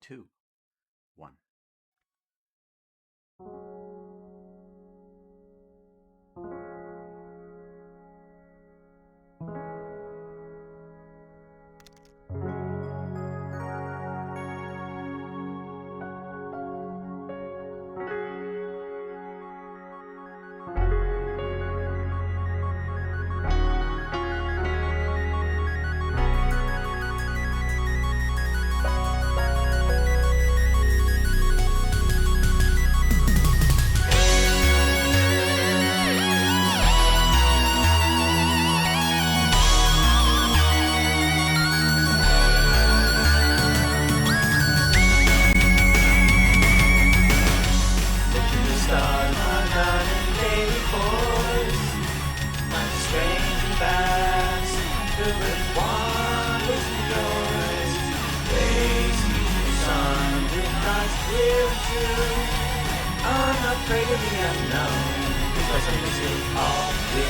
2, 1. Unafraid of the unknown, because I'm missing all with you.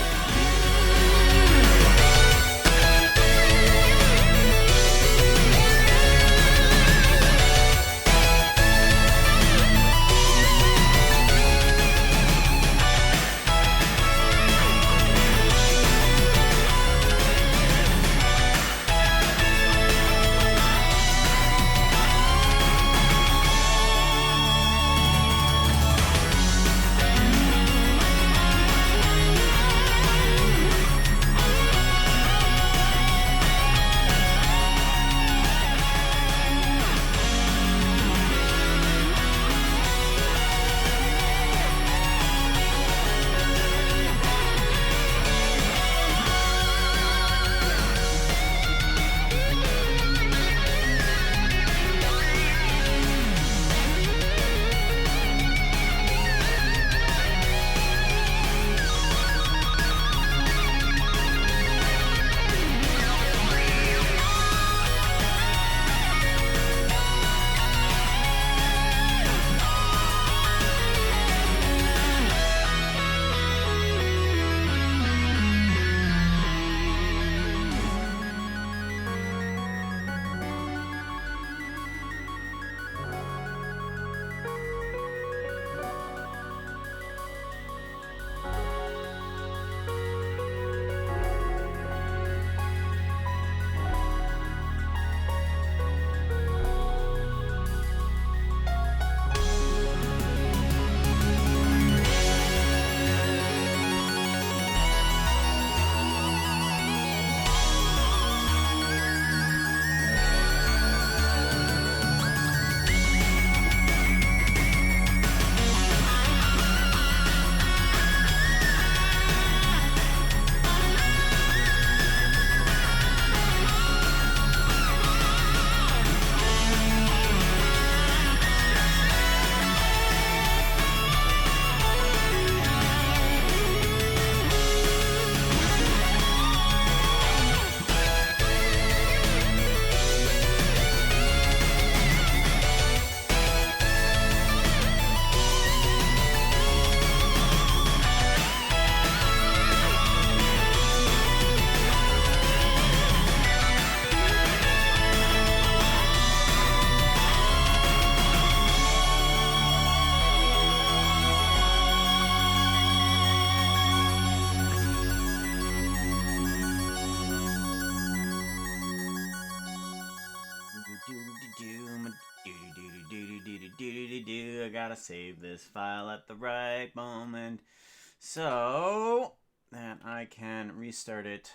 I gotta save this file at the right moment so that I can restart it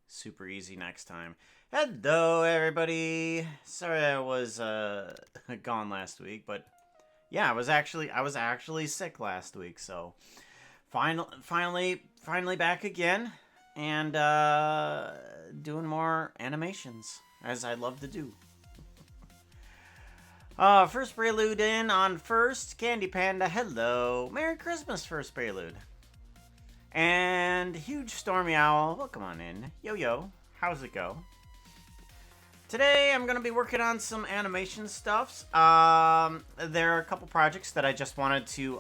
super easy next time. Hello, everybody. Sorry I was gone last week, but yeah, I was actually sick last week, so finally back again and doing more animations as I love to do. First Prelude in on first. Candy Panda, hello. Merry Christmas, First Prelude. And Huge Stormy Owl, welcome on in. Yo, how's it go? Today I'm going to be working on some animation stuffs. There are a couple projects that I just wanted to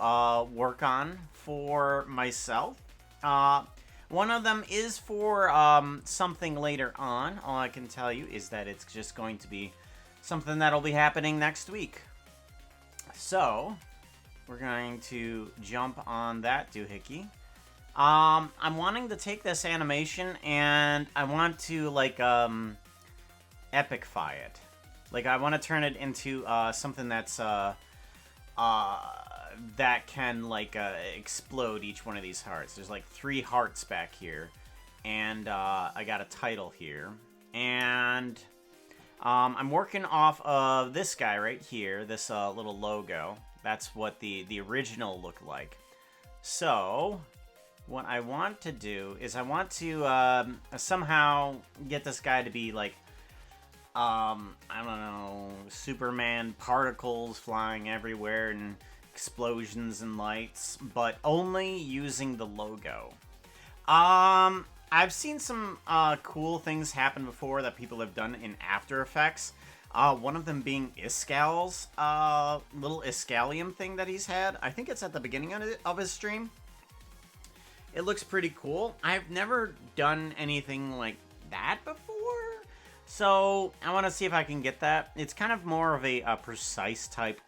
work on for myself. One of them is for something later on. All I can tell you is that it's just going to be something that'll be happening next week. So, we're going to jump on that doohickey. I'm wanting to take this animation and I want to, like, epicify it. Like, I want to turn it into, something that's, that can, like, explode each one of these hearts. There's, like, 3 hearts back here. And, I got a title here. And, I'm working off of this guy right here, this, little logo. That's what the original looked like. So, what I want to do is I want to, somehow get this guy to be, like, I don't know, Superman particles flying everywhere and explosions and lights, but only using the logo. I've seen some cool things happen before that people have done in After Effects. One of them being Iscal's little Iscalium thing that he's had. I think it's at the beginning of his stream. It looks pretty cool. I've never done anything like that before. So, I want to see if I can get that. It's kind of more of a precise type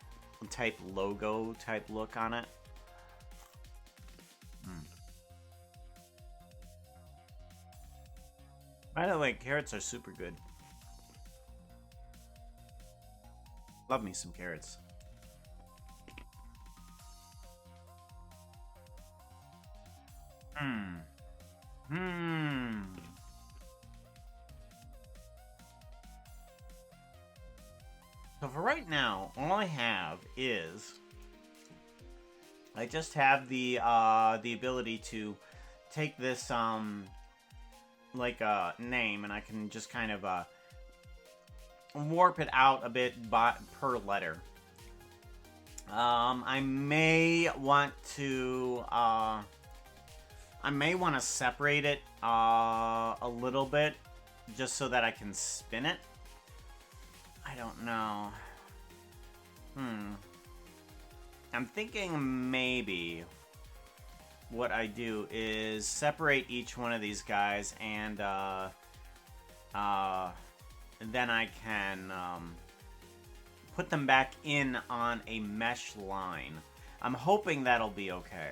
logo type look on it. By the way, carrots are super good. Love me some carrots. So for right now, all I have is I just have the ability to take this like a name and I can just kind of warp it out a bit per letter. I may want to separate it a little bit just so that I can spin it. I don't know. I'm thinking maybe what I do is separate each one of these guys and then I can put them back in on a mesh line. I'm hoping that'll be okay.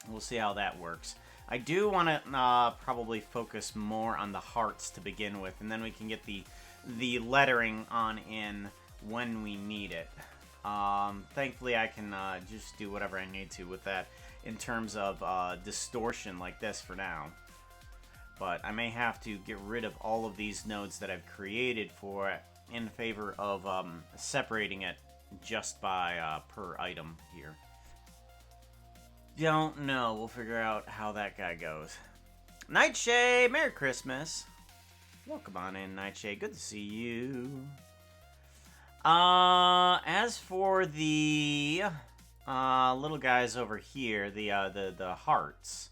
We'll see how that works. I do want to probably focus more on the hearts to begin with, and then we can get the lettering on in when we need it. Thankfully, I can just do whatever I need to with that in terms of distortion like this for now. But I may have to get rid of all of these nodes that I've created for it in favor of separating it just by per item here. Don't know. We'll figure out how that guy goes. Nightshade, Merry Christmas. Welcome on in, Nightshade. Good to see you. As for the little guys over here, the hearts,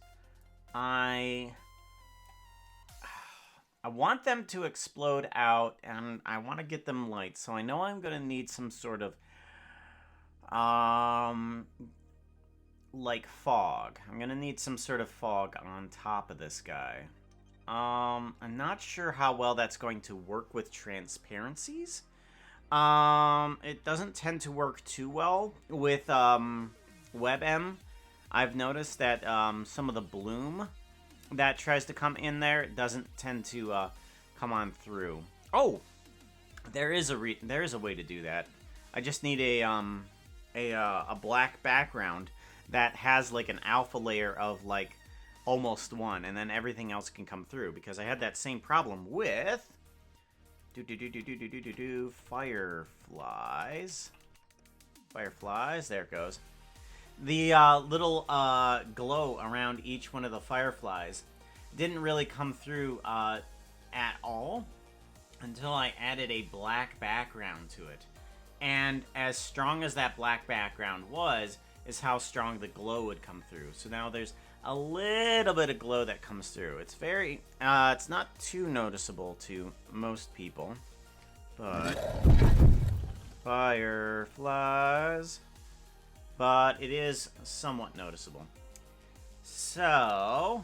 I want them to explode out, and I want to get them light. So I know I'm gonna need some sort of like fog. I'm gonna need some sort of fog on top of this guy. I'm not sure how well that's going to work with transparencies. It doesn't tend to work too well with WebM. I've noticed that some of the bloom that tries to come in there doesn't tend to come on through. Oh, there is a way to do that. I just need a black background that has like an alpha layer of like almost 1, and then everything else can come through, because I had that same problem with fireflies. There it goes. The little glow around each one of the fireflies didn't really come through at all until I added a black background to it. And as strong as that black background was, is how strong the glow would come through. So now there's a little bit of glow that comes through. It's very, it's not too noticeable to most people, but fireflies, but it is somewhat noticeable. So,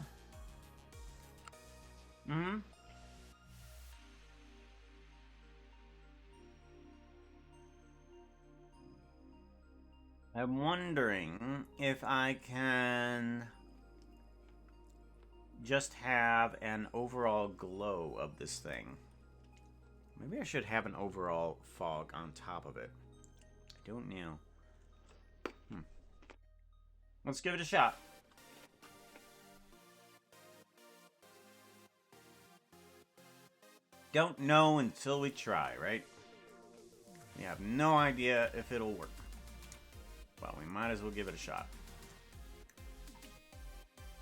I'm wondering if I can just have an overall glow of this thing. Maybe I should have an overall fog on top of it. I don't know. Let's give it a shot. Don't know until we try, right? We have no idea if it'll work. Well, we might as well give it a shot.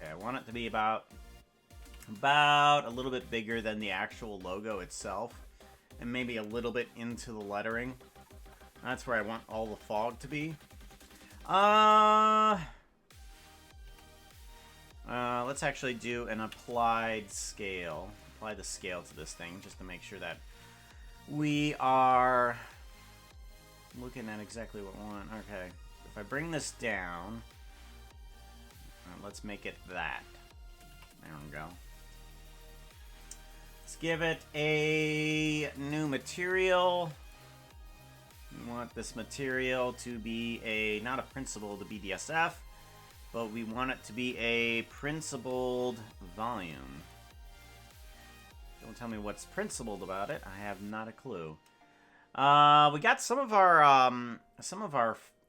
Okay, I want it to be about a little bit bigger than the actual logo itself, and maybe a little bit into the lettering. That's where I want all the fog to be. Let's actually do an applied scale. Apply the scale to this thing just to make sure that we are looking at exactly what we want. Okay, if I bring this down, let's make it that. There we go. Let's give it a new material. We want this material to be not a principled BDSF, but we want it to be a principled volume. Don't tell me what's principled about it. I have not a clue. We got some of our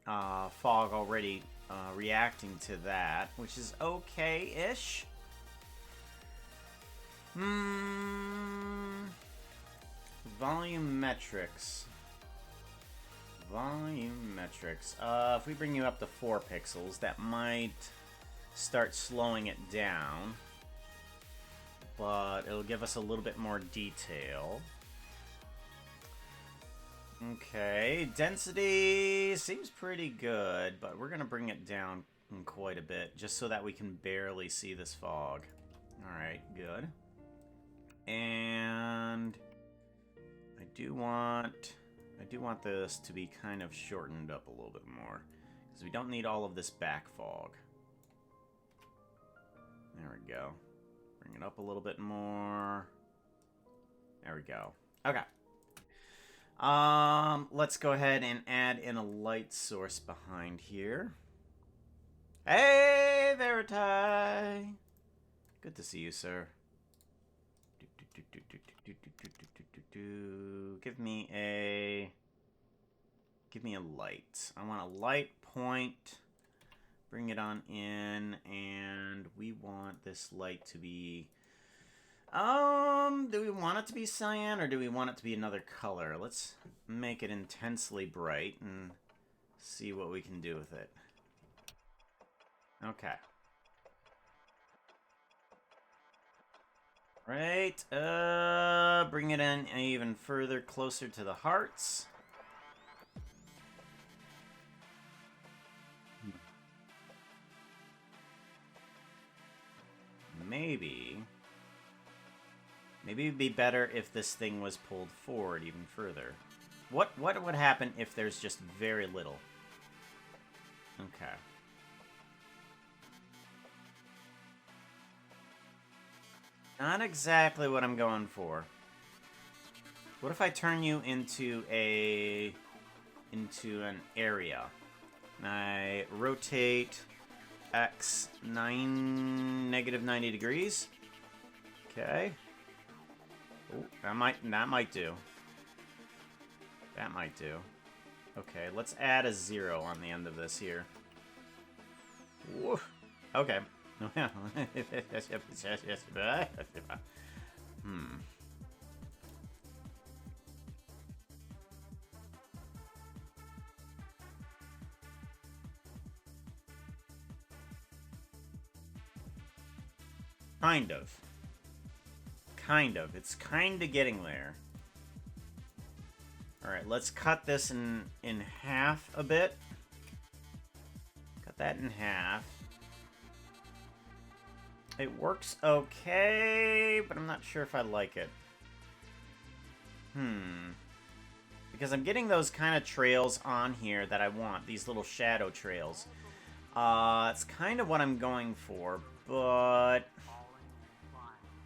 fog already reacting to that, which is okay-ish. Volumetrics. If we bring you up to 4 pixels, that might start slowing it down. But it'll give us a little bit more detail. Okay, density seems pretty good, but we're going to bring it down quite a bit, just so that we can barely see this fog. Alright, good. And I do want this to be kind of shortened up a little bit more, because we don't need all of this back fog. There we go. Bring it up a little bit more. There we go. Okay. Let's go ahead and add in a light source behind here. Hey, Veriti! Good to see you, sir. Give me a light. I want a light point. Bring it on in, and we want this light to be... do we want it to be cyan, or do we want it to be another color? Let's make it intensely bright and see what we can do with it. Okay. Right, bring it in even further closer to the hearts. Maybe it'd be better if this thing was pulled forward even further. What would happen if there's just very little? Okay. Not exactly what I'm going for. What if I turn you into an area? And I rotate X negative 90 degrees. Okay. Ooh, that might do. That might do. Okay, let's add a 0 on the end of this here. Woo. Okay. Kind of. It's kind of getting there. Alright, let's cut this in half a bit. Cut that in half. It works okay, but I'm not sure if I like it. Because I'm getting those kind of trails on here that I want. These little shadow trails. It's kind of what I'm going for, but...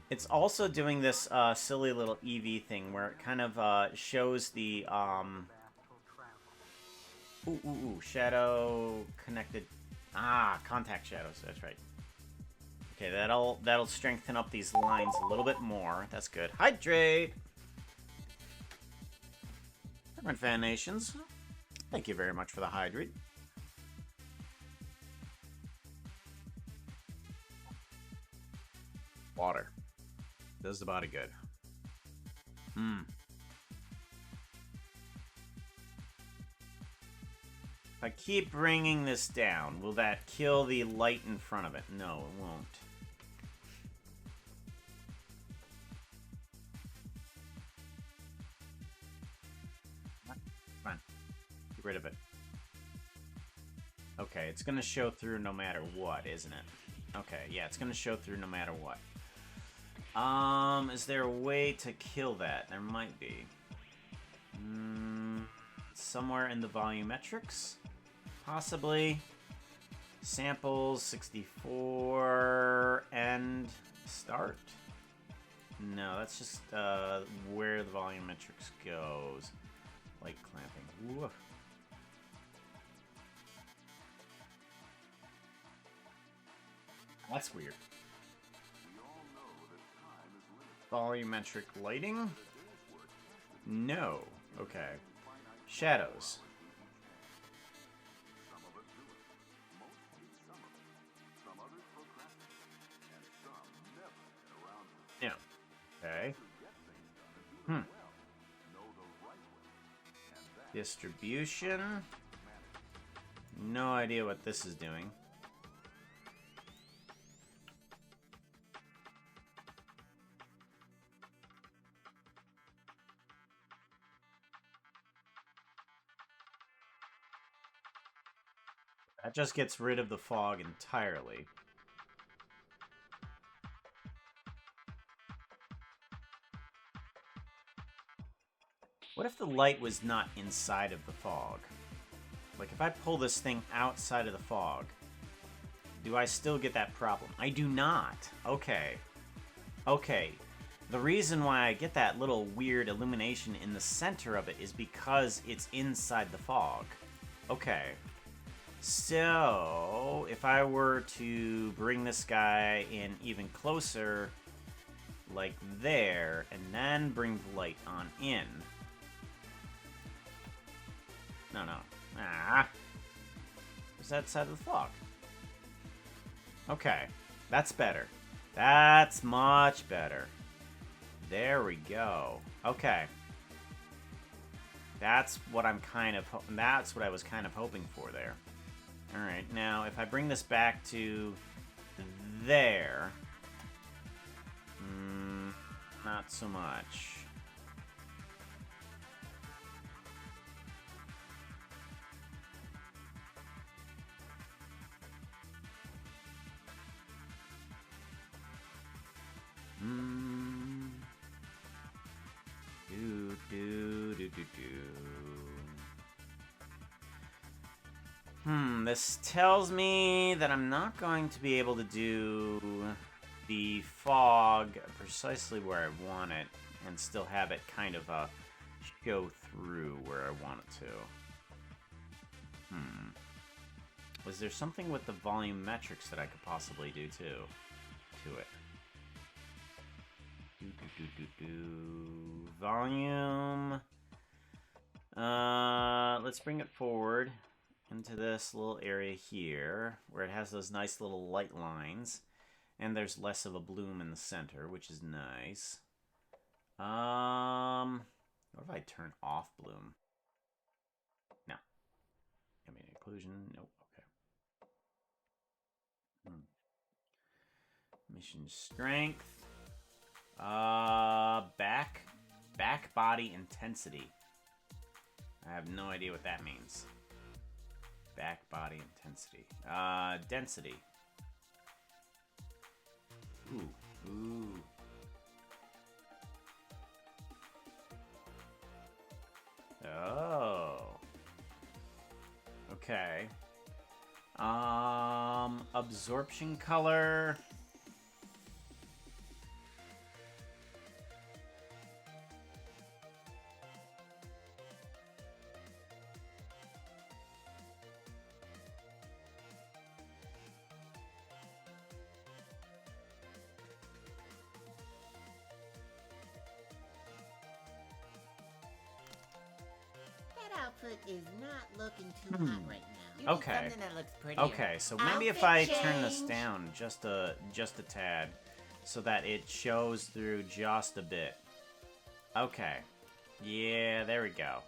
It's also doing this silly little Eevee thing where it kind of shows the Ooh, ooh, ooh. Shadow connected. Ah, contact shadows. That's right. Okay, that'll strengthen up these lines a little bit more. That's good. Hydrate! Hermit Fan Nations, thank you very much for the hydrate. Water. Does the body good. If I keep bringing this down, will that kill the light in front of it? No, it won't. Come on. Get rid of it. Okay, it's gonna show through no matter what, isn't it? Okay, yeah, it's gonna show through no matter what. Is there a way to kill that? There might be. Somewhere in the volumetrics? Possibly. Samples, 64, end, start? No, that's just where the volumetrics goes. Light clamping. Woof. That's weird. Volumetric lighting? No. Okay. Shadows. Yeah. Okay. Distribution. No idea what this is doing. That just gets rid of the fog entirely. What if the light was not inside of the fog? Like, if I pull this thing outside of the fog, do I still get that problem? I do not. Okay. Okay. The reason why I get that little weird illumination in the center of it is because it's inside the fog. Okay. So, if I were to bring this guy in even closer, like there, and then bring the light on in. No. Ah. Where's that side of the fog? Okay. That's better. That's much better. There we go. Okay. That's what I'm kind of... That's what I was kind of hoping for there. Alright, now if I bring this back to there... not so much. This tells me that I'm not going to be able to do the fog precisely where I want it and still have it kind of show through where I want it to. Was there something with the volumetrics that I could possibly do too to it? Volume. Let's bring it forward into this little area here where it has those nice little light lines, and there's less of a bloom in the center, which is nice. What if I turn off bloom? No. I mean, inclusion. Nope. Okay. Mission strength. Back body intensity. I have no idea what that means. Back body intensity. Density. Ooh. Oh. Okay. Absorption color. outfit is not looking too hot right now. You Okay. need something that looks prettier. Okay, so maybe if Outfit I turn this change. down just a tad, so that it shows through just a bit. Okay. Yeah, there we go.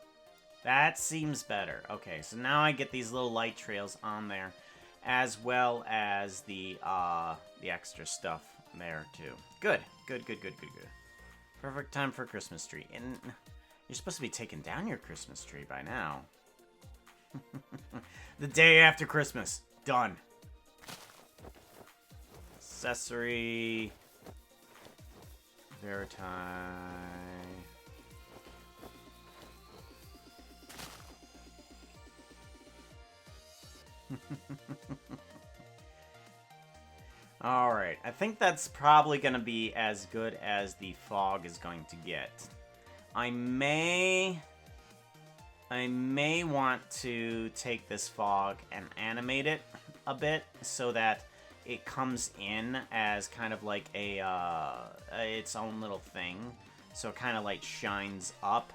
That seems better. Okay, so now I get these little light trails on there, as well as the extra stuff there too. Good. Good. Perfect time for a Christmas tree. And you're supposed to be taking down your Christmas tree by now. The day after Christmas. Done. Accessory. Veriti. Alright, I think that's probably going to be as good as the fog is going to get. I may want to take this fog and animate it a bit so that it comes in as kind of like its own little thing. So it kind of like shines up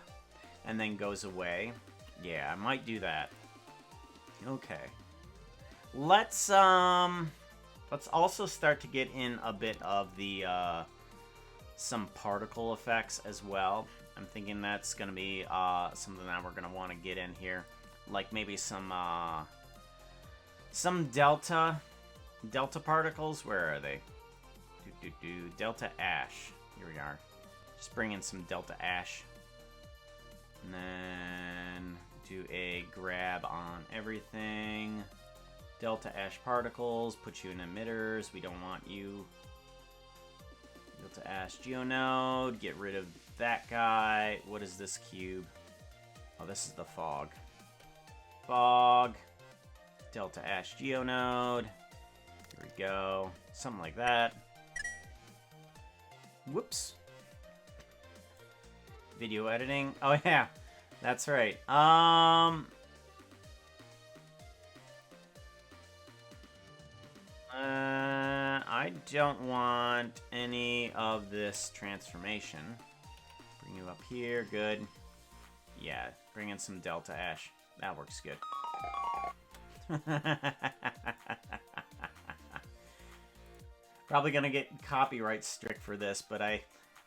and then goes away. Yeah, I might do that. Okay. Let's also start to get in a bit of the some particle effects as well. I'm thinking that's gonna be something that we're gonna want to get in here, like maybe some delta particles. Where are they? Delta ash. Here we are. Just bring in some delta ash, and then do a grab on everything. Delta ash particles, put you in emitters. We don't want you. Delta ash geonode, get rid of that guy. What is this cube? Oh, this is the fog. Fog. Delta ash geonode. Here we go. Something like that. Whoops. Video editing. Oh yeah, that's right. I don't want any of this transformation. Bring you up here, good. Yeah, bring in some delta ash. That works good. Probably gonna get copyright strict for this, but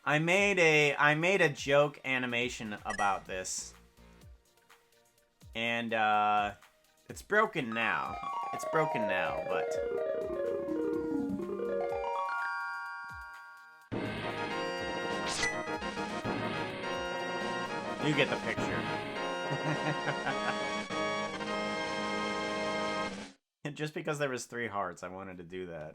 I made a joke animation about this, and it's broken now. It's broken now, but. You get the picture. Just because there was 3 hearts, I wanted to do that.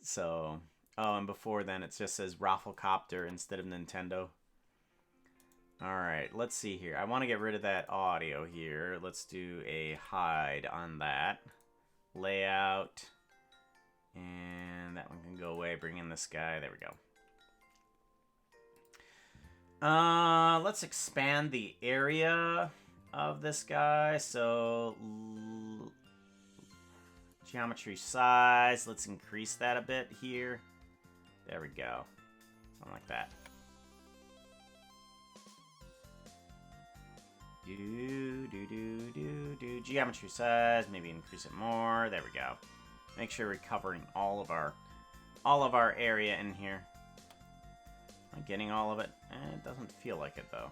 So, oh, and before then it just says Rafflecopter instead of Nintendo. Alright, let's see here. I want to get rid of that audio here. Let's do a hide on that. Layout. And that one can go away. Bring in this guy. There we go. Let's expand the area of this guy. So, geometry size. Let's increase that a bit here. There we go. Something like that. Geometry size. Maybe increase it more. There we go. Make sure we're covering all of our area in here. Am I getting all of it? It doesn't feel like it, though.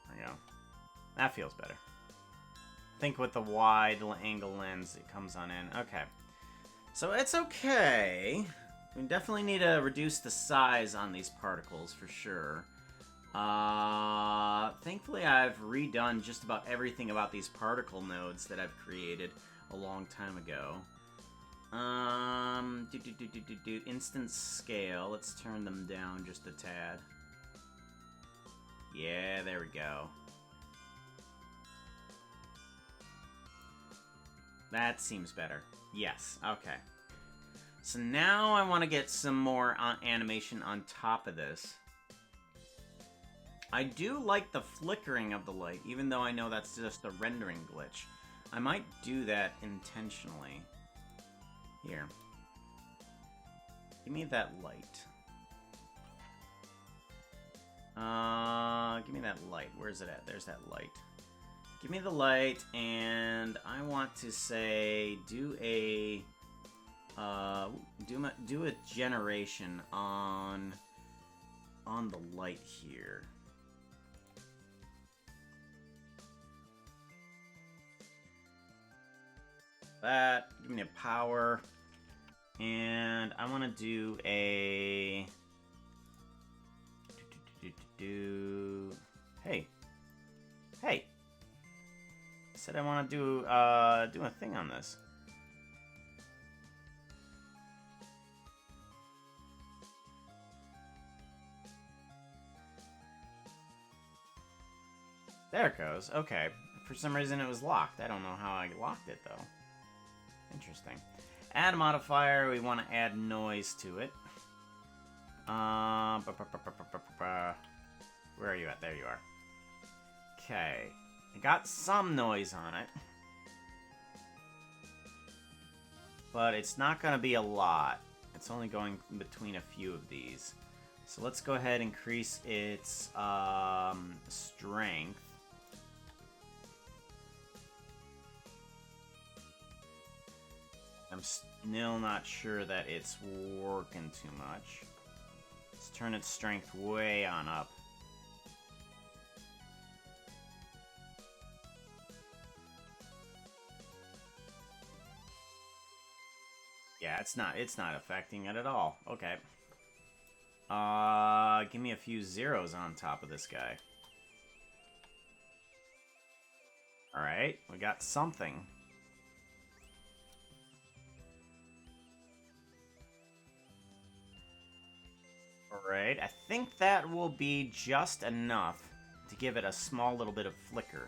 There we go. That feels better. I think with the wide angle lens, it comes on in. Okay. So it's okay. We definitely need to reduce the size on these particles, for sure. Thankfully, I've redone just about everything about these particle nodes that I've created a long time ago. Instance scale. Let's turn them down just a tad. Yeah, there we go. That seems better. Yes, okay. So now I want to get some more animation on top of this. I do like the flickering of the light, even though I know that's just a rendering glitch. I might do that intentionally. Here. Give me that light. Give me that light. Where's it at? There's that light. Give me the light, and I want to say do a do a generation on the light here. That, give me a power, and I want to do a hey, I said I want to do a thing on this. There it goes. Okay. For some reason it was locked. I don't know how I locked it, though. Interesting. Add a modifier. We want to add noise to it. Where are you at? There you are. Okay. I got some noise on it. But it's not going to be a lot. It's only going between a few of these. So let's go ahead and increase its strength. I'm still not sure that it's working too much. Let's turn its strength way on up. Yeah, it's not affecting it at all. Okay. Give me a few zeros on top of this guy. Alright, we got something. Alright, I think that will be just enough to give it a small little bit of flicker.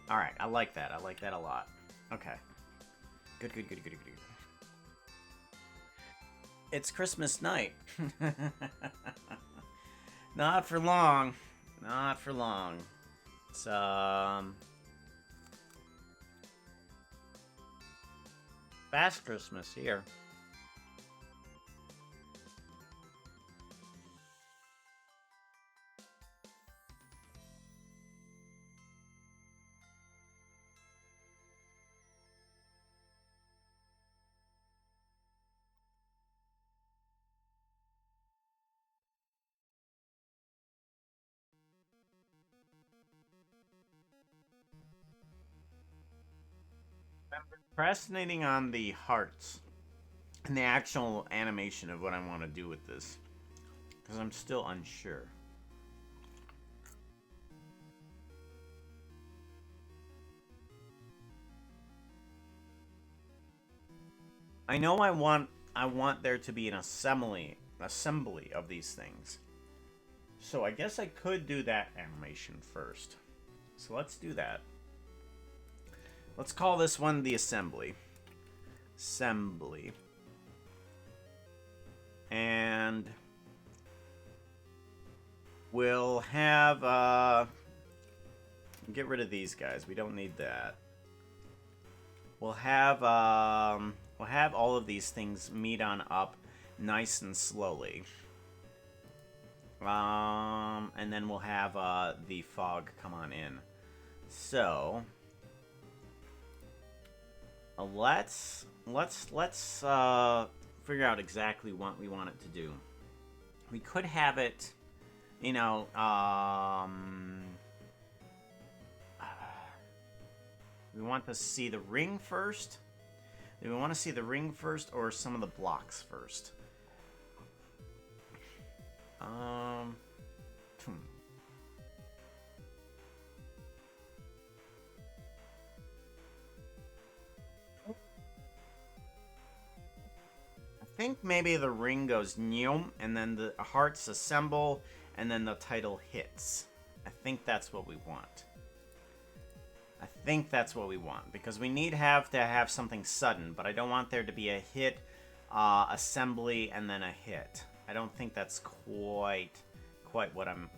Alright, I like that. I like that a lot. Okay. Good. It's Christmas night. Not for long. Not for long. It's, fast Christmas here. Procrastinating on the hearts and the actual animation of what I want to do with this, because I'm still unsure. I know I want there to be an assembly of these things. So I guess I could do that animation first. So let's do that. Let's call this one the assembly. Assembly. And we'll have, get rid of these guys. We don't need that. We'll have all of these things meet on up nice and slowly. And then we'll have, the fog come on in. So let's figure out exactly what we want it to do. We could have it, you know, we want to see the ring first. Do we want to see the ring first or some of the blocks first? I think maybe the ring goes nyom, and then the hearts assemble, and then the title hits. I think that's what we want. I think that's what we want, because we need to have something sudden, but I don't want there to be a hit, assembly, and then a hit. I don't think that's quite what I'm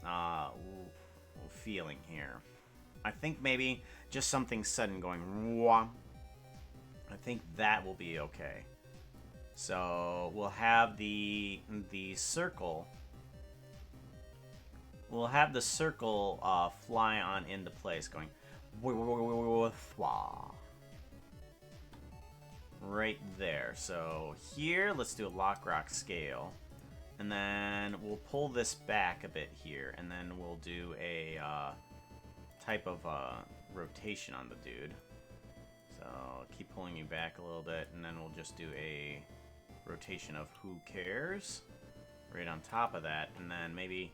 feeling here. I think maybe just something sudden going wah. I think that will be okay. So we'll have the circle we'll have the circle fly on into place, going right there. So here, let's do a lock rock scale, and then we'll pull this back a bit here, and then we'll do a type of rotation on the dude. So keep pulling you back a little bit, and then we'll just do a rotation of who cares right on top of that, and then maybe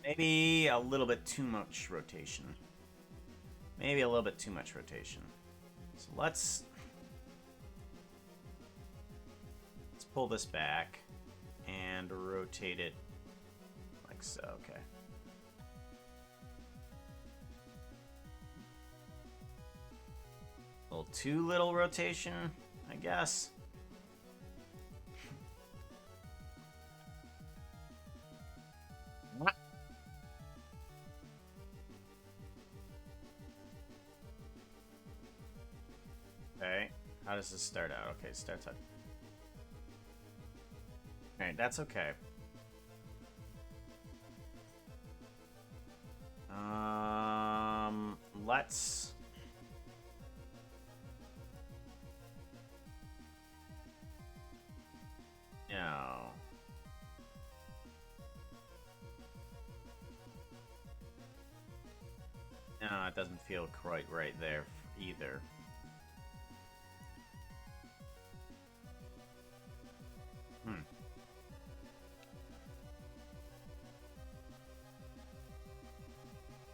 maybe a little bit too much rotation. Maybe a little bit too much rotation. So let's pull this back and rotate it like so. Okay. A little too little rotation, I guess. Okay, how does this start out? Okay, it starts out. Alright, that's okay. Let's... No. No, it doesn't feel quite right there either.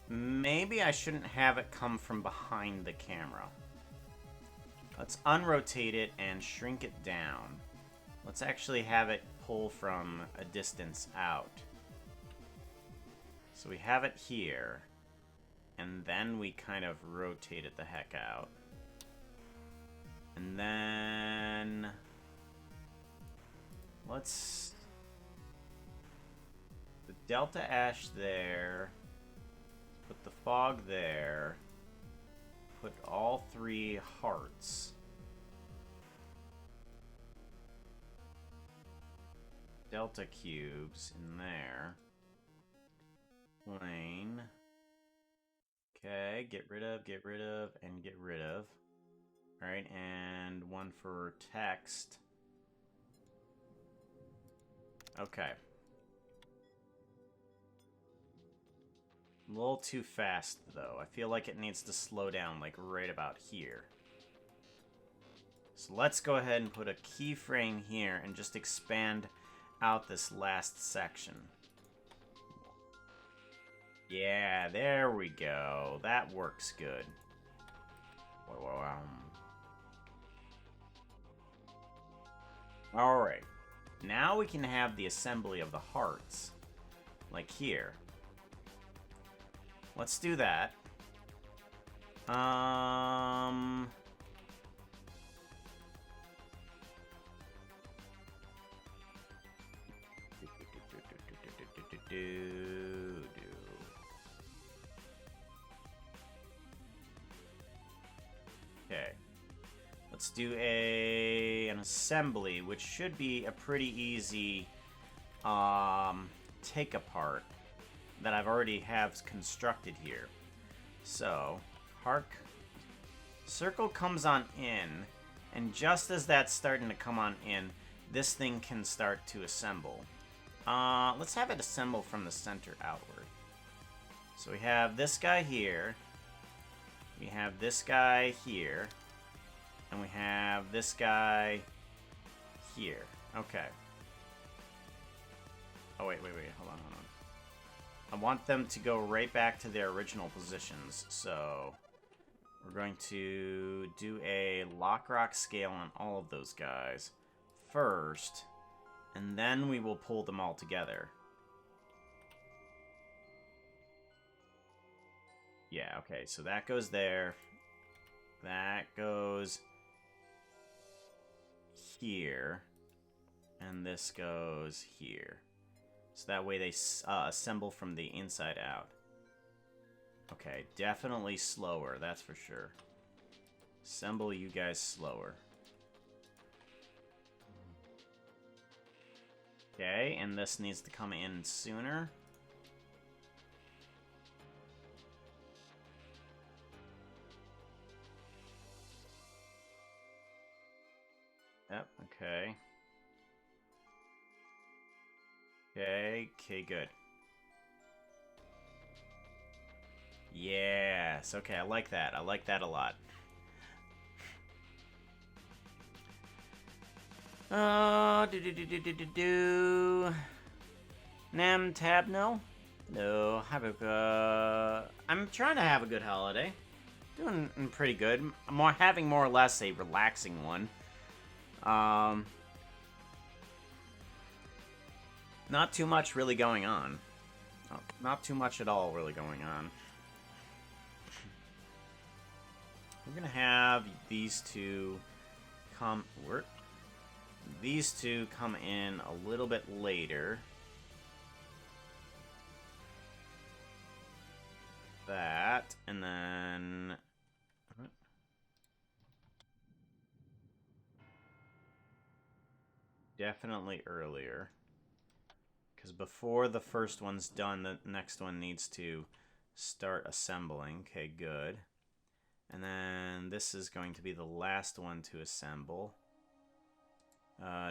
Maybe I shouldn't have it come from behind the camera. Let's unrotate it and shrink it down. Let's actually have it pull from a distance out. So we have it here, and then we kind of rotate it the heck out. And then... let's... the Delta Ash there. Put the fog there. Put all 3 hearts. Delta cubes in there. Plane. Okay, get rid of, and get rid of. Alright, and one for text. Okay. A little too fast, though. I feel like it needs to slow down, like, right about here. So let's go ahead and put a keyframe here and just expand out this last section. Yeah, there we go. That works good. Alright. Now we can have the assembly of the hearts. Like here. Let's do that. Okay. Let's do an assembly, which should be a pretty easy take apart that I've already have constructed here. So, hark. Circle comes on in, and just as that's starting to come on in, this thing can start to assemble. Let's have it assemble from the center outward. So we have this guy here, we have this guy here, and we have this guy here. Okay. Oh, wait, hold on. I want them to go right back to their original positions, so we're going to do a lock rock scale on all of those guys first, and then we will pull them all together. Yeah, okay, so that goes there. That goes here. And this goes here. So that way they assemble from the inside out. Okay, definitely slower, that's for sure. Assemble you guys slower. Okay, and this needs to come in sooner. Yep, okay. Okay, good. Yes, okay, I like that. I like that a lot. Nam Tabno? No, I'm trying to have a good holiday. Doing pretty good. Having more or less a relaxing one. Not too much really going on. Oh, not too much at all really going on. We're gonna have these two come in a little bit later. That, and then definitely earlier. Because before the first one's done, the next one needs to start assembling. Okay, good. And then this is going to be the last one to assemble. No.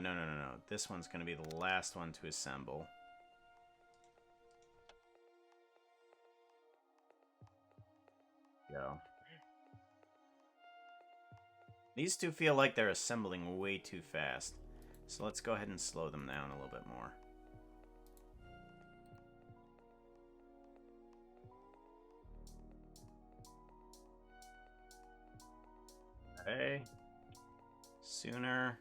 This one's going to be the last one to assemble. Go. These two feel like they're assembling way too fast. So let's go ahead and slow them down a little bit more. Okay. Sooner.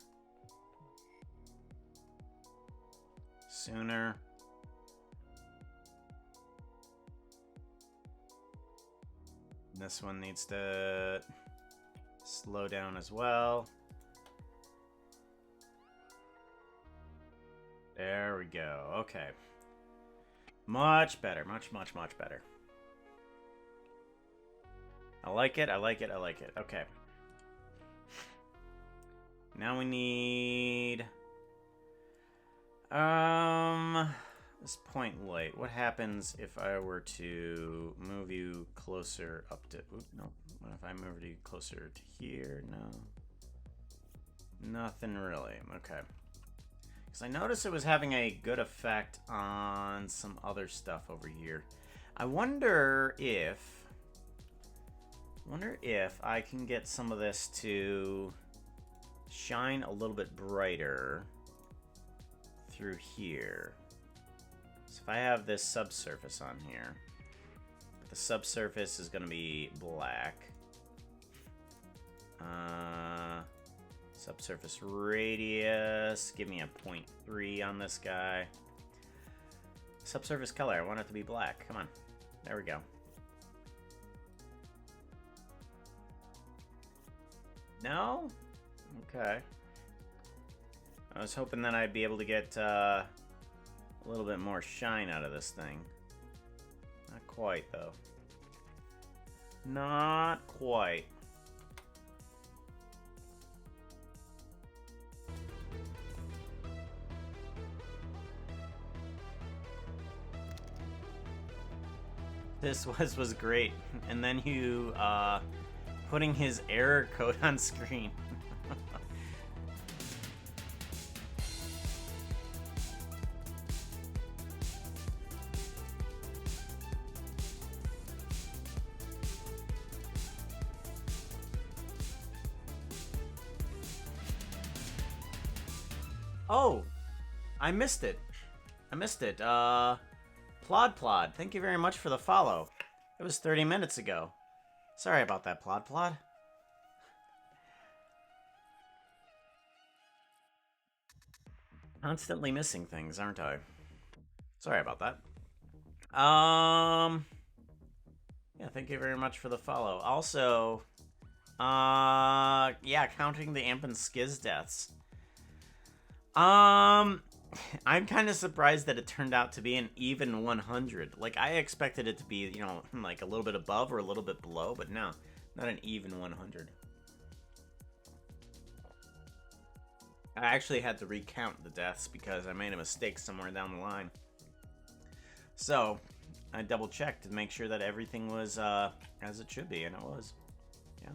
This one needs to slow down as well. There we go. Okay. Much better. Much better. I like it. Okay. Now we need... this point light. What happens if I were to move you closer up to... Oop, no. What if I moved you closer to here? No. Nothing really. Okay. Because I noticed it was having a good effect on some other stuff over here. I wonder if I can get some of this to shine a little bit brighter through here. So if I have this subsurface on here, the subsurface is going to be black. Subsurface radius, give me a 0.3 on this guy. Subsurface color, I want it to be black. Come on. There we go. No? Okay. I was hoping that I'd be able to get a little bit more shine out of this thing. Not quite, though. Not quite. This was great. And then you, putting his error code on screen. Oh, I missed it. Plod, thank you very much for the follow. It was 30 minutes ago. Sorry about that, Plod. Constantly missing things, aren't I? Sorry about that. Yeah, thank you very much for the follow. Also, yeah, counting the Amp and Skiz deaths. I'm kind of surprised that it turned out to be an even 100. Like, I expected it to be, you know, like a little bit above or a little bit below, but no, not an even 100. I actually had to recount the deaths because I made a mistake somewhere down the line. So, I double checked to make sure that everything was as it should be, and it was. Yeah.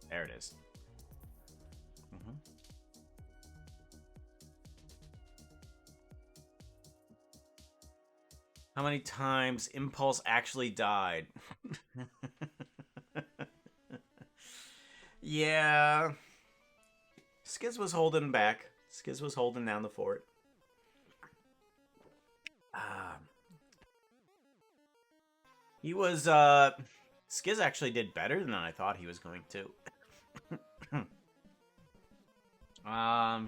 There it is. How many times Impulse actually died? Yeah. Skiz was holding back. Skiz was holding down the fort. He was, Skiz actually did better than I thought he was going to.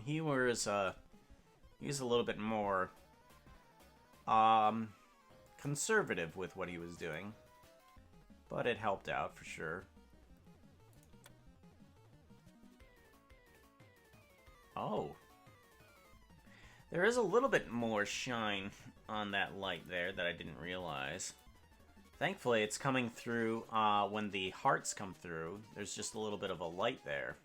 He was a little bit more, conservative with what he was doing. But it helped out for sure. Oh. There is a little bit more shine on that light there that I didn't realize. Thankfully, it's coming through when the hearts come through. There's just a little bit of a light there.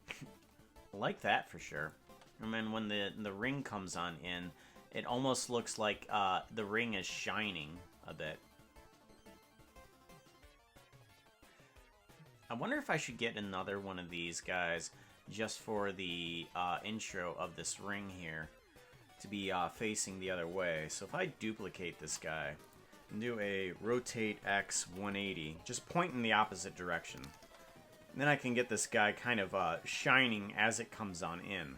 I like that for sure. And then when the ring comes on in, it almost looks like the ring is shining a bit. I wonder if I should get another one of these guys just for the intro of this ring here to be facing the other way. So if I duplicate this guy and do a rotate X 180, just point in the opposite direction, then I can get this guy kind of shining as it comes on in.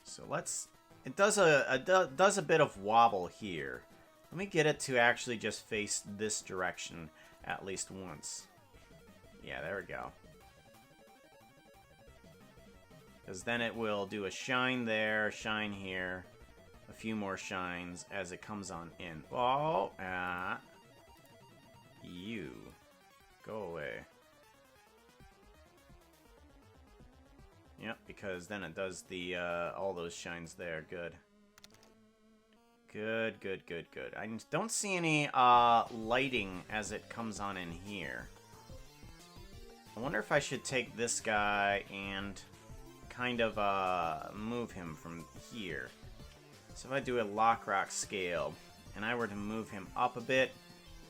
So it does a bit of wobble here. Let me get it to actually just face this direction at least once. Yeah, there we go. Because then it will do a shine there, shine here, a few more shines as it comes on in. Oh, you. Go away. Yep, because then it does the, all those shines there. Good. Good, good, good, good. I don't see any, lighting as it comes on in here. I wonder if I should take this guy and kind of, move him from here. So if I do a Lockrock scale, and I were to move him up a bit,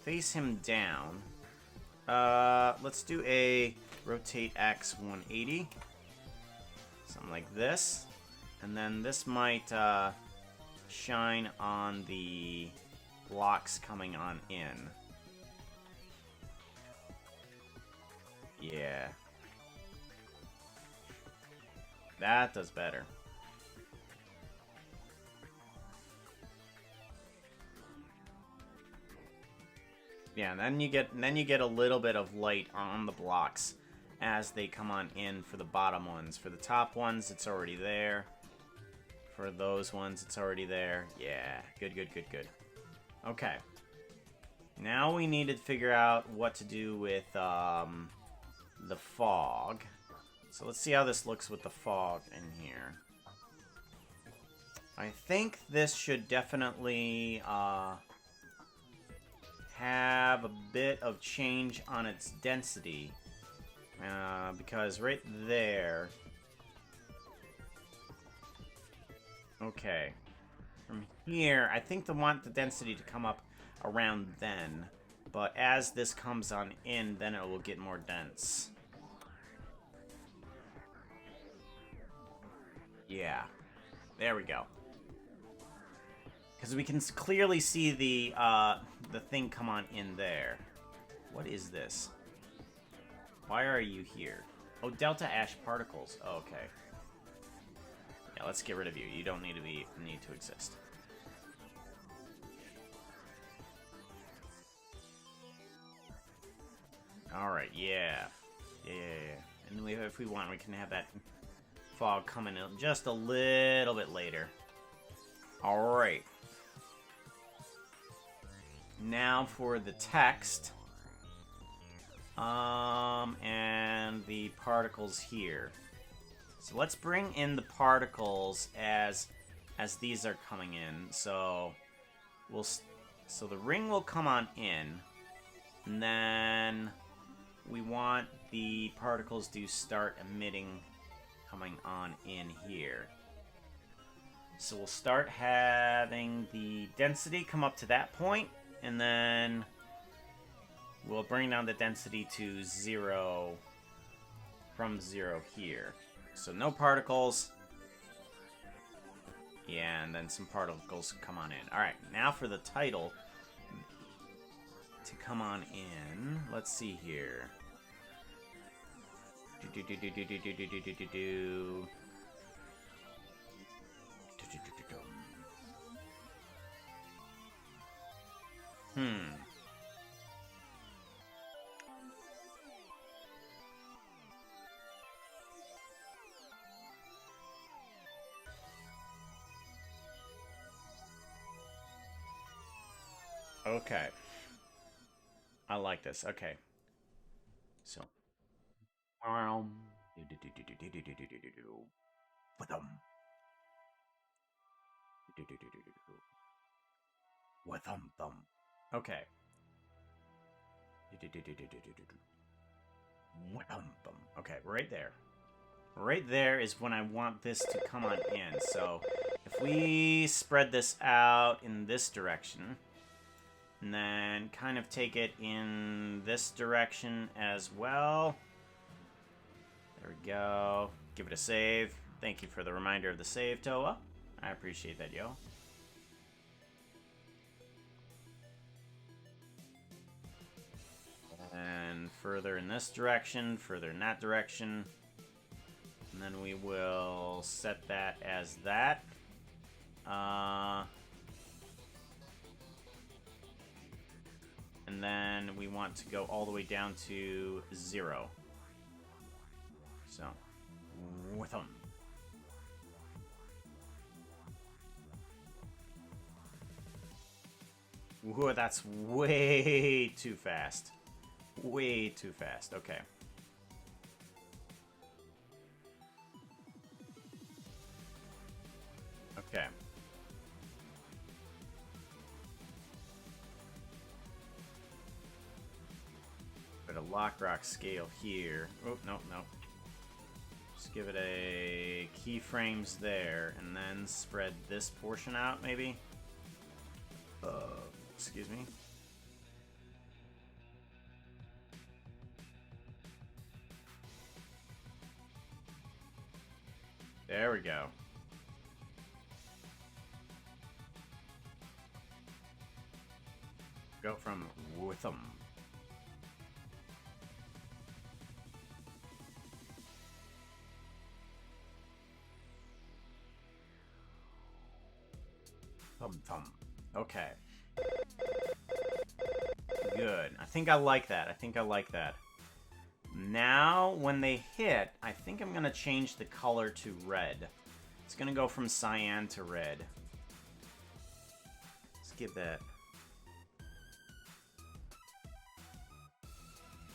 face him down, let's do a rotate X 180. Something like this. And then this might, shine on the blocks coming on in. Yeah. That does better. Yeah, and then you get a little bit of light on the blocks as they come on in for the bottom ones. For the top ones, it's already there. For those ones, it's already there. Yeah, good, good, good, good. Okay. Now we need to figure out what to do with the fog. So let's see how this looks with the fog in here. I think this should definitely have a bit of change on its density. Because right there... Okay. From here, I think they want the density to come up around then. But as this comes on in, then it will get more dense. Yeah. There we go. Because we can clearly see the thing come on in there. What is this? Why are you here? Oh, Delta Ash Particles. Oh, okay. Yeah, let's get rid of you. You don't need to exist. Alright, yeah. Yeah. And if we want, we can have that fog coming in just a little bit later. Alright. Now for the text. And the particles here. So let's bring in the particles as these are coming in. So the ring will come on in, And then we want the particles to start emitting, coming on in here. So we'll start having the density come up to that point, and then we'll bring down the density to 0 from 0 here. So no particles. Yeah, and then some particles come on in. Alright, now for the title to come on in. Let's see here. Okay. I like this. Okay. So. Okay. Okay, right there. Right there is when I want this to come on in. So if we spread this out in this direction, and then kind of take it in this direction as well. There we go. Give it a save. Thank you for the reminder of the save, Toa. I appreciate that, yo. And further in this direction, further in that direction. And then we will set that as that. And then we want to go all the way down to 0. So, with them. Whoa, that's way too fast. Way too fast. Okay. Okay. Put a Lockrock scale here. Oh, no. Just give it a keyframes there, and then spread this portion out, maybe? Excuse me. There we go. Go from with them. Thumb. Okay. Good. I think I like that. Now, when they hit, I think I'm going to change the color to red. It's going to go from cyan to red. Let's give that.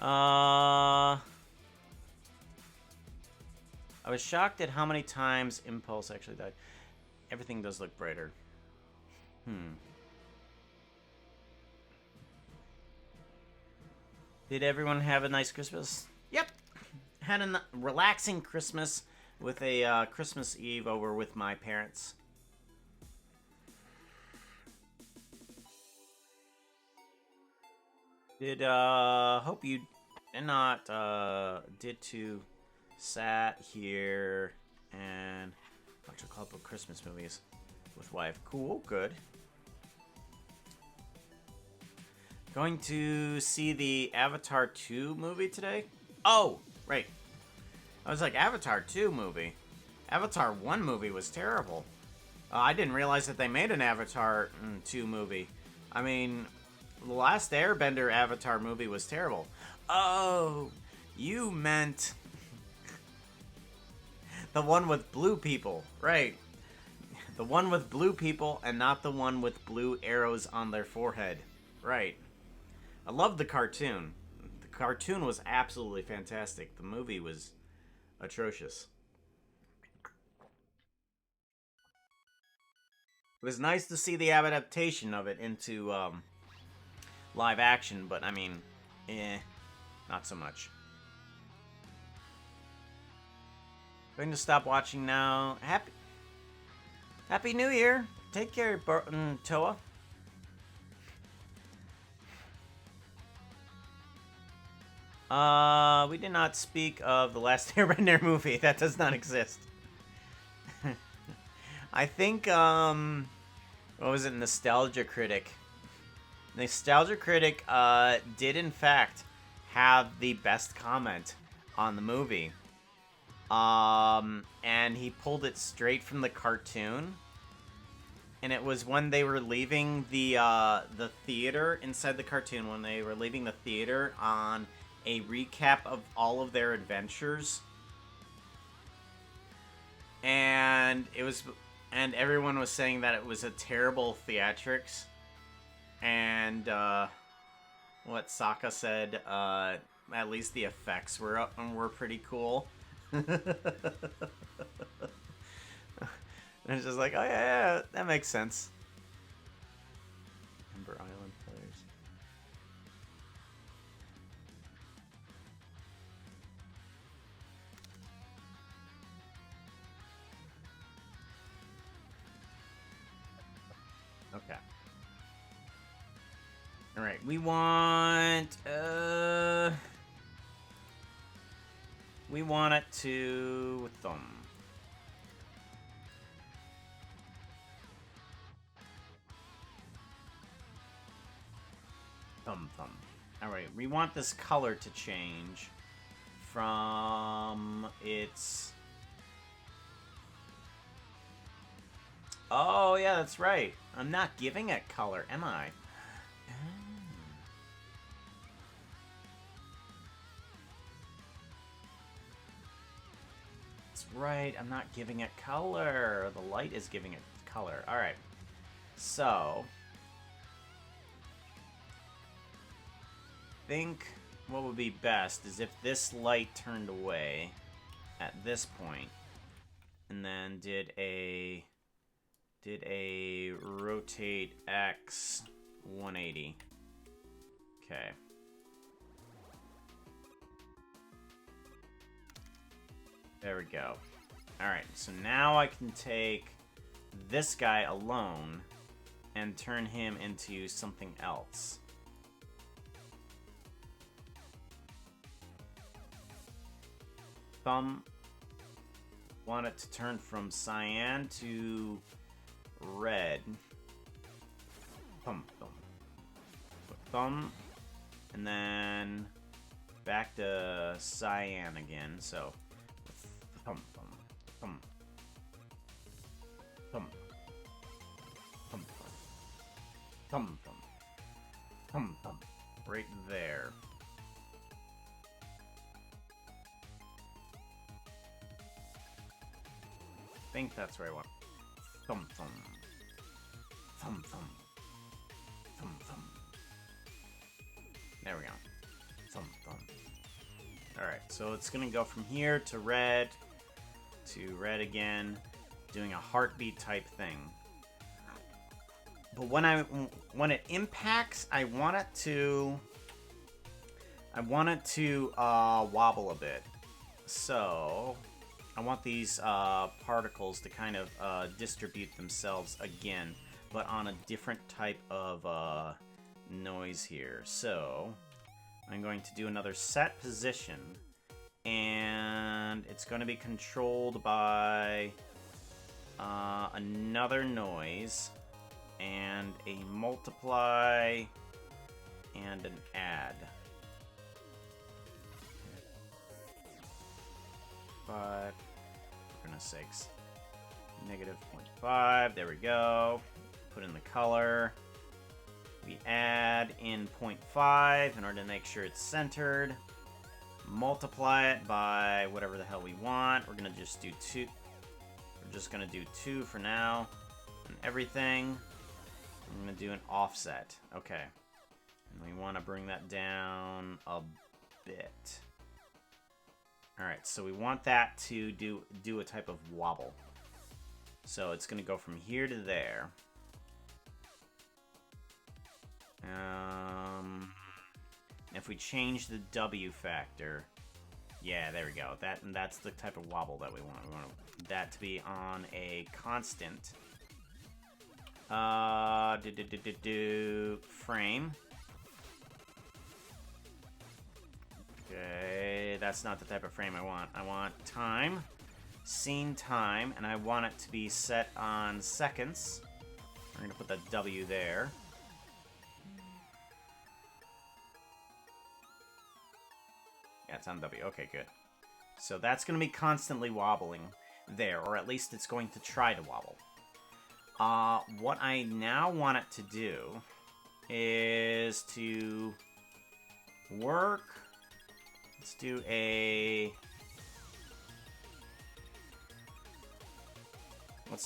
I was shocked at how many times Impulse actually died. Everything does look brighter. Did everyone have a nice Christmas? Yep. Had a relaxing Christmas with a Christmas Eve over with my parents. Hope you did not, did too. Sat here and watch a couple of Christmas movies with wife. Cool, good. Going to see the Avatar 2 movie today? Oh, right. I was like, Avatar 2 movie? Avatar 1 movie was terrible. I didn't realize that they made an Avatar 2 movie. I mean, the last Airbender Avatar movie was terrible. Oh, you meant the one with blue people. Right. The one with blue people and not the one with blue arrows on their forehead. Right. I love the cartoon. The cartoon was absolutely fantastic. The movie was atrocious. It was nice to see the adaptation of it into live action, but I mean, not so much. Going to stop watching now. Happy New Year. Take care, Toa. We did not speak of the last Airbender movie. That does not exist. I think, what was it? Nostalgia Critic. Nostalgia Critic, did in fact have the best comment on the movie. And he pulled it straight from the cartoon. And it was when they were leaving the theater inside the cartoon, when they were leaving the theater on a recap of all of their adventures. And everyone was saying that it was a terrible theatrics. And, what Sokka said, at least the effects were pretty cool. And it's just like, oh yeah, that makes sense. Ember Island players. Okay. Alright, we want it to thumb. Thumb. Alright, we want this color to change from its... Oh, yeah, that's right. I'm not giving it color, am I? That's right, I'm not giving it color. The light is giving it color. Alright. So... I think what would be best is if this light turned away at this point and then did a rotate X 180. Okay. There we go. Alright, so now I can take this guy alone and turn him into something else. Thumb. Want it to turn from cyan to red. Thumb. Thumb. And then back to cyan again. So thumb. Right there. I think that's where I want. Thumb. There we go. Thumb. Alright, so it's gonna go from here to red again, doing a heartbeat type thing. But when it impacts, I want it to wobble a bit. So I want these particles to kind of distribute themselves again, but on a different type of noise here. So I'm going to do another set position, and it's going to be controlled by another noise, and a multiply, and an add. 5, for goodness sakes. Negative 0.5, there we go. Put in the color. We add in 0.5 in order to make sure it's centered. Multiply it by whatever the hell we want. We're gonna just do 2. We're just gonna do 2 for now. And everything. I'm gonna do an offset. Okay. And we wanna bring that down a bit. Alright, so we want that to do a type of wobble. So it's going to go from here to there. if we change the W factor, yeah, there we go. That's the type of wobble that we want. We want that to be on a constant frame. Okay, that's not the type of frame I want. I want time, scene time, and I want it to be set on seconds. We're gonna put the W there. Yeah, it's on W. Okay, good. So that's gonna be constantly wobbling there, or at least it's going to try to wobble. What I now want it to do is to work. Let's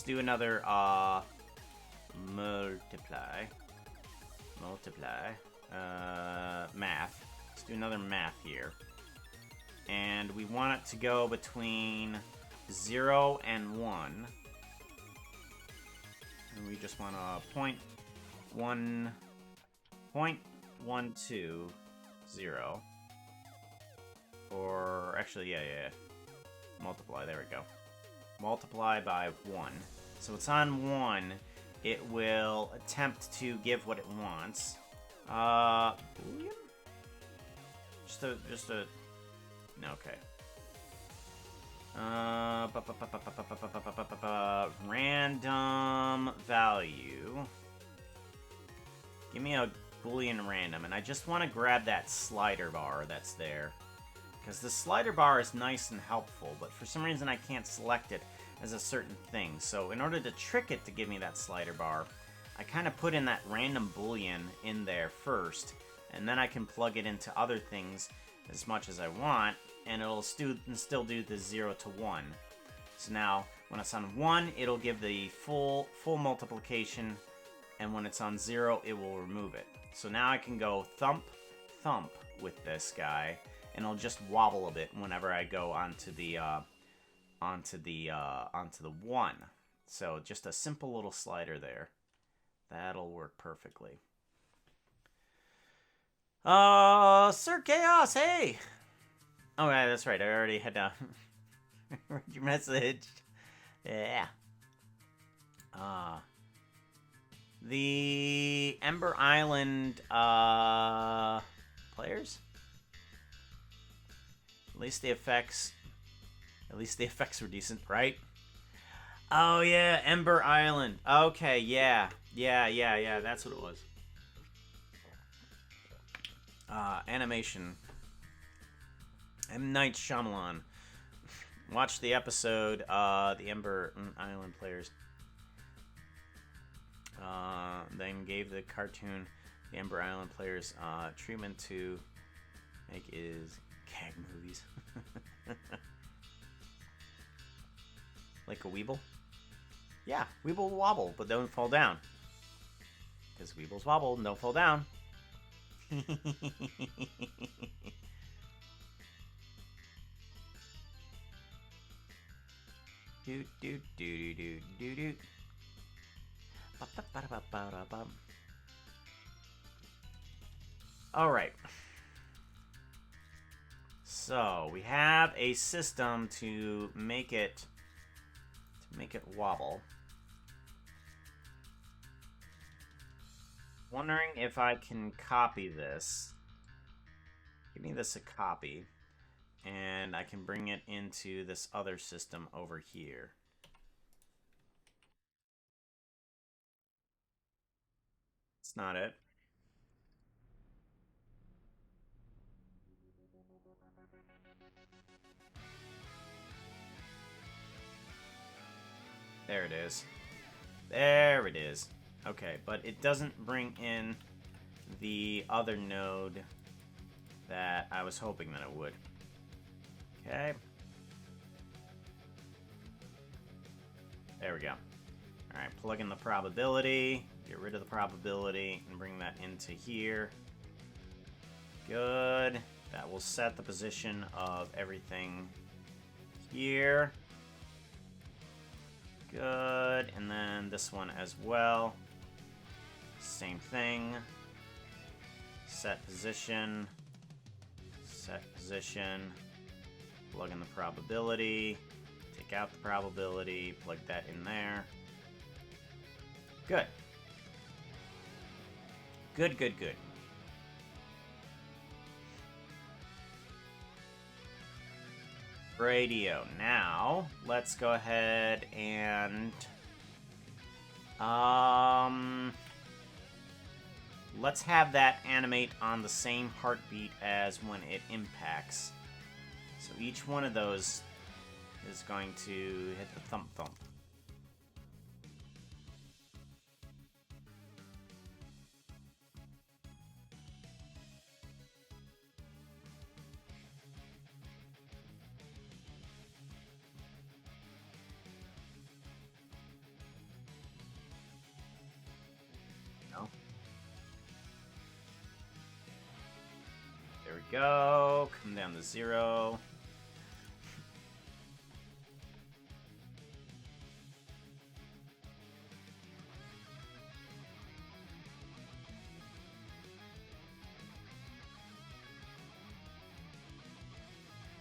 do another math. Let's do another math here. And we want it to go between 0 and 1. And we just want a 0.120. Or, actually, yeah. Multiply, there we go. Multiply by 1. So it's on 1. It will attempt to give what it wants. Boolean? Just a... No, okay. Random value. Give me a Boolean random, and I just want to grab that slider bar that's there. Because the slider bar is nice and helpful, but for some reason I can't select it as a certain thing. So in order to trick it to give me that slider bar, I kind of put in that random Boolean in there first, and then I can plug it into other things as much as I want, and it'll still do the 0 to 1. So now, when it's on 1, it'll give the full multiplication, and when it's on 0, it will remove it. So now I can go thump, thump with this guy, and it'll just wobble a bit whenever I go onto the 1. So just a simple little slider there. That'll work perfectly. Sir Chaos, hey! Oh, yeah, that's right. I already had read your message. Yeah. The Ember Island, players? At least the effects were decent, right? Oh, yeah, Ember Island. Okay, yeah, that's what it was. Animation. M. Night Shyamalan. Watch the episode, the Ember Island players. Then gave the cartoon, the Ember Island players, treatment to make his gag movies. Like a Weeble? Yeah, Weeble will wobble, but don't fall down. Because Weebles wobble and don't fall down. Do do do do do do. All right. So we have a system to make it wobble. Wondering if I can copy this. Give me this a copy, and I can bring it into this other system over here. It's not it. There it is. There it is. Okay, but it doesn't bring in the other node that I was hoping that it would. Okay. There we go. Alright, plug in the probability, get rid of the probability, and bring that into here. Good. That will set the position of everything here. Good. And then this one as well. Same thing. Set position. Set position. Plug in the probability. Take out the probability. Plug that in there. Good. Good, good, good. Radio. Now, let's go ahead and let's have that animate on the same heartbeat as when it impacts. So each one of those is going to hit the thump thump. There we go. Come down to 0.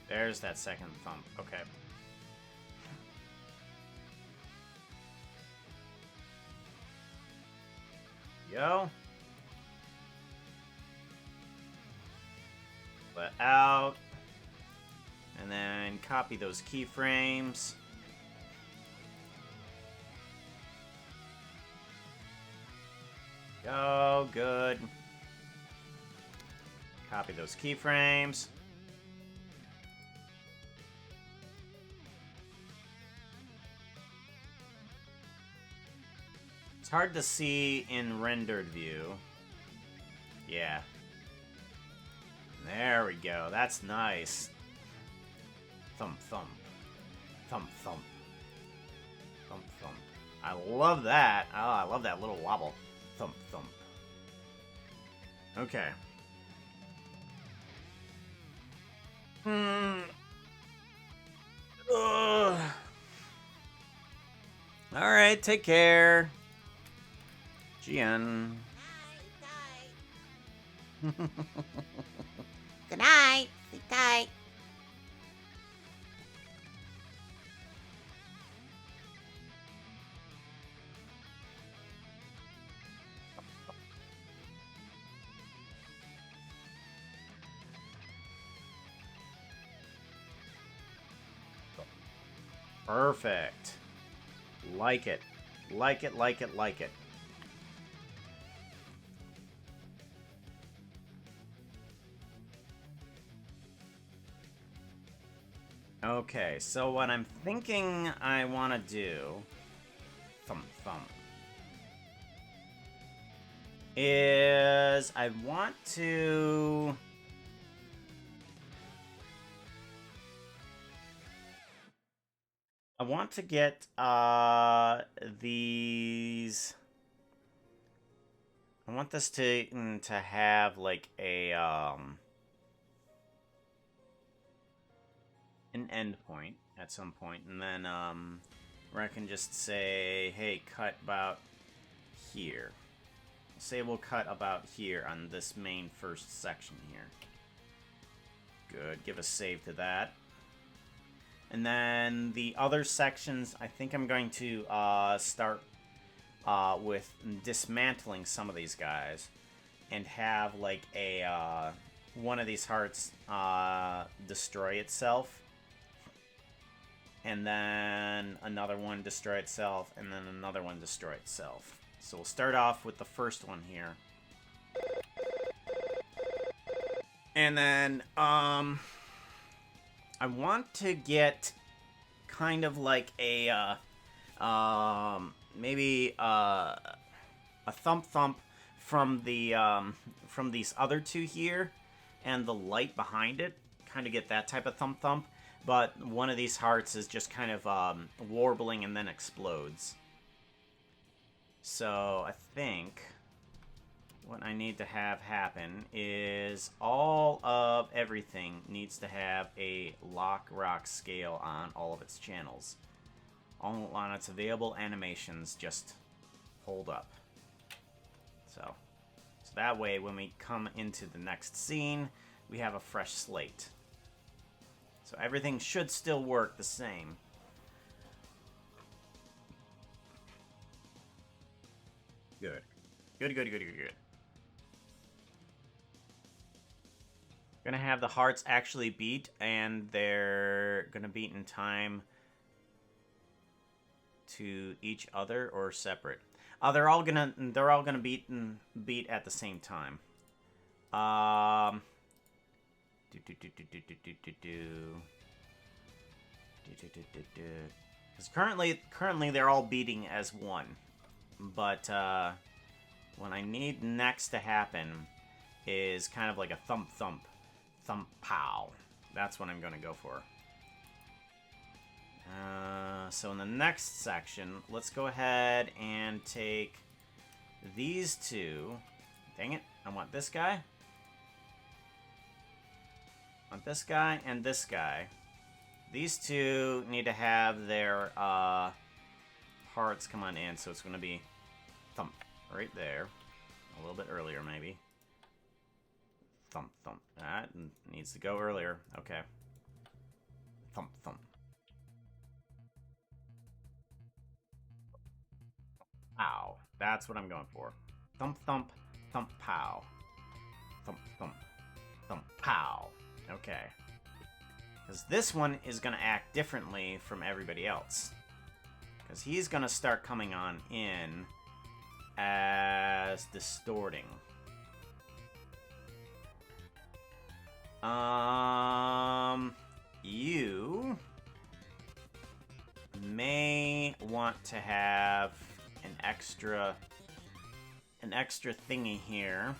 There's that second thump. Okay. Go. Let out. And then copy those keyframes. Go. Good. Copy those keyframes. It's hard to see in rendered view. Yeah. There we go. That's nice. Thump, thump. Thump, thump. Thump, thump. I love that. Oh, I love that little wobble. Thump, thump. Okay. Ugh. Alright, take care. GN. Good night. Sleep tight. Perfect. Like it. Like it, like it, like it. Okay, so what I'm thinking I want to do, thump thump, is I want to get these. I want this to have like a an endpoint at some point, and then where I can just say, hey, cut about here. Say we'll cut about here on this main first section here. Good. Give a save to that. And then the other sections, I think I'm going to start with dismantling some of these guys and have like a one of these hearts destroy itself, and then another one destroy itself, and then another one destroy itself. So we'll start off with the first one here. And then, I want to get kind of like a, maybe, a thump thump from the, from these other two here, and the light behind it. Kind of get that type of thump thump. But one of these hearts is just kind of warbling and then explodes. So I think what I need to have happen is all of everything needs to have a lock rock scale on all of its channels. All on its available animations just hold up. So that way when we come into the next scene, we have a fresh slate. So everything should still work the same. Good. Good, good, good, good, good. Gonna have the hearts actually beat, and they're gonna beat in time to each other or separate. They're all gonna beat at the same time. Because currently they're all beating as one, but what I need next to happen is kind of like a thump thump, thump pow. That's what I'm gonna go for. So in the next section, let's go ahead and take these two. Dang it, I want this guy. I want this guy and this guy. These two need to have their hearts come on in, so it's going to be thump right there. A little bit earlier, maybe. Thump, thump. That needs to go earlier. Okay. Thump, thump. Pow. That's what I'm going for. Thump, thump, thump, pow. Thump, thump, thump, pow. Okay. Because this one is going to act differently from everybody else. Because he's going to start coming on in as distorting. You may want to have an extra thingy here.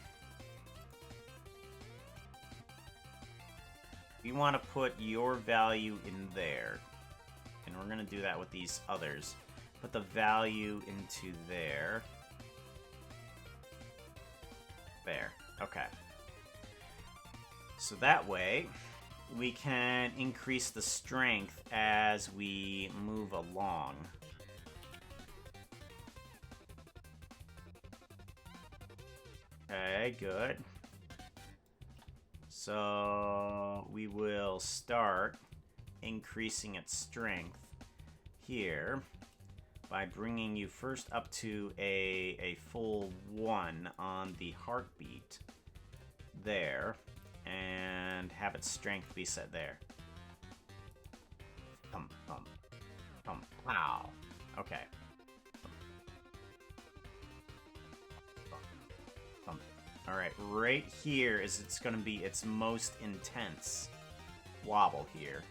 We want to put your value in there. And we're going to do that with these others. Put the value into there. There. Okay. So that way, we can increase the strength as we move along. Okay, good. So we will start increasing its strength here by bringing you first up to a full 1 on the heartbeat there, and have its strength be set there. Thump, thump, thump, pow. Okay. Alright, right here is it's going to be its most intense wobble here.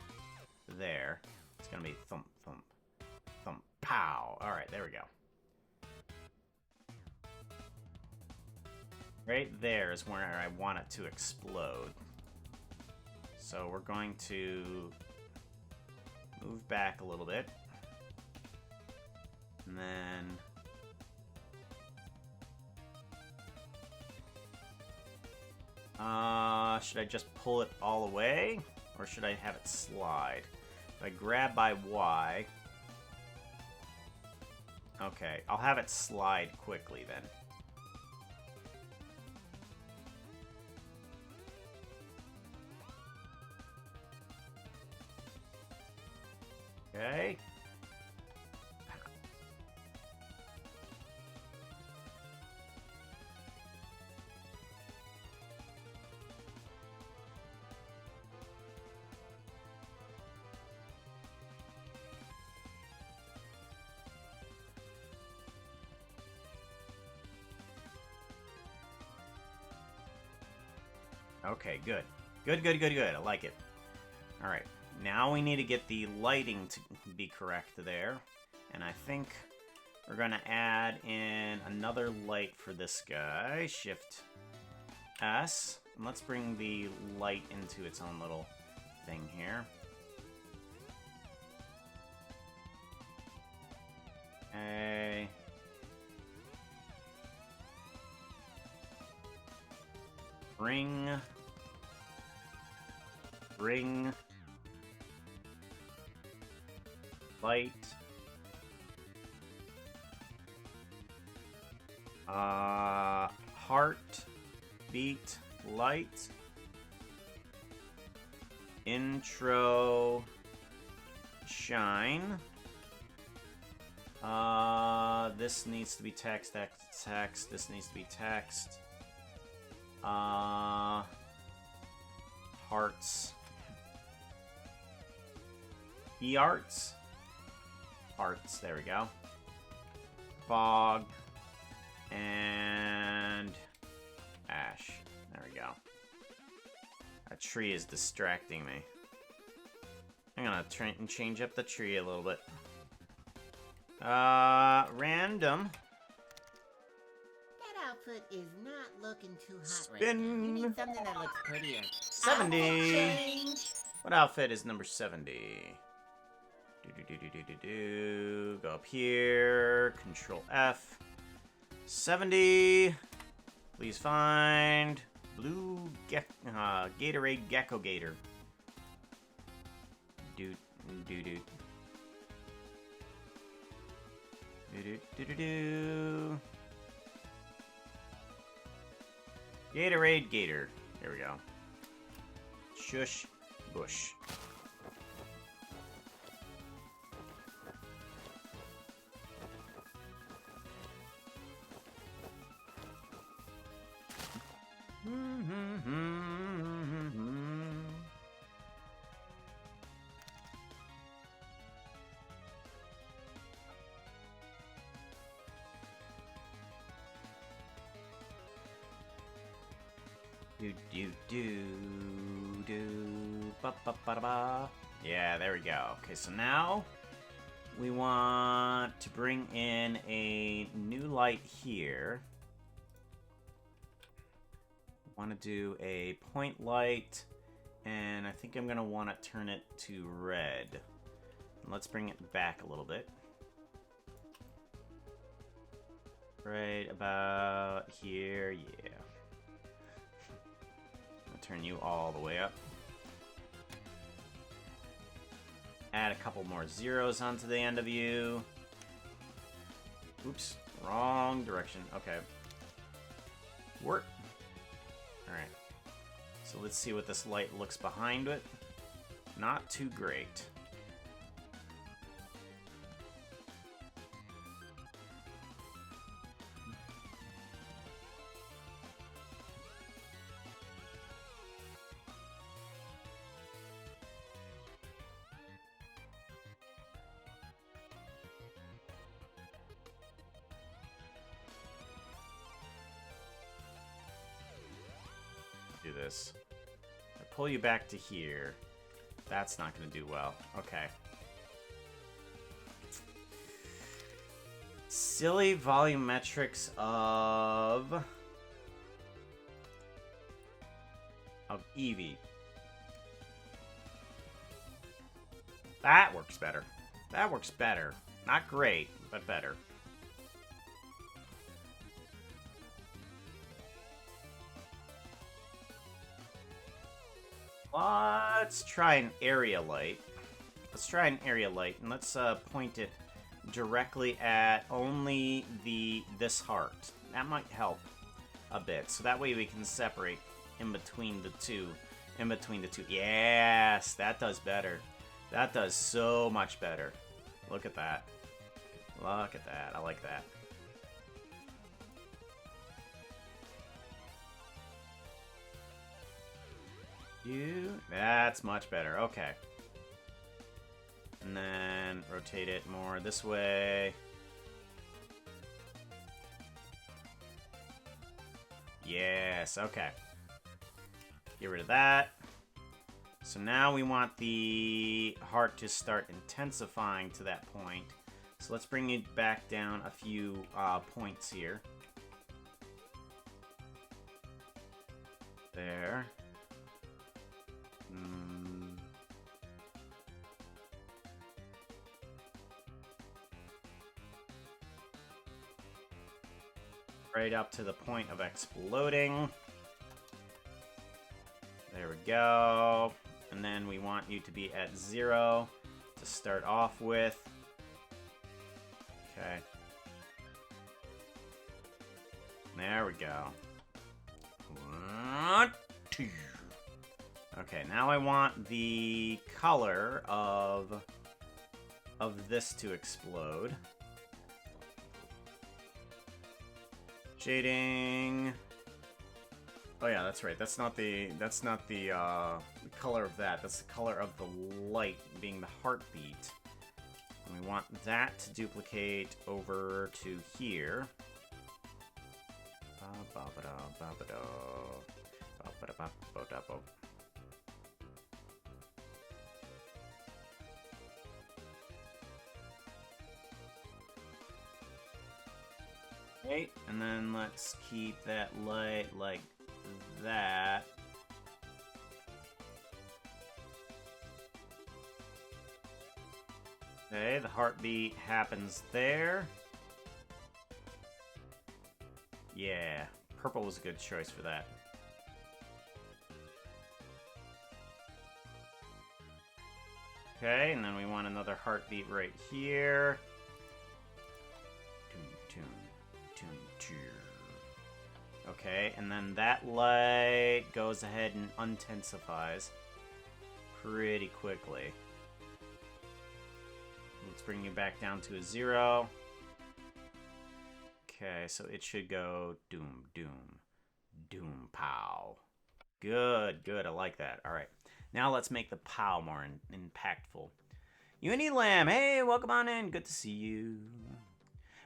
There. It's going to be thump, thump, thump, pow. Alright, there we go. Right there is where I want it to explode. So we're going to move back a little bit. And then... should I just pull it all away? Or should I have it slide? If I grab by Y... Okay, I'll have it slide quickly then. Okay. Okay, good. Good, good, good, good. I like it. Alright, now we need to get the lighting to be correct there. And I think we're going to add in another light for this guy. Shift S. And let's bring the light into its own little thing here. Okay. Ring. Light. Heart. Beat. Light. intro shine. This needs to be text, text. This needs to be text. Hearts. E-arts? Arts, there we go. Fog. And ash. There we go. That tree is distracting me. I'm gonna try and change up the tree a little bit. Random. That outfit is not looking too hot Spin. right now. You need something that looks prettier. 70. Outfit change. What outfit is number 70? Go up here. Control F. 70. Please find blue Gatorade Gecko Gator. Doot. Gatorade Gator. There we go. Shush Bush. Ba-ba-ba-da-ba. Yeah, there we go. Okay, so now we want to bring in a new light here. Want to do a point light, and I think I'm gonna want to turn it to red. Let's bring it back a little bit. Right about here, yeah. I'll turn you all the way up. Add a couple more zeros onto the end of you. Oops, wrong direction. Okay. Work. Alright. So let's see what this light looks behind it. Not too great. Do this. I pull you back to here. That's not going to do well. Okay. Silly volumetrics of Eevee. That works better. That works better. Not great, but better. Let's try an area light. Let's try an area light, and let's point it directly at only this heart. That might help a bit, so that way we can separate in between the two. Yes, that does better. That does so much better. Look at that. Look at that. I like that. That's much better. Okay. And then rotate it more this way. Yes, okay. Get rid of that. So now we want the heart to start intensifying to that point. So let's bring it back down a few points here. There. Right up to the point of exploding. There we go. And then we want you to be at 0 to start off with. Okay. There we go. 1, 2. Okay, now I want the color of this to explode. Shading. Oh yeah, that's right. That's not the color of that. That's the color of the light being the heartbeat. And we want that to duplicate over to here. Okay, and then let's keep that light like that. Okay, the heartbeat happens there. Yeah, purple was a good choice for that. Okay, and then we want another heartbeat right here. Okay, and then that light goes ahead and intensifies pretty quickly. Let's bring you back down to a 0. Okay, so it should go doom, doom, doom, pow. Good, good, I like that. All right, now let's make the pow more impactful. Unilam, hey, welcome on in. Good to see you.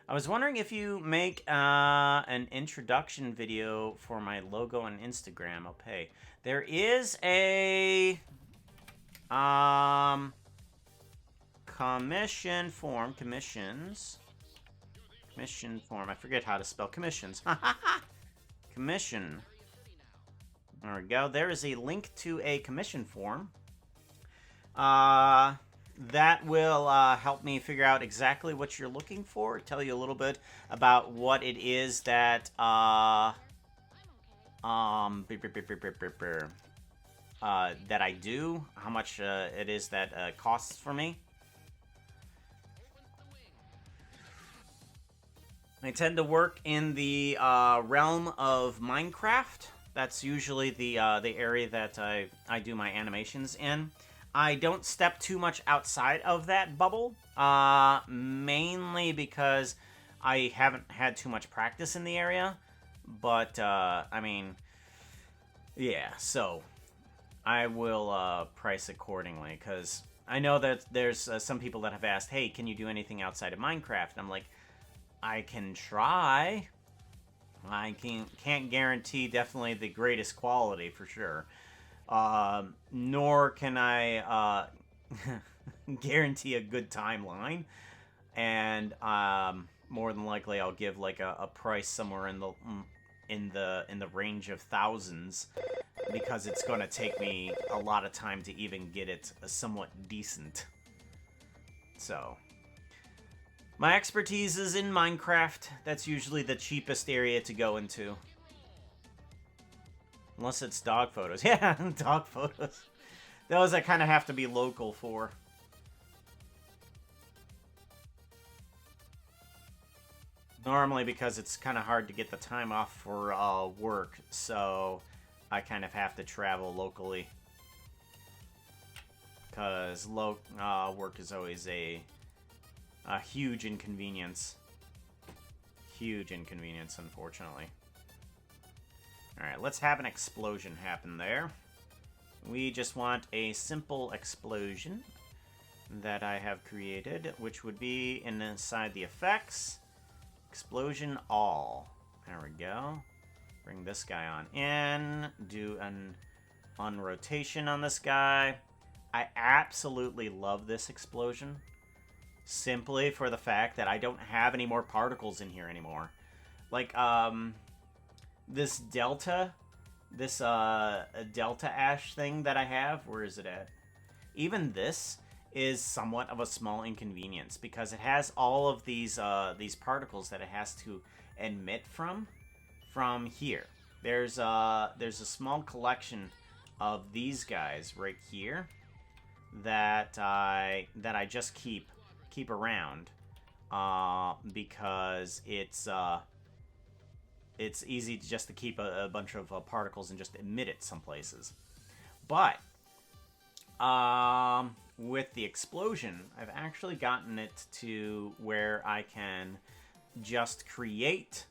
I was wondering if you make an introduction video for my logo on Instagram. I'll pay. There is a commission form. Commission form. I forget how to spell commissions. Commission. There we go. There is a link to a commission form. That will help me figure out exactly what you're looking for. Tell you a little bit about what it is that that I do, how much it is that costs for me. I tend to work in the realm of Minecraft. That's usually the area that I do my animations in. I don't step too much outside of that bubble, mainly because I haven't had too much practice in the area. But, I mean, yeah, so I will price accordingly, because I know that there's some people that have asked, hey, can you do anything outside of Minecraft? And I'm like, I can try. I can't guarantee definitely the greatest quality for sure. Nor can I guarantee a good timeline, and more than likely I'll give like a price somewhere in the range of thousands, because it's going to take me a lot of time to even get it somewhat decent. So my expertise is in Minecraft. That's usually the cheapest area to go into. Unless it's dog photos. Yeah, dog photos. Those I kind of have to be local for. Normally because it's kind of hard to get the time off for work, so I kind of have to travel locally. Because work is always a huge inconvenience. Huge inconvenience, unfortunately. Alright, let's have an explosion happen there. We just want a simple explosion that I have created, which would be inside the effects. Explosion all. There we go. Bring this guy on in. Do an on-rotation on this guy. I absolutely love this explosion. Simply for the fact that I don't have any more particles in here anymore. Like, this delta ash thing that I have, where is it at? Even this is somewhat of a small inconvenience because it has all of these particles that it has to emit from here. There's a small collection of these guys right here that I just keep around because it's easy just to keep a bunch of particles and just emit it some places. But with the explosion, I've actually gotten it to where I can just create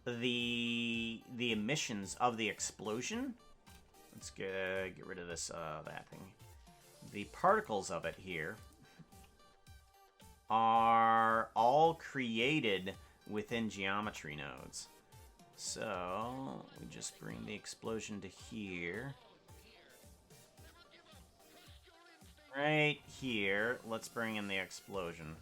the emissions of the explosion. Let's get rid of this that thing. The particles of it here are all created within geometry nodes. So we just bring the explosion to here. Right here, let's bring in the explosion.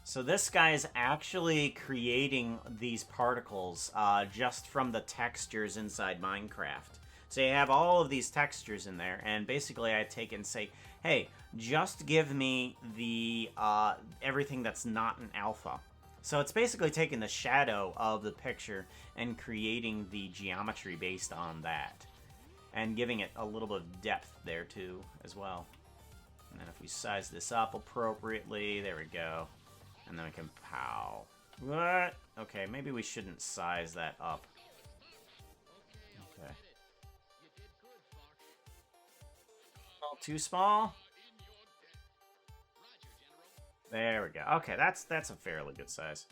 So this guy is actually creating these particles just from the textures inside Minecraft. So you have all of these textures in there, and basically I take it and say, hey, just give me the everything that's not an alpha. So it's basically taking the shadow of the picture and creating the geometry based on that. And giving it a little bit of depth there too, as well. And then if we size this up appropriately, there we go. And then we can pow. What? Okay, maybe we shouldn't size that up. Okay. Too small? There we go. Okay, that's a fairly good size.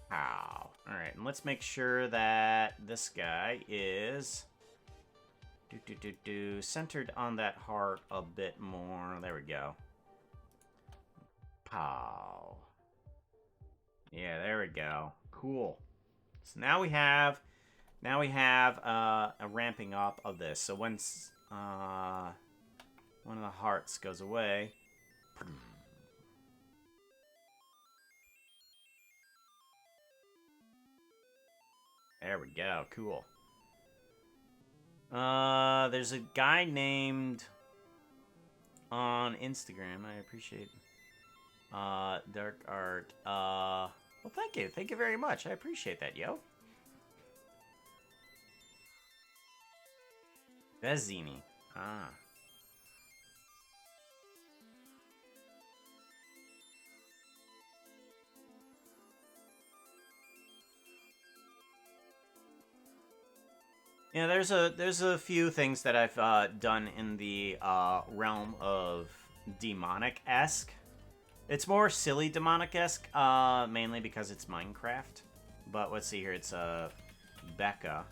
Pow. Alright, and let's make sure that this guy is centered on that heart a bit more. There we go. Pow. Yeah, there we go. Cool. So now we have a ramping up of this. So once one of the hearts goes away, there we go. Cool. There's a guy named on Instagram. I appreciate Dark Art. Well, thank you. Thank you very much. I appreciate that, yo. Vezzini. Ah. Yeah, there's a few things that I've done in the realm of demonic-esque. It's more silly demonic-esque, mainly because it's Minecraft. But let's see here, it's Becca.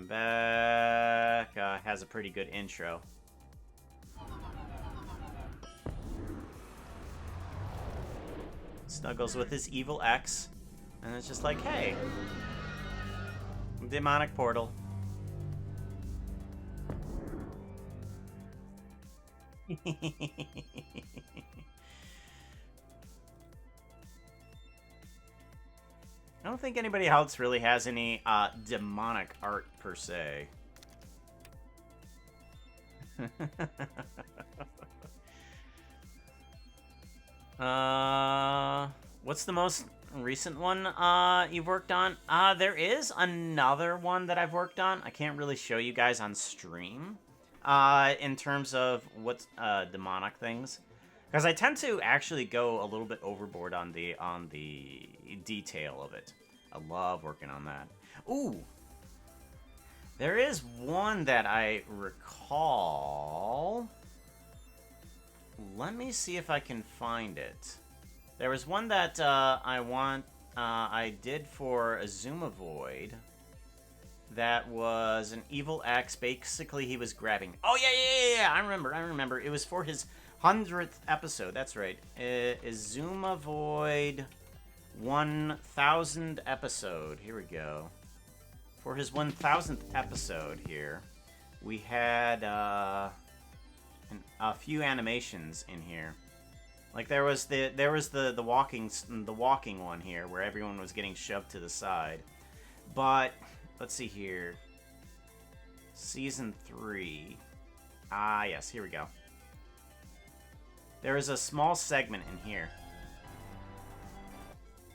Becca has a pretty good intro. Snuggles with his evil ex, and it's just like, hey, demonic portal. I don't think anybody else really has any demonic art per se. What's the most recent one you've worked on? There is another one that I've worked on. I can't really show you guys on stream in terms of what's demonic things, because I tend to actually go a little bit overboard on the detail of it. I love working on that. Ooh, there is one that I recall. Let me see if I can find it. There was one that I did for Azuma Void. That was an evil X. Basically, he was grabbing. Oh yeah. I remember. It was for his 100th episode. That's right. Azuma Void 1000 episode. Here we go. For his 1000th episode here, we had a few animations in here. Like there was the walking one here where everyone was getting shoved to the side. But let's see here. Season 3. Ah, yes, here we go. There is a small segment in here.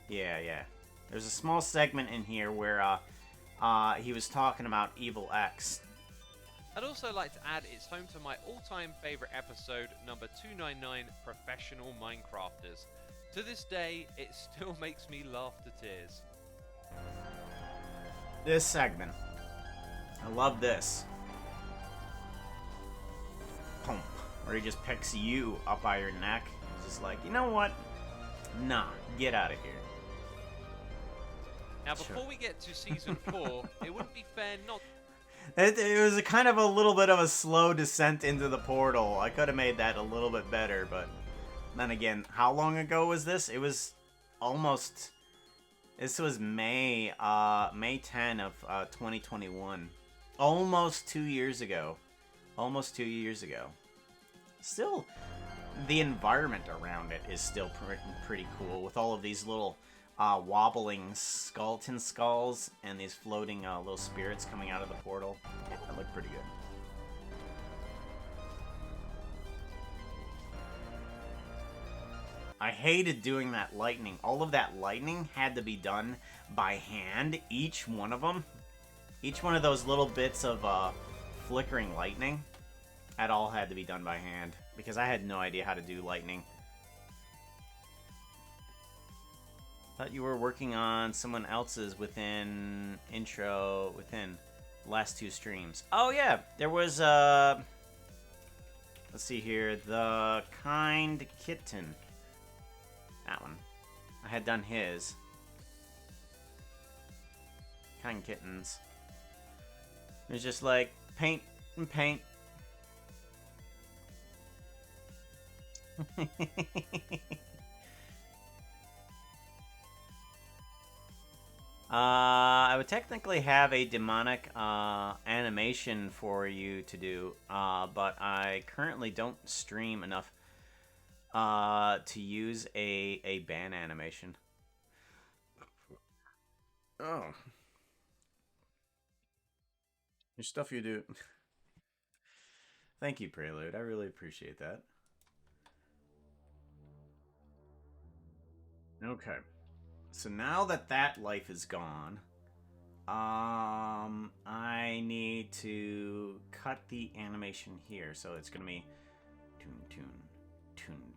Yeah. There's a small segment in here where he was talking about Evil X. I'd also like to add it's home to my all-time favorite episode, number 299, Professional Minecrafters. To this day, it still makes me laugh to tears. This segment. I love this. Boom. Where he just picks you up by your neck. He's just like, you know what? Nah, get out of here. Now, before we get to season 4, it wouldn't be fair not. It was a kind of a little bit of a slow descent into the portal. I could have made that a little bit better, but then again, how long ago was this? It was almost. This was May 10 of 2021. Almost 2 years ago. Almost 2 years ago. Still, the environment around it is still pretty cool with all of these little wobbling skeleton skulls and these floating little spirits coming out of the portal. Yeah, that looked pretty good. I hated doing that lightning. All of that lightning had to be done by hand. Each one of them. Each one of those little bits of flickering lightning. That all had to be done by hand. Because I had no idea how to do lightning. Thought you were working on someone else's within last 2 streams. Oh yeah, there was let's see here, the Kind Kitten. That one. I had done his. Kind Kittens. It was just like paint and paint. I would technically have a demonic animation for you to do, but I currently don't stream enough to use a ban animation. Oh. Your stuff you do. Thank you, Prelude. I really appreciate that. Okay. So now that that life is gone, I need to cut the animation here. So it's going to be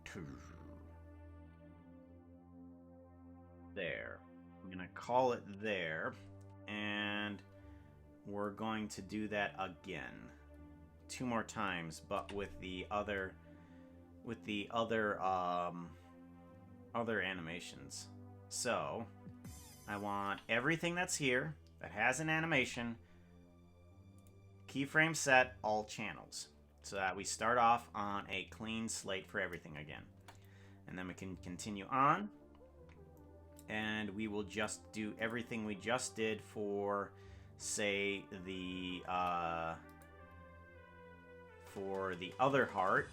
tune. There. I'm going to call it there. And we're going to do that again. 2 more times, but with the other other animations. So, I want everything that's here that has an animation, keyframe set, all channels, so that we start off on a clean slate for everything again. And then we can continue on, and we will just do everything we just did for, say, the other heart,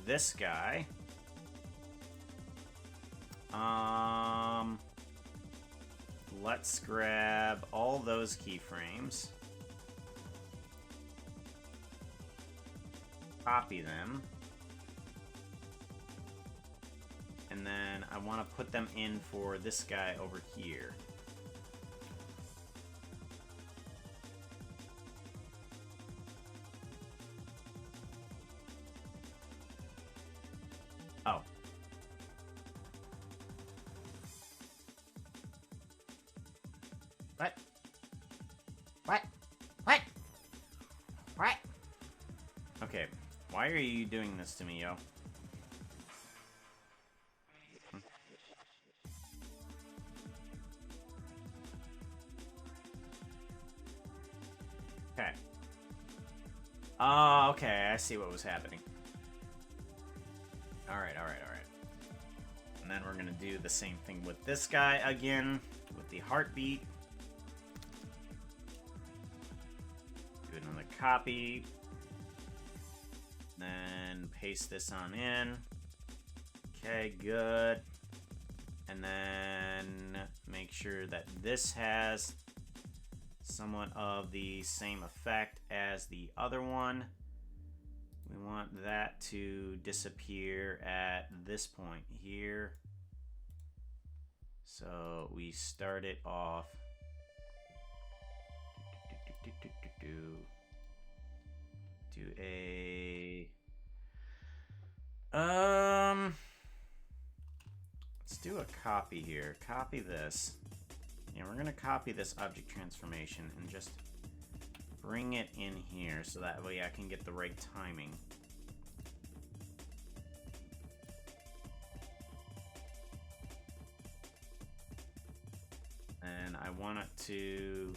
this guy. Let's grab all those keyframes. Copy them. And then I want to put them in for this guy over here. Oh. What? What? What? What? Okay, why are you doing this to me, yo? Okay. Oh, okay, I see what was happening. Alright. And then we're gonna do the same thing with this guy again, with the heartbeat. Do another copy. Then paste this on in. Okay, good. And then make sure that this has somewhat of the same effect as the other one. We want that to disappear at this point here. So we start it off. Do a let's do a copy here. Copy this. Yeah, we're gonna copy this object transformation and just bring it in here so that way I can get the right timing. And I want it to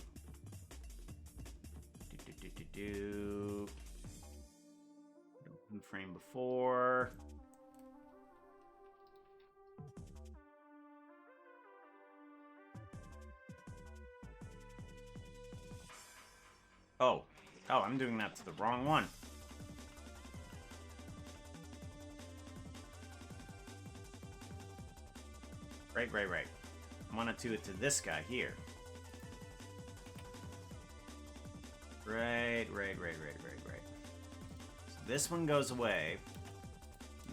frame before. Oh, I'm doing that to the wrong one. Right. I want to do it to this guy here. Right. So this one goes away.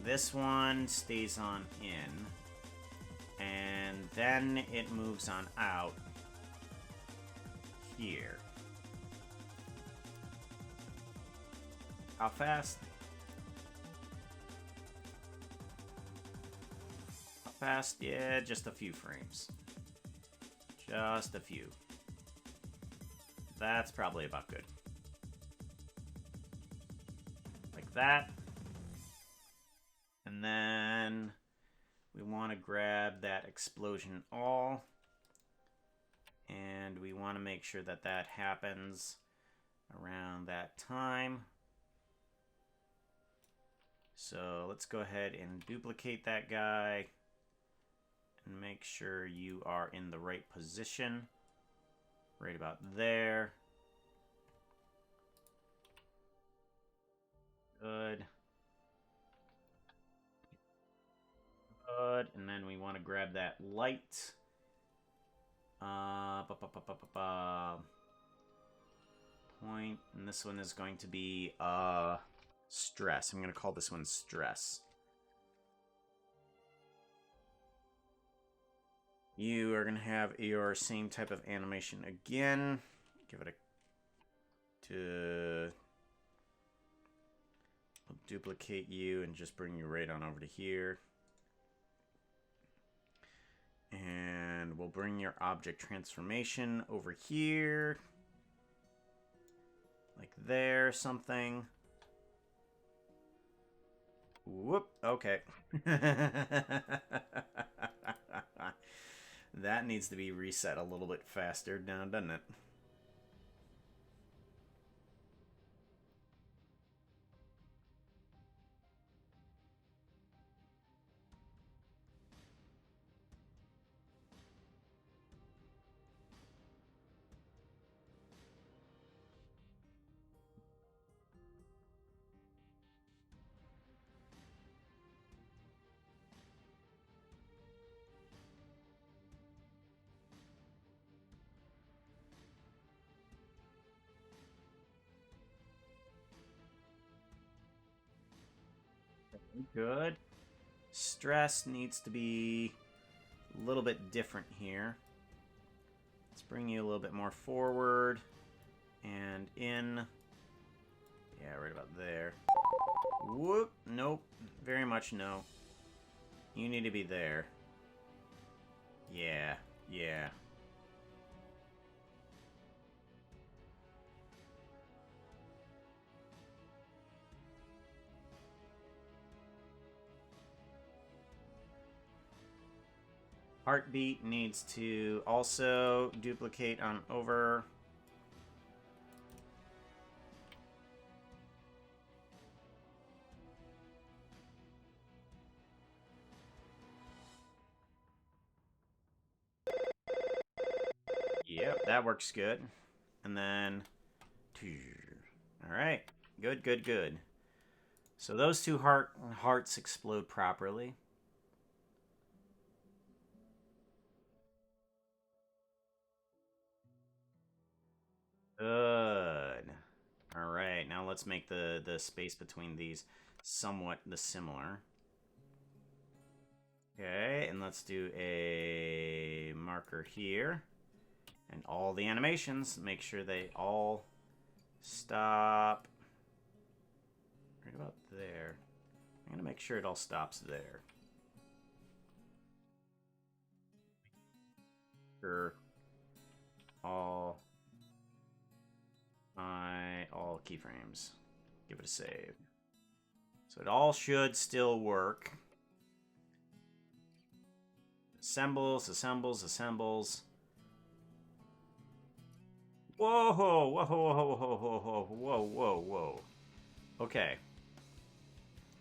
This one stays on in. And then it moves on out here. How fast? How fast? Yeah, just a few frames. Just a few. That's probably about good. Like that. And then we want to grab that explosion all. And we want to make sure that that happens around that time. So let's go ahead and duplicate that guy and make sure you are in the right position. Right about there. Good. Good. And then we want to grab that light. Point. And this one is going to be stress. I'm going to call this one stress. You are going to have your same type of animation again. Give it I'll duplicate you and just bring you right on over to here. And we'll bring your object transformation over here. Like there, something. Whoop, okay. That needs to be reset a little bit faster now, doesn't it? Good. Stress needs to be a little bit different here. Let's bring you a little bit more forward and in. Yeah, right about there. Whoop. Nope. Very much no. You need to be there. Yeah. Heartbeat needs to also duplicate on over. Yep, that works good. And then, all right, good. So those two hearts explode properly. Good. All right, now let's make the space between these somewhat similar. Okay, and let's do a marker here. And all the animations, make sure they all stop right about there. I'm going to make sure it all stops there. Sure. all keyframes. Give it a save. So it all should still work. Assembles, assembles, assembles. Whoa, whoa, whoa, whoa, whoa, whoa, whoa, whoa, whoa. Okay.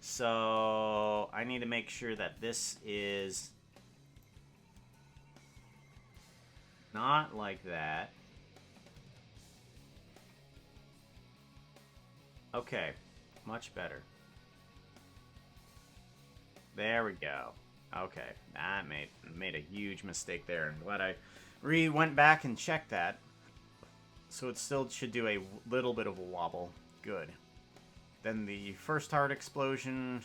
So I need to make sure that this is not like that. Okay, much better. There we go. Okay, that made a huge mistake there. I'm glad I went back and checked that. So it still should do a little bit of a wobble. Good. Then the first heart explosion.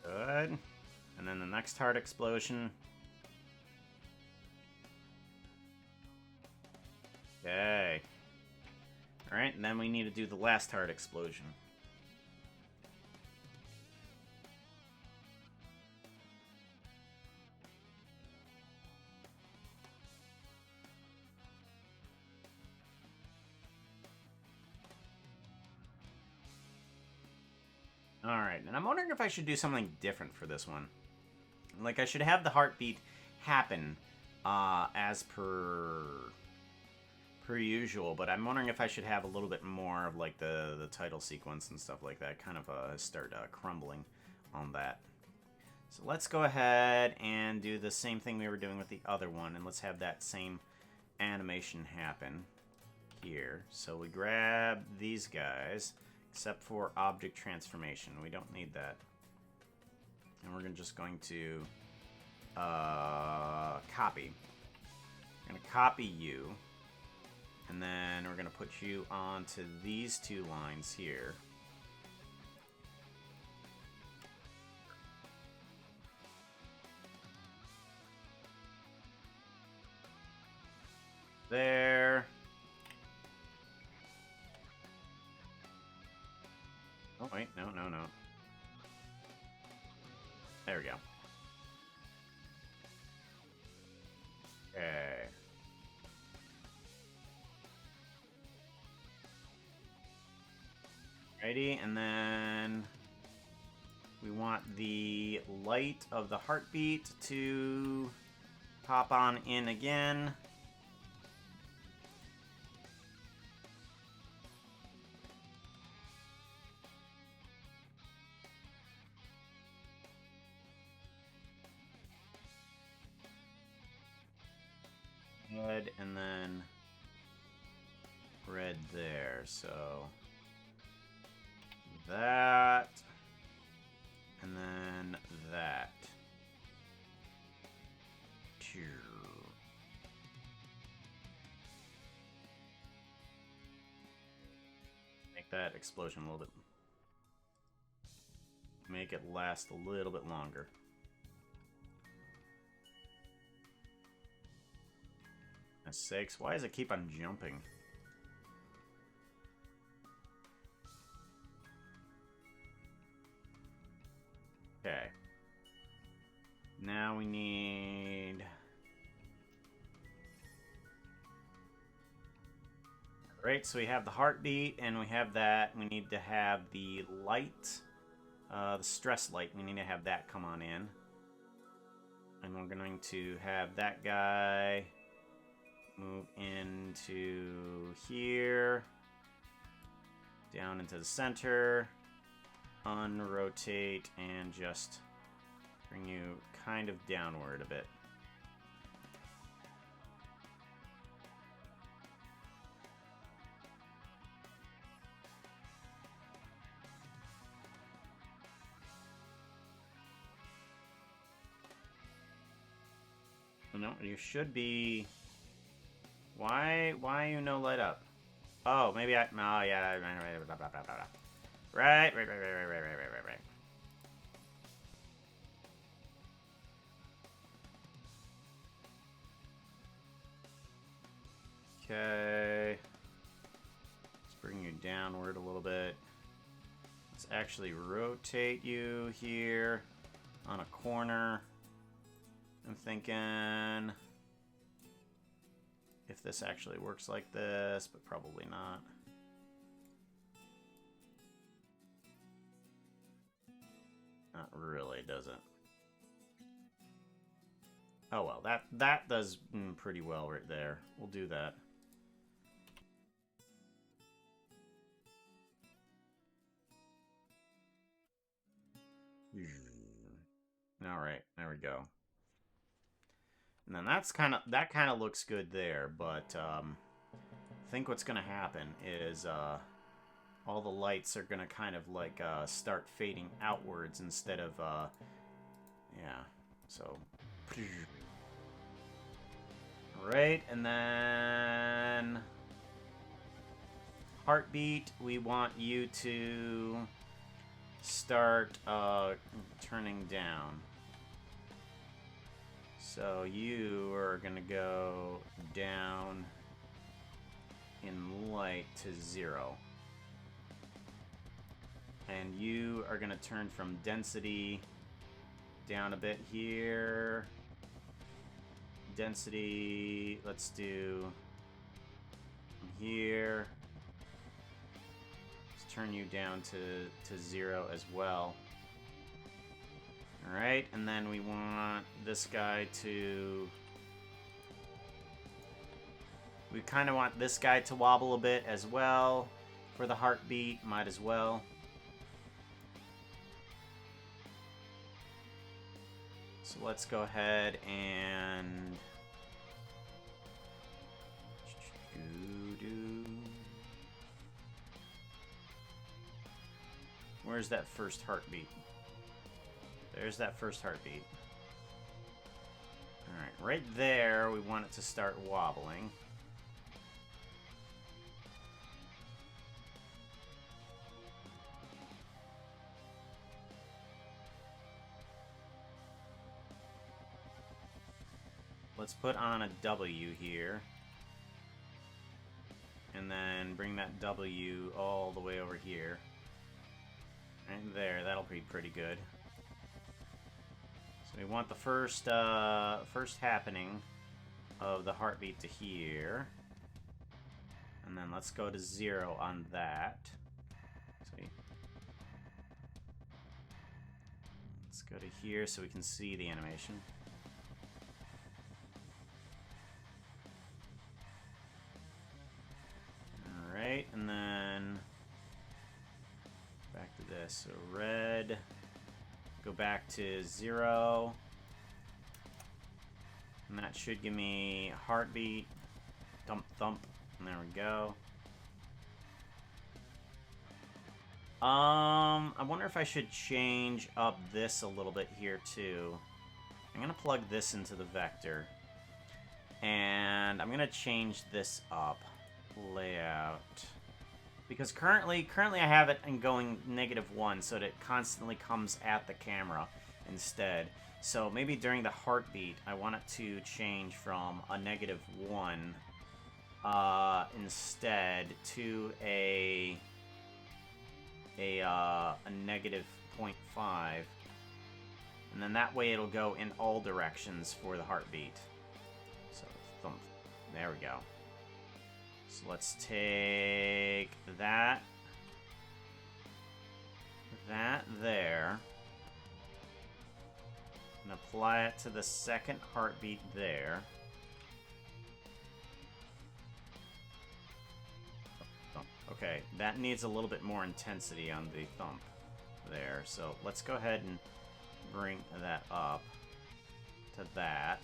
Good. And then the next heart explosion. Okay. Alright, and then we need to do the last heart explosion. Alright, and I'm wondering if I should do something different for this one. Like, I should have the heartbeat happen as per usual, but I'm wondering if I should have a little bit more of, like, the title sequence and stuff like that. Kind of start crumbling on that. So let's go ahead and do the same thing we were doing with the other one, and let's have that same animation happen here. So we grab these guys. Except for object transformation. We don't need that. And we're just going to copy. We're going to copy you. And then we're going to put you onto these two lines here. There. Oh, wait, no. There we go. Okay. Righty, and then we want the light of the heartbeat to pop on in again. Red, and then red there, so that, and then that. Make that explosion a little bit, make it last a little bit longer. Sakes, why does it keep on jumping? Okay. Now we need... Alright, so we have the heartbeat, and we have that. We need to have the light, the stress light. We need to have that come on in. And we're going to have that guy... move into here, down into the center, unrotate, and just bring you kind of downward a bit. No, you should be... Why you no light up? Oh, maybe I... Oh, yeah. Right. Okay. Let's bring you downward a little bit. Let's actually rotate you here on a corner. I'm thinking if this actually works like this, but probably not. Not really, does it? Oh well, that does pretty well right there. We'll do that. All right, there we go. And then that kind of looks good there, but I think what's gonna happen is all the lights are gonna kind of like start fading outwards instead of yeah. So. Right, and then heartbeat, we want you to start turning down. So you are gonna go down in light to 0. And you are gonna turn from density down a bit here. Density, let's do here. Let's turn you down to 0 as well. Alright, and then we want this guy to... We kind of want this guy to wobble a bit as well. For the heartbeat, might as well. So let's go ahead and... Where's that first heartbeat? There's that first heartbeat. Alright, right there, we want it to start wobbling. Let's put on a W here. And then bring that W all the way over here. Right there, that'll be pretty good. So we want the first happening of the heartbeat to here. And then let's go to 0 on that. See? Let's go to here so we can see the animation. Alright, and then back to this. So red, go back to 0. And that should give me heartbeat, thump thump, and there we go. I wonder if I should change up this a little bit here too. I'm gonna plug this into the vector. And I'm gonna change this up. Layout. Because currently I have it in going -1 so that it constantly comes at the camera instead. So maybe during the heartbeat I want it to change from a -1 instead to a -0.5, and then that way it'll go in all directions for the heartbeat. So thump. There we go. So let's take that there, and apply it to the second heartbeat there. Okay, that needs a little bit more intensity on the thump there. So let's go ahead and bring that up to that.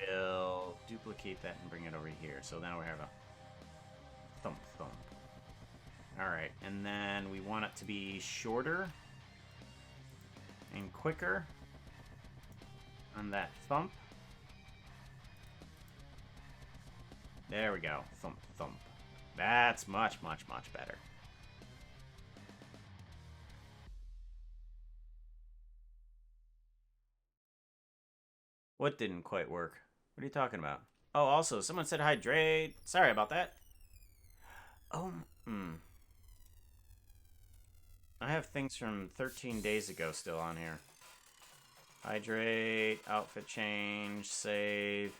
We'll duplicate that and bring it over here. So now we have a thump thump. Alright, and then we want it to be shorter and quicker on that thump. There we go. Thump thump. That's much, much, much better. What didn't quite work? What are you talking about? Oh, also, someone said hydrate. Sorry about that. Oh, I have things from 13 days ago still on here. Hydrate, outfit change, save,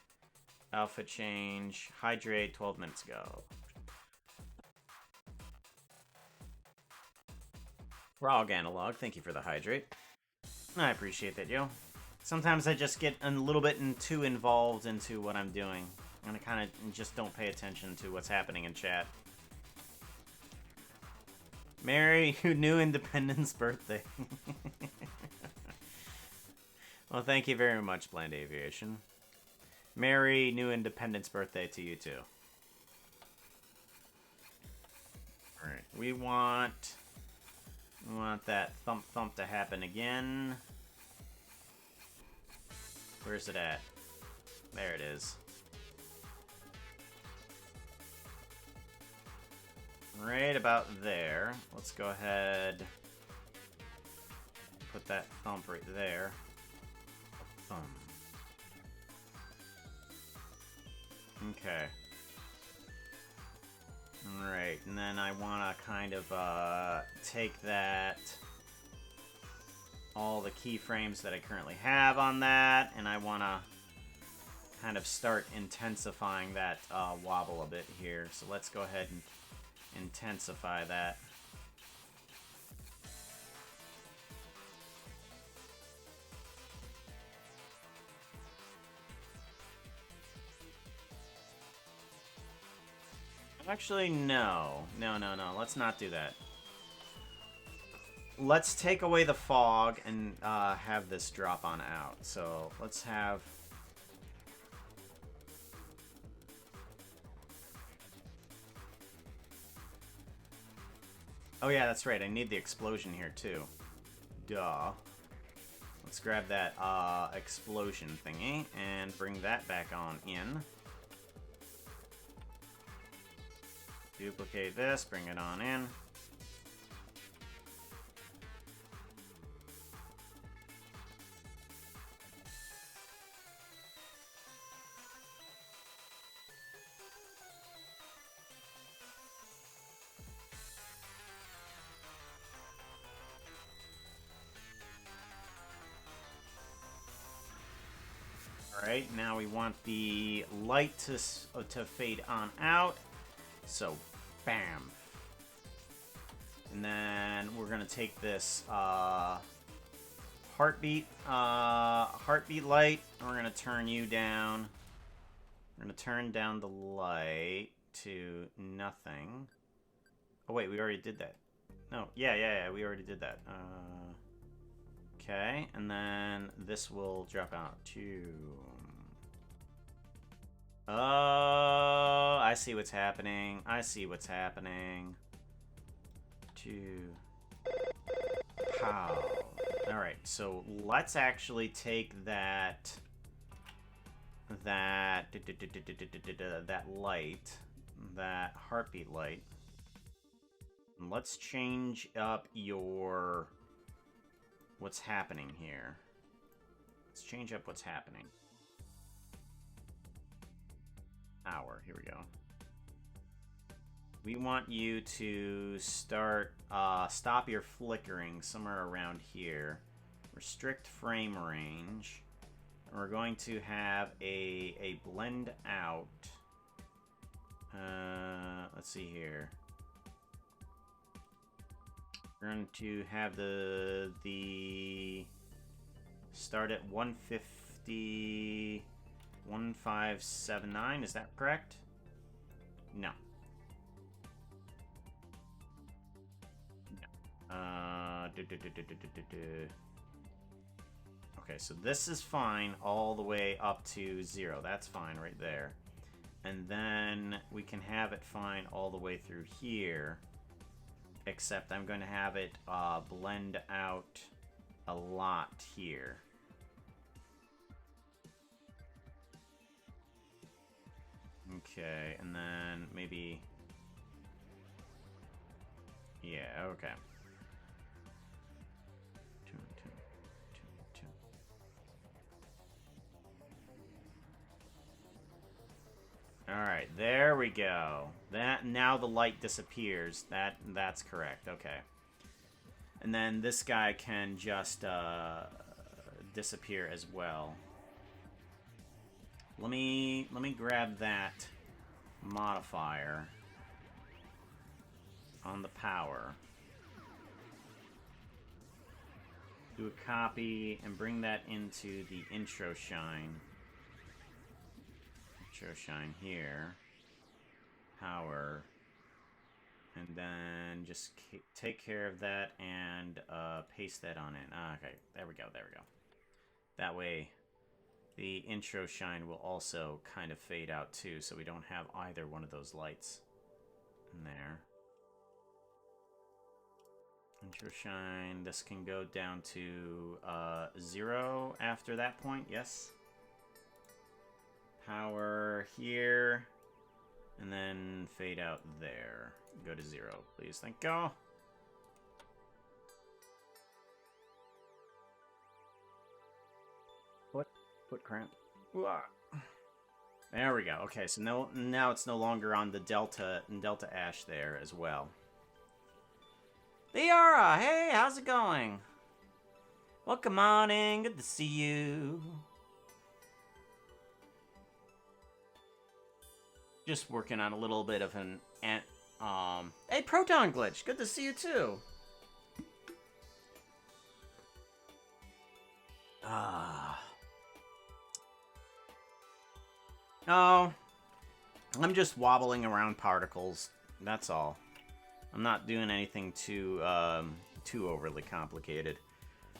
outfit change, hydrate 12 minutes ago. Frog Analog, thank you for the hydrate. I appreciate that, yo. Sometimes I just get a little bit too involved into what I'm doing, and I kind of just don't pay attention to what's happening in chat. Merry New Independence birthday. Well, thank you very much, Bland Aviation. Merry New Independence birthday to you, too. Alright, we want that thump thump to happen again. Where's it at? There it is. Right about there. Let's go ahead. Put that thump right there. Thumb. Okay. Alright, and then I want to kind of take that, all the keyframes that I currently have on that, and I want to kind of start intensifying that wobble a bit here. So let's go ahead and intensify that. Actually, no. No, let's not do that. Let's take away the fog and have this drop on out. So let's have... Oh yeah, that's right. I need the explosion here too. Duh. Let's grab that explosion thingy and bring that back on in. Duplicate this, bring it on in. Alright, now we want the light to fade on out. So, bam. And then we're going to take this heartbeat light, and we're going to turn you down. We're going to turn down the light to nothing. Oh, wait, we already did that. No, yeah, we already did that. Okay, and then this will drop out to... Oh, I see what's happening. Pow. Alright, so let's actually take that light, that heartbeat light. And let's change up your... what's happening here. Let's change up what's happening. Hour. Here we go. We want you to start, stop your flickering somewhere around here. Restrict frame range. And we're going to have a blend out. Let's see here. We're going to have the start at 150. 1579, is that correct? No. Okay, so this is fine all the way up to 0. That's fine right there. And then we can have it fine all the way through here. Except I'm going to have it blend out a lot here. Okay, and then maybe... yeah, okay. Alright, there we go. That now the light disappears. That's correct, okay. And then this guy can just disappear as well. Let me grab that modifier on the power. Do a copy and bring that into the intro shine. Intro shine here. Power. And then just take care of that and paste that on it. Okay, there we go, there we go. That way, the intro shine will also kind of fade out too, so we don't have either one of those lights in there. Intro shine, this can go down to 0 after that point, yes. Power here, and then fade out there. Go to 0, please. Thank you. Foot cramp. There we go. Okay, so now it's no longer on the Delta Ash there as well. Liara, hey, how's it going? Welcome on in. Good to see you. Just working on a little bit of an hey, Proton Glitch, good to see you too. No, I'm just wobbling around particles. That's all. I'm not doing anything too overly complicated.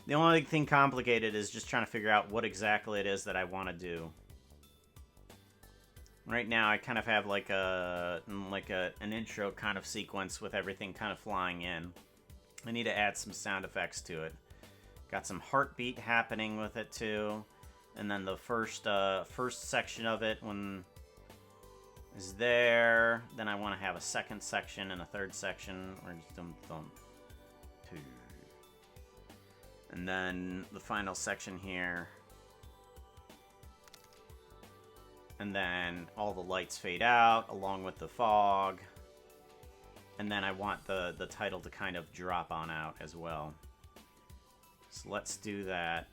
The only thing complicated is just trying to figure out what exactly it is that I want to do. Right now, I kind of have like an intro kind of sequence with everything kind of flying in. I need to add some sound effects to it. Got some heartbeat happening with it too, and then the first section of it when is there. Then I want to have a second section and a third section, or just two, and then the final section here. And then all the lights fade out, along with the fog. And then I want the title to kind of drop on out as well. So let's do that.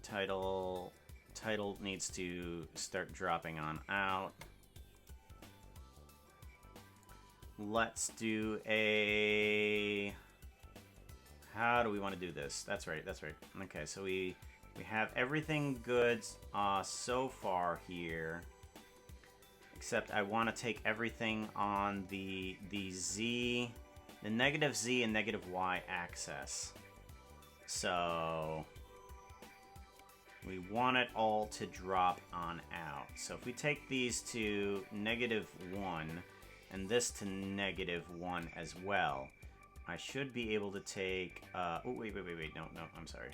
Title needs to start dropping on out. Let's do a... How do we want to do this? That's right, that's right. Okay, so we have everything good so far here. Except I want to take everything on the Z, the negative Z and negative Y axis. So we want it all to drop on out. So if we take these to -1 and this to -1 as well, I should be able to take, oh wait, no, I'm sorry.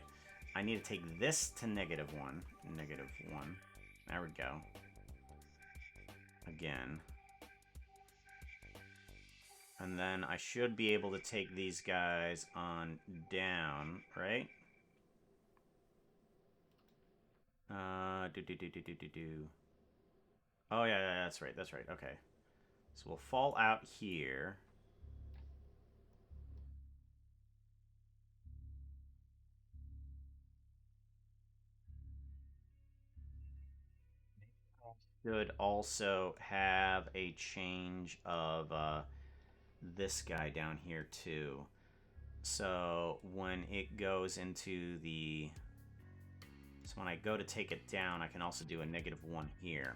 I need to take this to -1, -1. There we go. Again. And then I should be able to take these guys on down, right? Oh yeah, that's right, okay. So we'll fall out here. Should also have a change of this guy down here too. So when it goes into the... So when I go to take it down, I can also do a -1 here.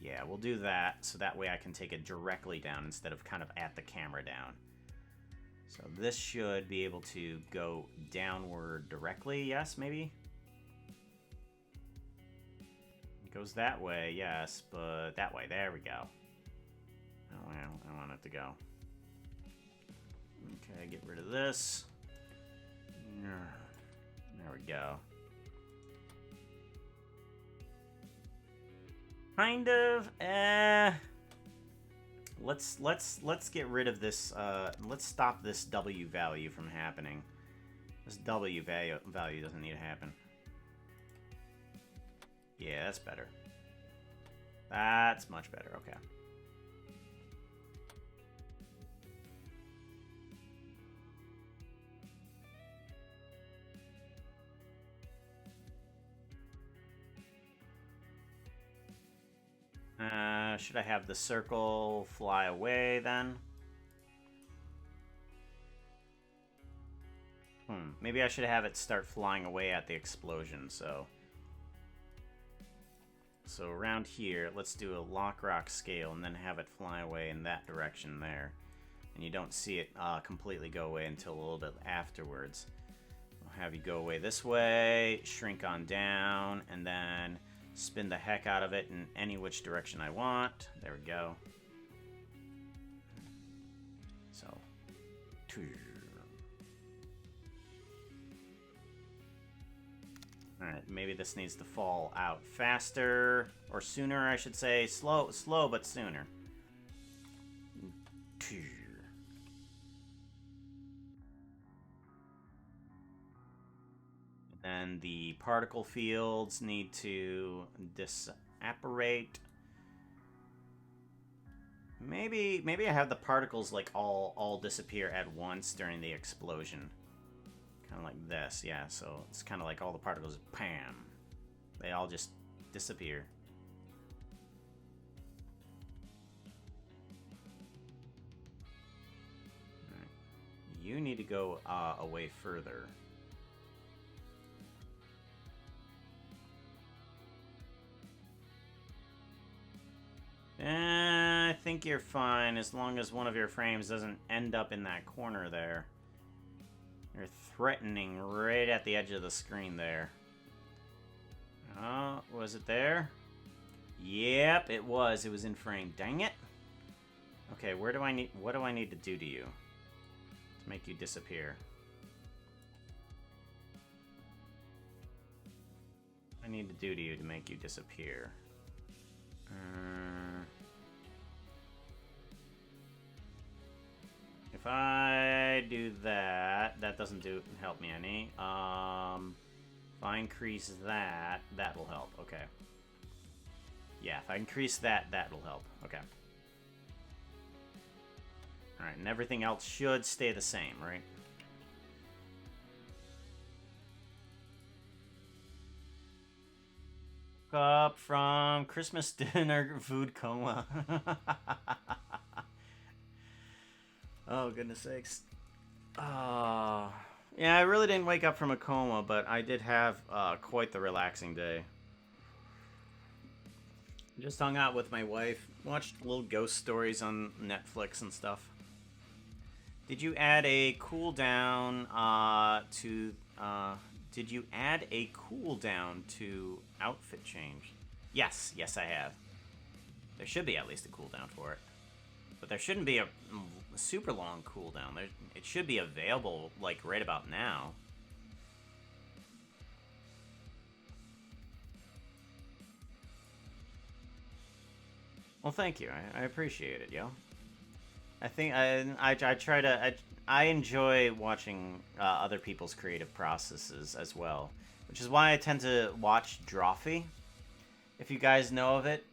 Yeah, we'll do that, so that way I can take it directly down instead of kind of at the camera down. So this should be able to go downward directly, yes, maybe? Goes that way, yes, but that way, there we go. Oh, I want it to go. Okay, get rid of this. There we go. Kind of, let's get rid of this, let's stop this W value from happening. This W value doesn't need to happen. Yeah, that's better. That's much better, okay. should I have the circle fly away then? Maybe I should have it start flying away at the explosion, so around here, let's do a lock rock scale and then have it fly away in that direction there. And you don't see it completely go away until a little bit afterwards. I'll have you go away this way, shrink on down, and then spin the heck out of it in any which direction I want. There we go. So, alright, maybe this needs to fall out faster, or sooner, I should say. Slow, but sooner. Then the particle fields need to disapparate. Maybe I have the particles like all disappear at once during the explosion. Kind of like this, yeah. So it's kind of like all the particles, pam. They all just disappear. Right. You need to go away further. I think you're fine as long as one of your frames doesn't end up in that corner there. You're threatening right at the edge of the screen there. Oh, was it there? Yep, it was. It was in frame. Dang it. Okay, what do I need to do to you to make you disappear? What do I need to do to you to make you disappear? If I do that, that doesn't help me any. If I increase that, that will help. Okay. Yeah, if I increase that, that will help. Okay. Alright, and everything else should stay the same, right? Up from Christmas dinner food coma. Oh, goodness sakes. Yeah, I really didn't wake up from a coma, but I did have quite the relaxing day. Just hung out with my wife, watched little ghost stories on Netflix and stuff. Did you add a cooldown to... Did you add a cooldown to outfit change? Yes, I have. There should be at least a cooldown for it. But there shouldn't be a super long cooldown. It should be available, like, right about now. Well, thank you. I appreciate it, yo. I think I try to... I enjoy watching other people's creative processes as well, which is why I tend to watch Drawfee. If you guys know of it,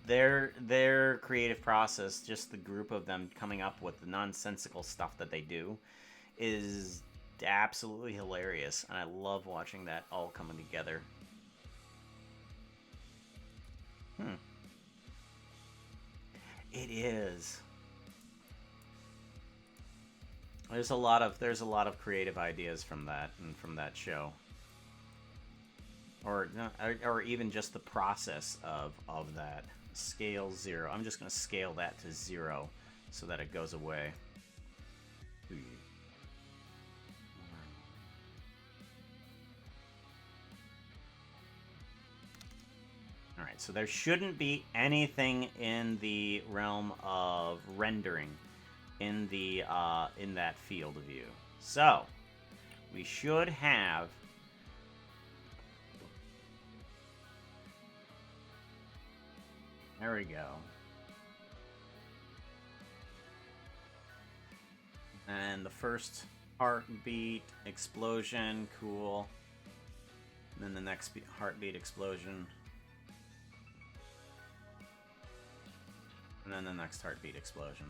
their creative process, just the group of them coming up with the nonsensical stuff that they do, is absolutely hilarious, and I love watching that all coming together. It is. There's a lot of creative ideas from that and from that show, or even just the process of that. Scale 0. I'm just gonna scale that to 0 so that it goes away. All right, so there shouldn't be anything in the realm of rendering in the in that field of view. So we should have there we go. And the first heartbeat explosion, cool. And then the next heartbeat explosion. And then the next heartbeat explosion.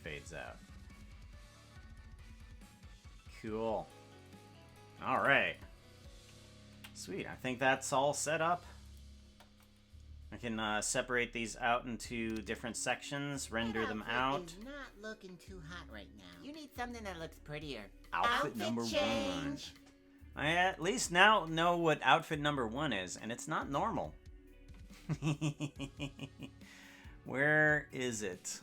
Fades out. Cool. All right. Sweet, I think that's all set up. I can separate these out into different sections, render them out. Is not looking too hot right now. You need something that looks prettier. Outfit number change. 1. I at least now know what outfit number 1 is, and it's not normal. Where is it? Is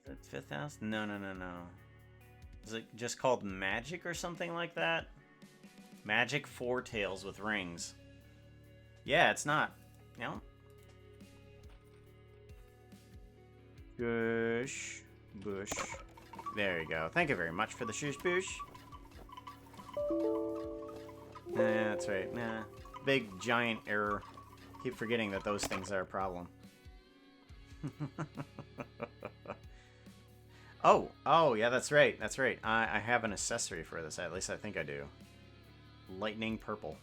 it 5th house? No. Is it just called Magic or something like that? Magic 4 tails with rings. Yeah, it's not. No. Bush. There you go. Thank you very much for the shush bush. That's right. Nah. Big giant error. Keep forgetting that those things are a problem. Oh, yeah, that's right. I have an accessory for this. At least I think I do. Lightning purple.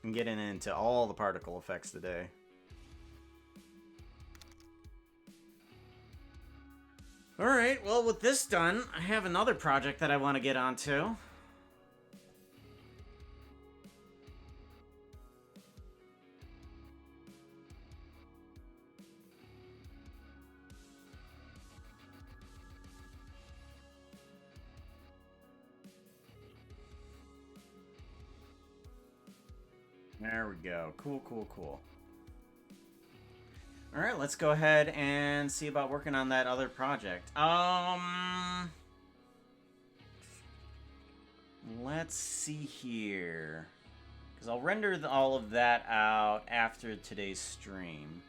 I'm getting into all the particle effects today. Alright, well, with this done, I have another project that I want to get onto. There we go. Cool. Alright, let's go ahead and see about working on that other project. Let's see here. Because I'll render all of that out after today's stream.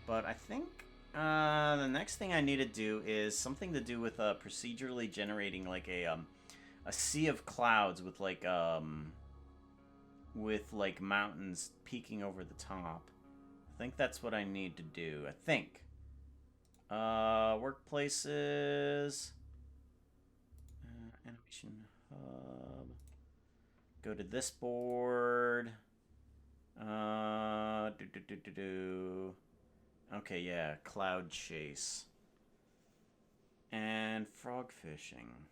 But I think the next thing I need to do is something to do with procedurally generating like a sea of clouds with like mountains peeking over the top. I think that's what I need to do. I think. Workplaces. Animation hub. Go to this board. Okay, yeah. Cloud chase. And frog fishing.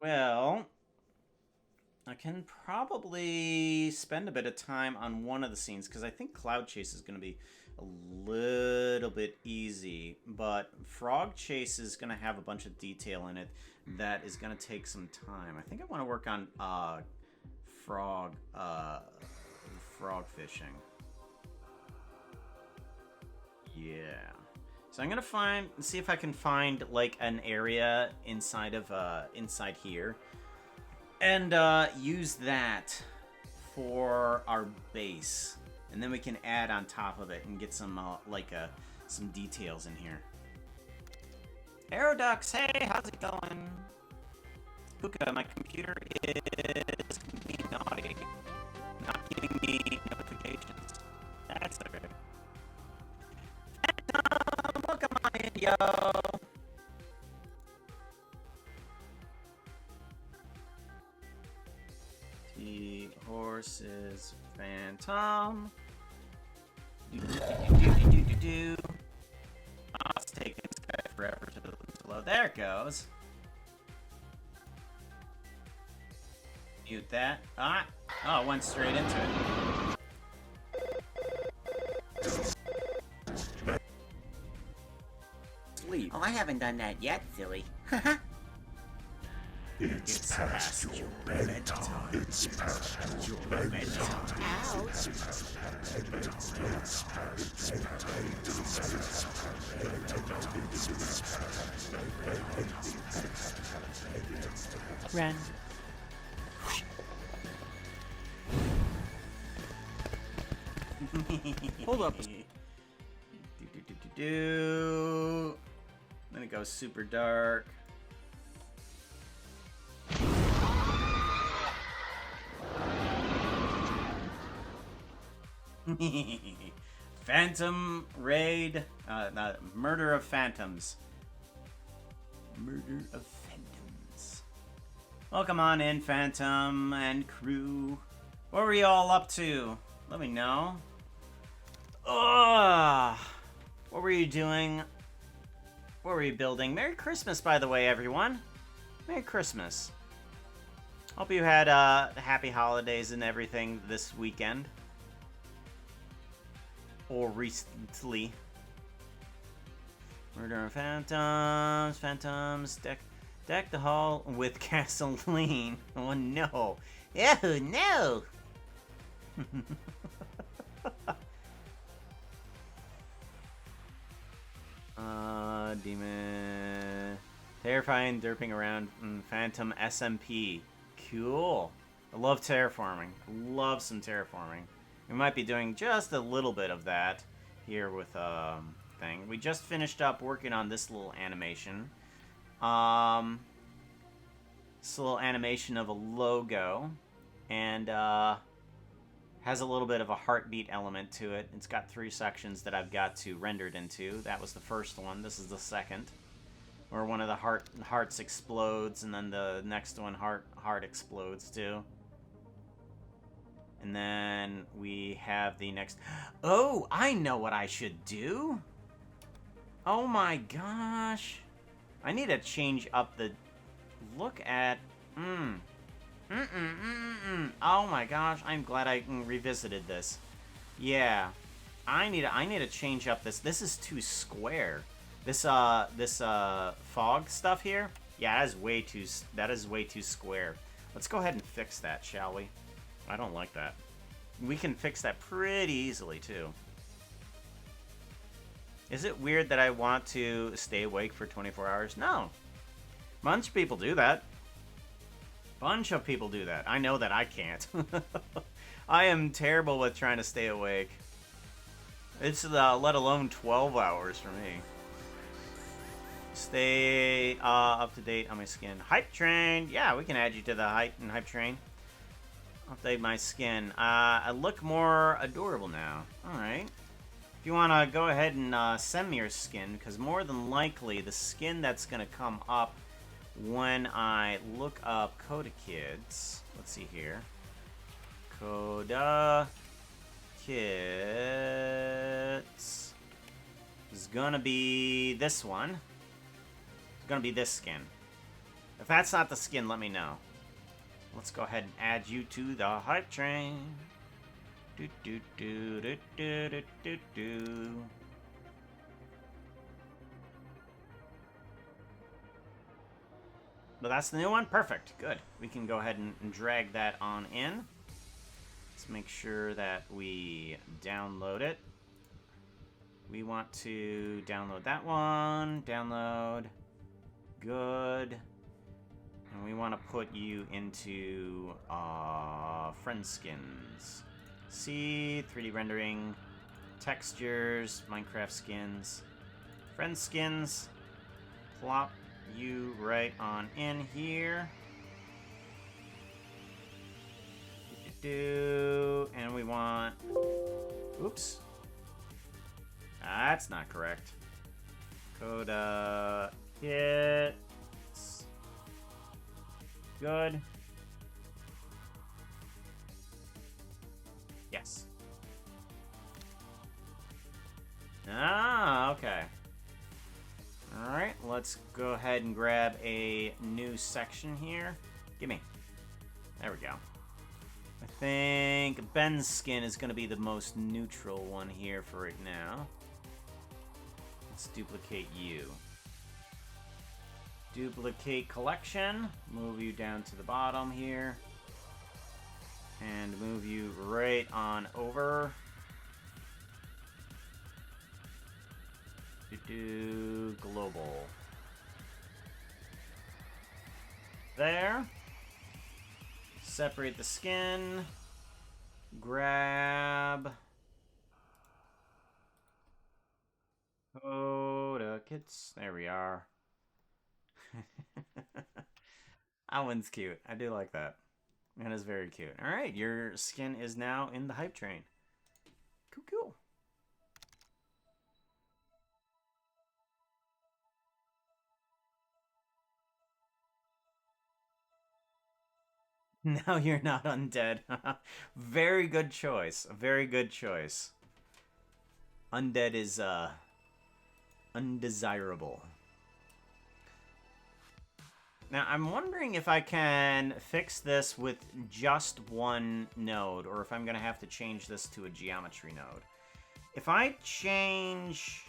Well, I can probably spend a bit of time on one of the scenes because I think Cloud Chase is going to be a little bit easy, but Frog Chase is going to have a bunch of detail in it that is going to take some time. I think I want to work on frog fishing. Yeah. So I'm going to see if I can find like an area inside of inside here. And use that for our base, and then we can add on top of it and get some some details in here. Aerodux, hey, how's it going? Puka, my computer is being naughty, not giving me notifications. That's okay. Phantom, welcome on in, yo. Horses, Phantom. Oh, it's taking this guy forever to load. There it goes. Mute that. Ah! Oh, it went straight into it. Sleep. Oh, I haven't done that yet, silly. It's past your bedtime. It's past your bedtime. Ren. Hold up. Then it goes super dark. Phantom Raid, Murder of Phantoms. Murder of Phantoms. Welcome on in, Phantom and crew. What were you all up to? Let me know. Ugh. What were you doing? What were you building? Merry Christmas, by the way, everyone. Merry Christmas. Hope you had happy holidays and everything this weekend. Or recently. Murder of Phantoms. Deck the hall with gasoline. Oh no. Oh no. Demon. Terrifying, derping around. Phantom SMP. Cool. I love terraforming. Love some terraforming. We might be doing just a little bit of that here with thing. We just finished up working on this little animation. This little animation of a logo, and has a little bit of a heartbeat element to it. It's got 3 sections that I've got to render it into. That was the first one. This is the second, where one of the hearts explodes, and then the next one heart explodes too. And then we have the next... Oh, I know what I should do! Oh my gosh. I need to change up the... Look at... Oh my gosh, I'm glad I revisited this. Yeah. I need to change up this. This is too square. This fog stuff here? Yeah, that is way too square. Let's go ahead and fix that, shall we? I don't like that. We can fix that pretty easily, too. Is it weird that I want to stay awake for 24 hours? No. Bunch of people do that. Bunch of people do that. I know that I can't. I am terrible with trying to stay awake. It's let alone 12 hours for me. Stay up to date on my skin. Hype train. Yeah, we can add you to the hype train. Update my skin. I look more adorable now. Alright. If you want to go ahead and send me your skin, because more than likely the skin that's going to come up when I look up Coda Kids. Let's see here. Coda Kids is going to be this one. It's going to be this skin. If that's not the skin, let me know. Let's go ahead and add you to the hype train. Do do do do do do do do. But that's the new one? Perfect. Good. We can go ahead and drag that on in. Let's make sure that we download it. We want to download that one. Download. Good. And we want to put you into friend skins. See, 3D rendering, textures, Minecraft skins, friend skins. Plop you right on in here. And we want... Oops. That's not correct. Coda Kits. Good. Yes. Ah, okay. Alright, let's go ahead and grab a new section here. Gimme. There we go. I think Ben's skin is going to be the most neutral one here for right now. Let's duplicate you. Duplicate collection. Move you down to the bottom here. And move you right on over. Do global. There. Separate the skin. Grab. Coda Kits. There we are. That one's cute. I do like that. That is very cute. Alright, your skin is now in the hype train. Cool, cool. Now you're not undead. Very good choice. Very good choice. Undead is, undesirable. Now, I'm wondering if I can fix this with just one node, or if I'm going to have to change this to a geometry node. If I change...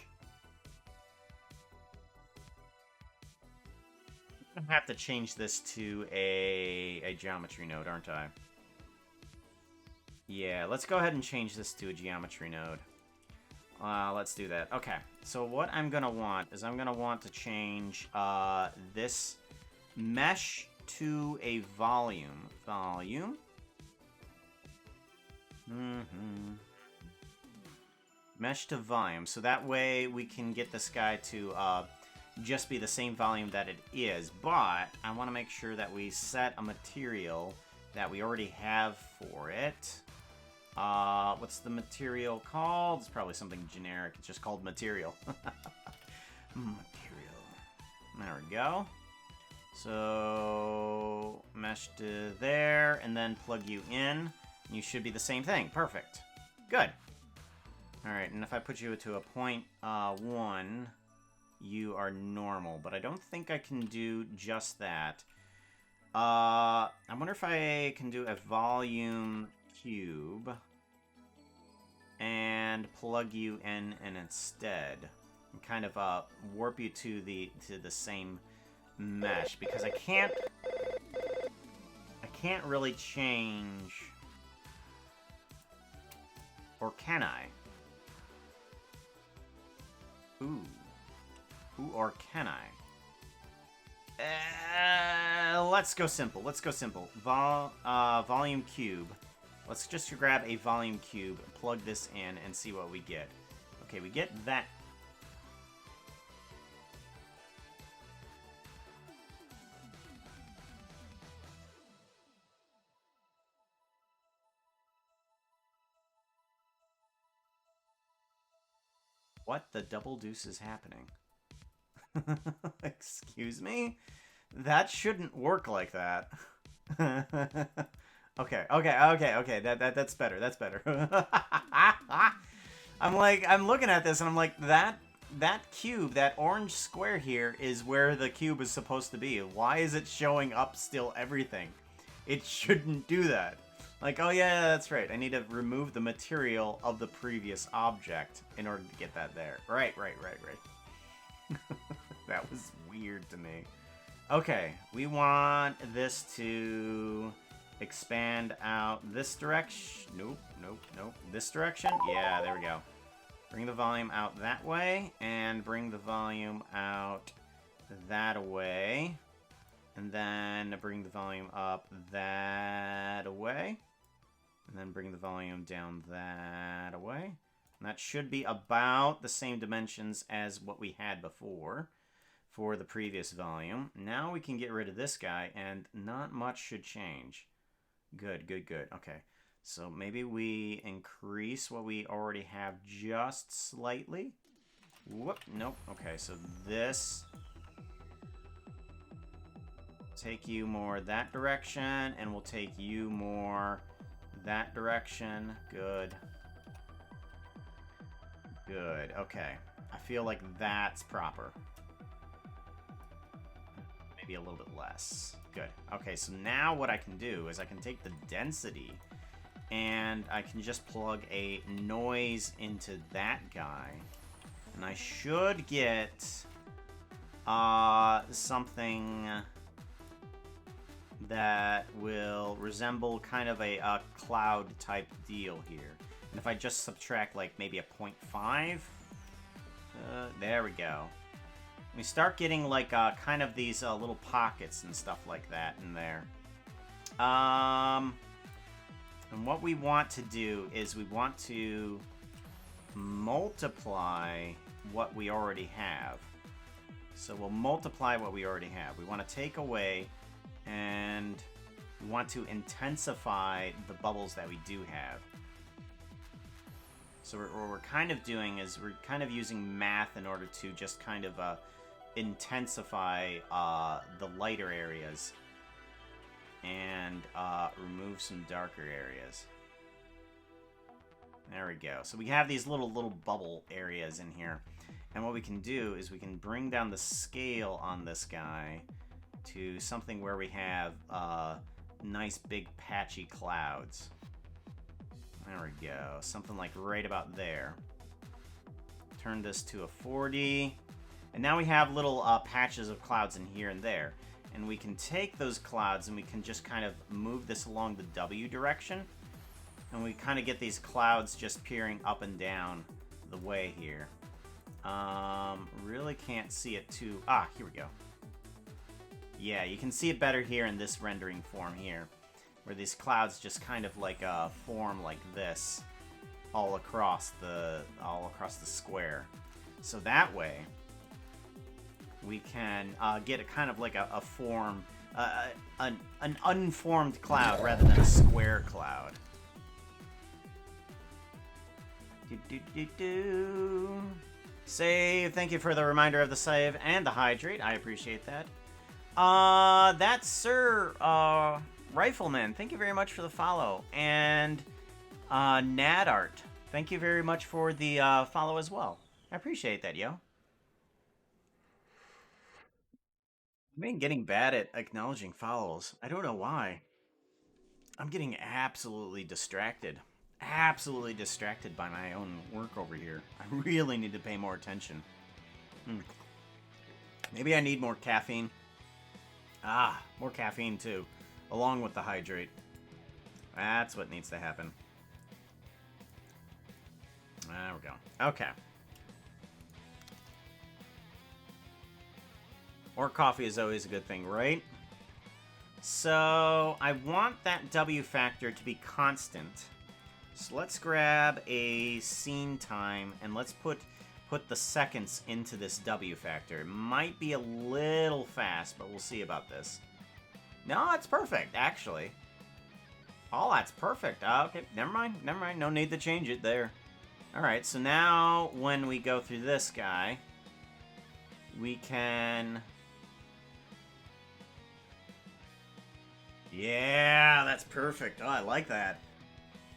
I'm going to have to change this to a geometry node, aren't I? Yeah, let's go ahead and change this to a geometry node. Let's do that. Okay, so what I'm going to want is I'm going to want to change this mesh to a volume. Volume. Mesh to volume. So that way we can get this guy to just be the same volume that it is. But I want to make sure that we set a material that we already have for it. What's the material called? It's probably something generic. It's just called material. Material. There we go. So, mesh to there, and then plug you in. You should be the same thing. Perfect. Good. Alright, and if I put you to a 0.1, you are normal. But I don't think I can do just that. I wonder if I can do a volume cube and plug you in instead. And kind of warp you to the same mesh, because I can't really change, or can I? Or can I? Let's go simple. Let's go simple. Volume cube. Let's just grab a volume cube, plug this in, and see what we get. Okay, we get that. What the double deuce is happening? Excuse me? That shouldn't work like that. Okay. That's better. That's better. I'm looking at this and I'm like, that cube, that orange square here is where the cube is supposed to be. Why is it showing up still everything? It shouldn't do that. Like, oh yeah, that's right. I need to remove the material of the previous object in order to get that there. Right. That was weird to me. Okay, we want this to expand out this direction. Nope. This direction? Yeah, there we go. Bring the volume out that way, and bring the volume out that way. And then bring the volume up that way. And then bring the volume down that way. And that should be about the same dimensions as what we had before for the previous volume. Now we can get rid of this guy, and not much should change. Good. Okay, so maybe we increase what we already have just slightly. Whoop, nope. Okay, so this... take you more that direction, and we'll take you more that direction. Good. Okay. I feel like that's proper. Maybe a little bit less. Good. Okay, so now what I can do is I can take the density and I can just plug a noise into that guy. And I should get something that will resemble kind of a cloud type deal here. And if I just subtract like maybe a 0.5, there we go. We start getting like kind of these little pockets and stuff like that in there. And what we want to do is we want to multiply what we already have. So we'll multiply what we already have. We want to take away, and we want to intensify the bubbles that we do have. So what we're kind of doing is we're kind of using math in order to just kind of intensify the lighter areas. and remove some darker areas. There we go. So we have these little bubble areas in here. And what we can do is we can bring down the scale on this guy to something where we have nice big patchy clouds. There we go. Something like right about there. Turn this to a 40. And now we have little patches of clouds in here and there. And we can take those clouds and we can just kind of move this along the W direction. And we kind of get these clouds just peering up and down the way here. Really can't see it too... Ah, here we go. Yeah, you can see it better here in this rendering form here. Where these clouds just kind of like form like this all across the square. So that way we can get a kind of like a form, an unformed cloud rather than a square cloud. Save. Thank you for the reminder of the save and the hydrate. I appreciate that. That's Sir Rifleman. Thank you very much for the follow. And Nadart. Thank you very much for the follow as well. I appreciate that, yo. I've been getting bad at acknowledging follows. I don't know why. I'm getting absolutely distracted. Absolutely distracted by my own work over here. I really need to pay more attention. Maybe I need more caffeine. Ah, more caffeine too, along with the hydrate. That's what needs to happen. There we go. Okay. More coffee is always a good thing, right? So I want that W factor to be constant. So let's grab a scene time and let's put the seconds into this W factor. It might be a little fast, but we'll see about this. No, it's perfect, actually. Oh, that's perfect. Okay, never mind. No need to change it there. Alright, so now when we go through this guy, we can... Yeah, that's perfect. Oh, I like that.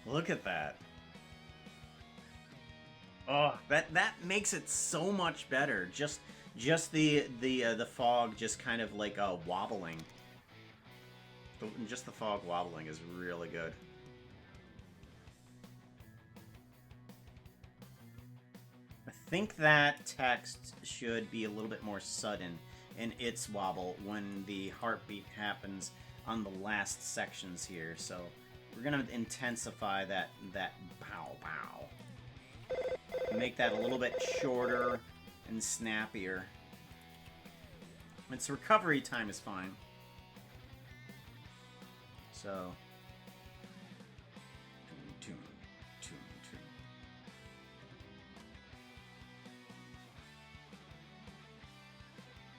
Look at that. Oh, that makes it so much better. Just the fog just kind of like wobbling. Just the fog wobbling is really good. I think that text should be a little bit more sudden in its wobble when the heartbeat happens on the last sections here. So we're gonna intensify that pow pow. Make that a little bit shorter and snappier. Its recovery time is fine. So tune.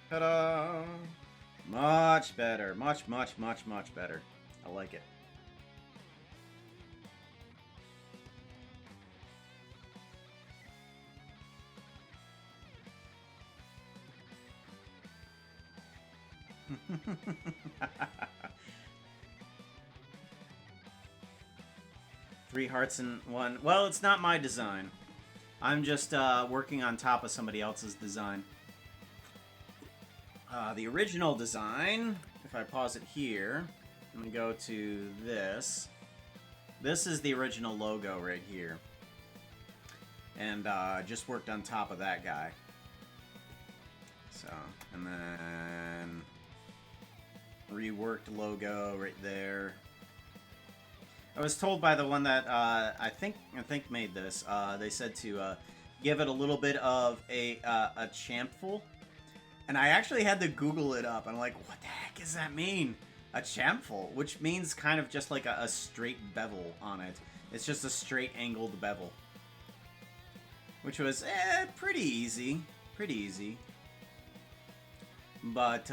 Ta-da! Much better. Much better. I like it. Three hearts in one. Well, it's not my design. I'm just working on top of somebody else's design. The original design, if I pause it here, I'm going to go to this. This is the original logo right here. And just worked on top of that guy. So, and then reworked logo right there. I was told by the one that I think made this. They said to give it a little bit of a chamful, and I actually had to Google it up. I'm like, what the heck does that mean? A chamful, which means kind of just like a straight bevel on it. It's just a straight angled bevel, which was pretty easy, But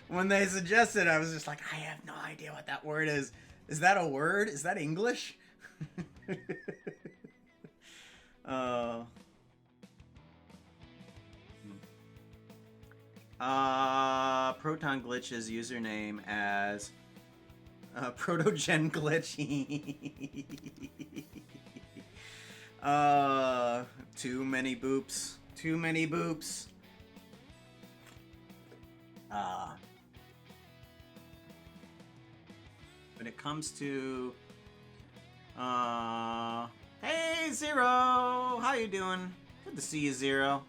when they suggested, I was just like, I have no idea what that word is. Is that a word? Is that English? Proton Glitch's username as Protogen Glitch. Too many boops. Too many boops. When it comes to hey Zero, how you doing? Good to see you, Zero.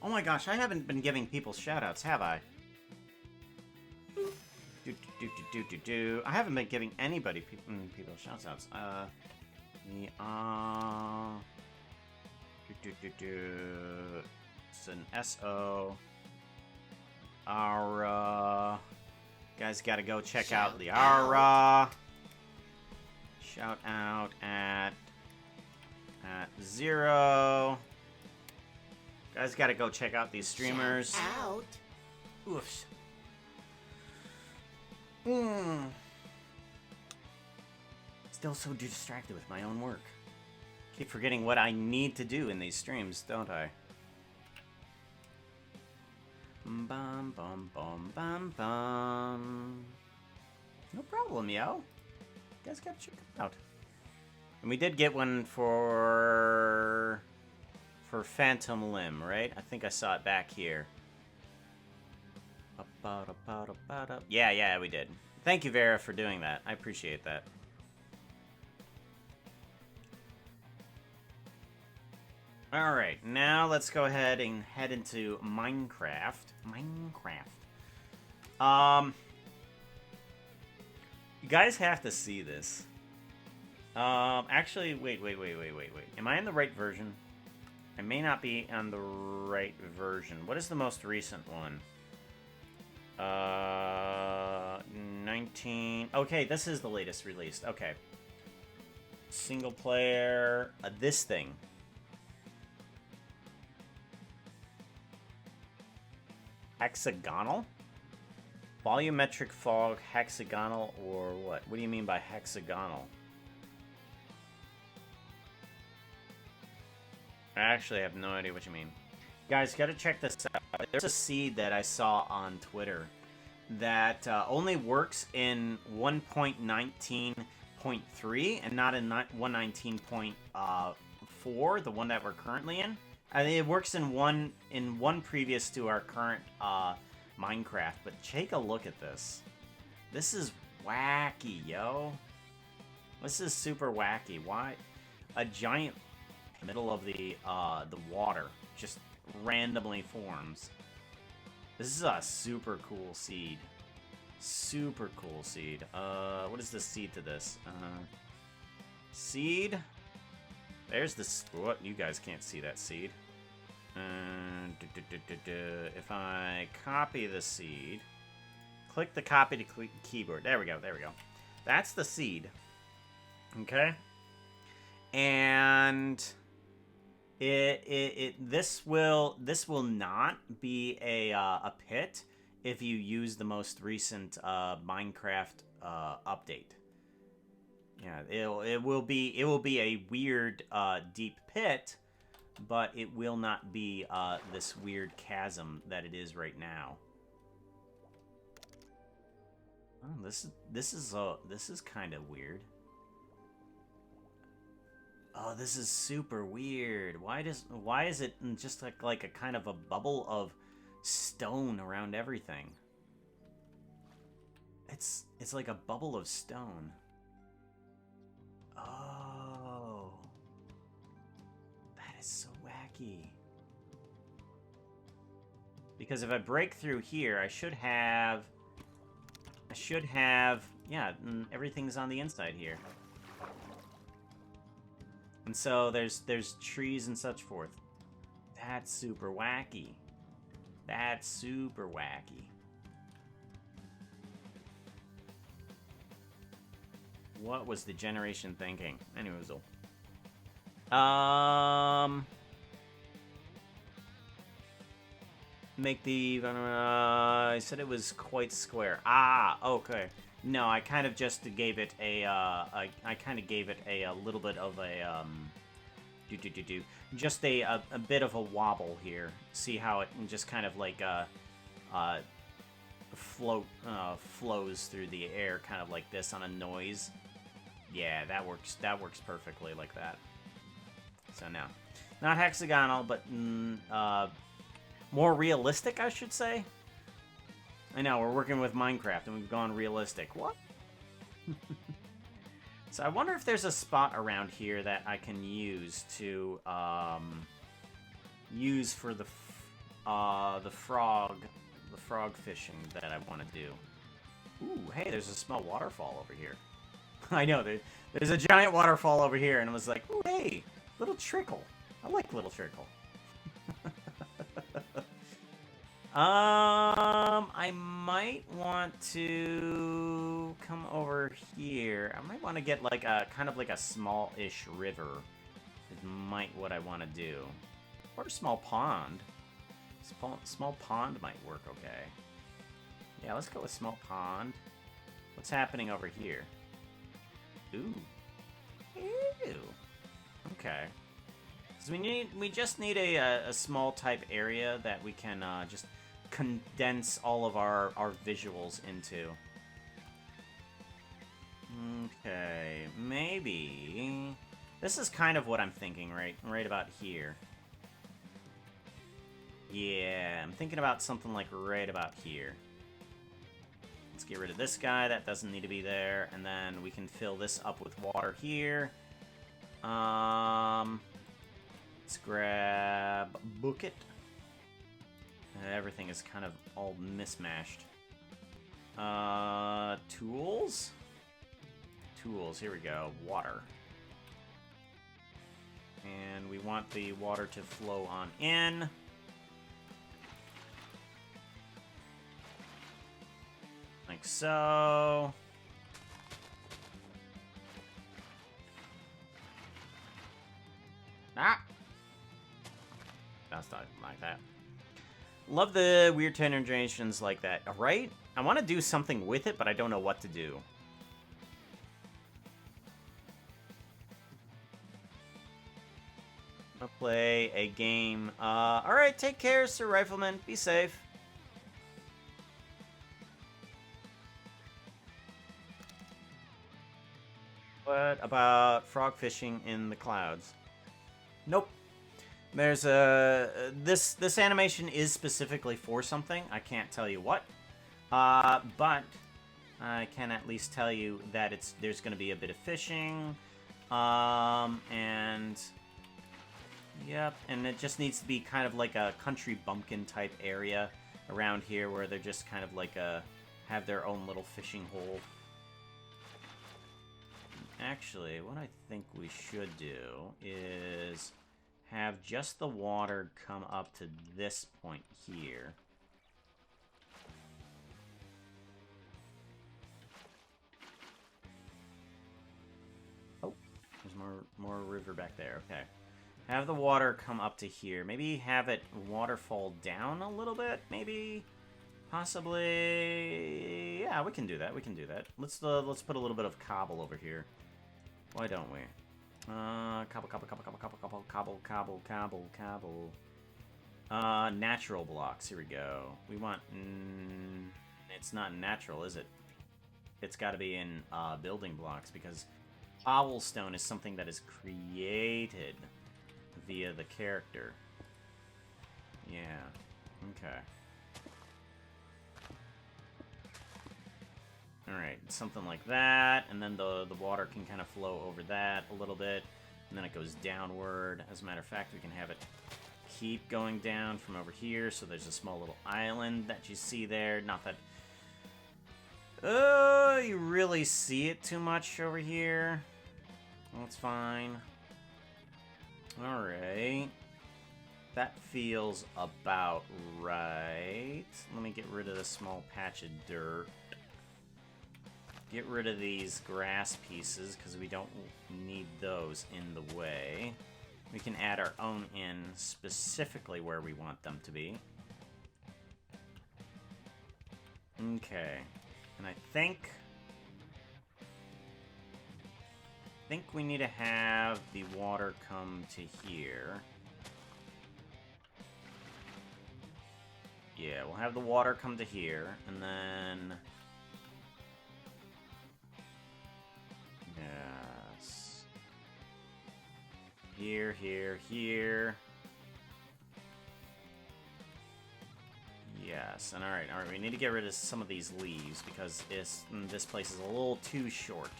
Oh my gosh, I haven't been giving people shoutouts, have I? I haven't been giving anybody people shoutouts. It's an SO. Ara. Guys gotta go check out the Ara. Shout out at Zero. Guys gotta go check out these streamers. Shout out. Oofs. Still so distracted with my own work. Keep forgetting what I need to do in these streams, don't I? Bum bum bum bum bum. No problem, yo. You guys gotta check it out. And we did get one for Phantom Limb, right? I think I saw it back here. Yeah, we did. Thank you, Vera, for doing that. I appreciate that. Alright, now let's go ahead and head into Minecraft. You guys have to see this. Actually, wait. Am I in the right version? I may not be on the right version. What is the most recent one? 19... Okay, this is the latest released. Okay. Single player... this thing. Hexagonal? Volumetric fog, hexagonal, or what? What do you mean by hexagonal? I actually have no idea what you mean. Guys, gotta check this out. There's a seed that I saw on Twitter that only works in 1.19.3 and not in 119.4, the one that we're currently in. I mean, it works in one previous to our current Minecraft, but take a look at this. This is wacky, yo. This is super wacky. Why a giant in the middle of the water just randomly forms? This is a super cool seed. Super cool seed. What is the seed to this? Seed. There's this. What? You guys can't see that seed. If I copy the seed, click the copy to keyboard. There we go. That's the seed. Okay. And this will not be a pit if you use the most recent Minecraft update. Yeah, it will be a weird deep pit, but it will not be this weird chasm that it is right now. Oh, this is kind of weird. Oh, this is super weird. Why is it just like a kind of a bubble of stone around everything? It's like a bubble of stone. Oh, that is so wacky. Because if I break through here, I should have, yeah, everything's on the inside here. And so there's trees and such forth. That's super wacky. That's super wacky. What was the generation thinking? Anyways, make the I said it was quite square. Ah, okay. No, I kind of just gave it a I kind of gave it a little bit of Just a bit of a wobble here. See how it just kind of like flows through the air, kind of like this on a noise. Yeah, that works. That works perfectly like that. So now, not hexagonal, but more realistic, I should say. I know we're working with Minecraft and we've gone realistic. What? So I wonder if there's a spot around here that I can use to use for the frog fishing that I want to do. Ooh, hey, there's a small waterfall over here. I know there's a giant waterfall over here, and I was like, ooh, hey, little trickle. I like little trickle. I might want to come over here. I might want to get like a kind of like a small-ish river. Is might what I want to do, or a small pond. Small pond might work okay. Yeah, let's go with small pond. What's happening over here? Ooh. Ew. Okay. So we just need a small type area that we can just condense all of our visuals into. Okay, maybe this is kind of what I'm thinking right about here. Yeah, I'm thinking about something like right about here. Let's get rid of this guy. That doesn't need to be there. And then we can fill this up with water here. Let's grab bucket. Everything is kind of all mismatched. Tools? Tools, here we go. Water. And we want the water to flow on in. Like so. Ah! That's not like that. Love the weird transitions like that, right? I want to do something with it, but I don't know what to do. I'm gonna play a game. Alright, take care, Sir Rifleman. Be safe. What about frog fishing in the clouds? Nope. There's this animation is specifically for something. I can't tell you what. But I can at least tell you that there's going to be a bit of fishing. And yep, and it just needs to be kind of like a country bumpkin type area around here where they're just kind of like have their own little fishing hole. Actually, what I think we should do is have just the water come up to this point here. Oh, there's more river back there. Okay. Have the water come up to here. Maybe have it waterfall down a little bit, maybe? Possibly. Yeah, we can do that. We can do that. Let's put a little bit of cobble over here. Why don't we? Cobble. Natural blocks. Here we go. We want... it's not natural, is it? It's got to be in building blocks, because cobblestone is something that is created via the character. Yeah. Okay. Alright, something like that, and then the water can kind of flow over that a little bit, and then it goes downward. As a matter of fact, we can have it keep going down from over here, so there's a small little island that you see there. Not that... you really see it too much over here. That's fine. Alright. That feels about right. Let me get rid of this small patch of dirt. Get rid of these grass pieces, because we don't need those in the way. We can add our own in specifically where we want them to be. Okay. And I think... think we need to have the water come to here. Yeah, we'll have the water come to here, and then... Yes. Here, here, here. Yes, and alright, we need to get rid of some of these leaves, because this place is a little too short.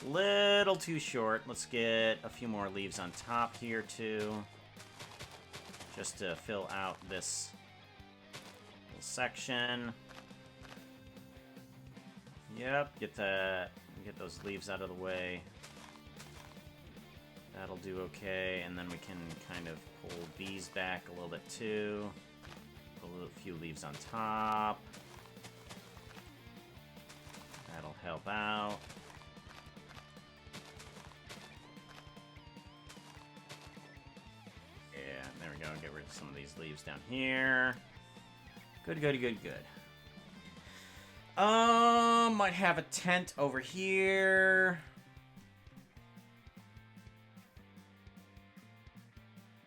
Little too short. Let's get a few more leaves on top here, too. Just to fill out this little section. Yep, get those leaves out of the way. That'll do okay, and then we can kind of pull these back a little bit, too. A few leaves on top. That'll help out. Yeah, there we go. Get rid of some of these leaves down here. Good, good, good, good. Might have a tent over here.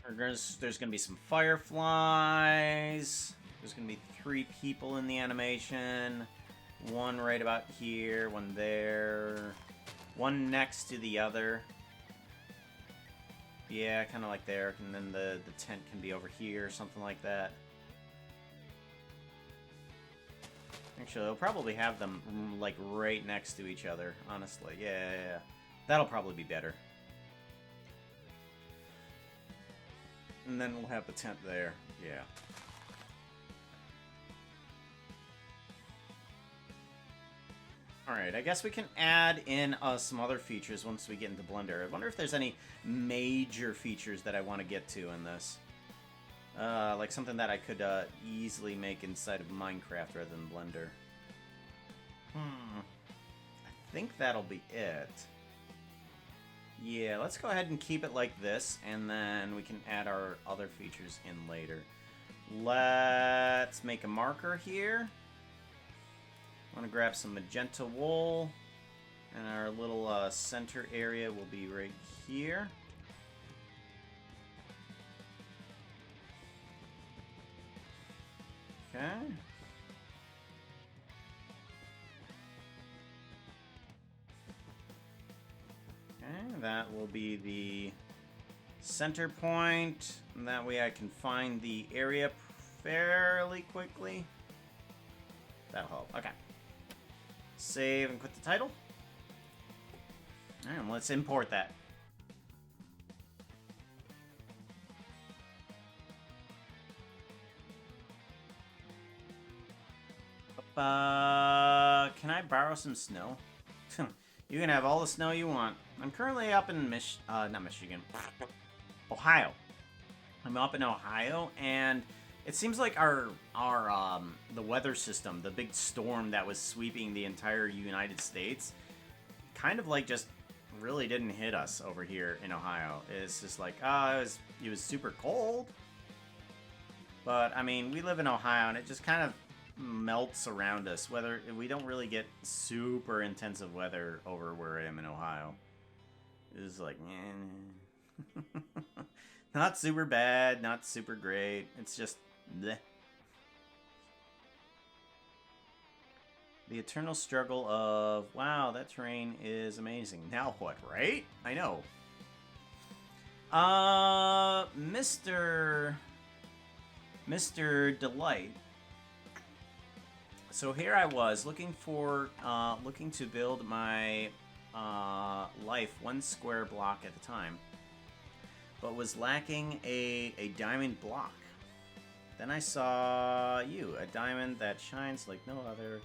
There's gonna be some fireflies. There's gonna be 3 people in the animation. One right about here, one there. One next to the other. Yeah, kind of like there. And then the tent can be over here, something like that. Actually, they'll probably have them, like, right next to each other, honestly. Yeah. That'll probably be better. And then we'll have the tent there. Yeah. Alright, I guess we can add in some other features once we get into Blender. I wonder if there's any major features that I want to get to in this. Like something that I could easily make inside of Minecraft rather than Blender. I think that'll be it. Yeah, let's go ahead and keep it like this, and then we can add our other features in later. Let's make a marker here. I want to grab some magenta wool, and our little center area will be right here. Okay. Okay, that will be the center point, and that way I can find the area fairly quickly. That'll help. Okay. Save and quit the title. Alright, let's import that. Can I borrow some snow? You can have all the snow you want. I'm currently up in not Michigan, Ohio. I'm up in Ohio, and it seems like the weather system, the big storm that was sweeping the entire United States, kind of like just really didn't hit us over here in Ohio. It's just like, it was super cold. But I mean, we live in Ohio, and it just kind of melts around us. Whether we don't really get super intensive weather over where I am in Ohio. It's like, not super bad, not super great. It's just bleh. The eternal struggle of, wow, that terrain is amazing. Now what, right? I know. Mr. Delight. So here I was looking to build my life 1 square block at a time, but was lacking a diamond block. Then I saw you, a diamond that shines like no other.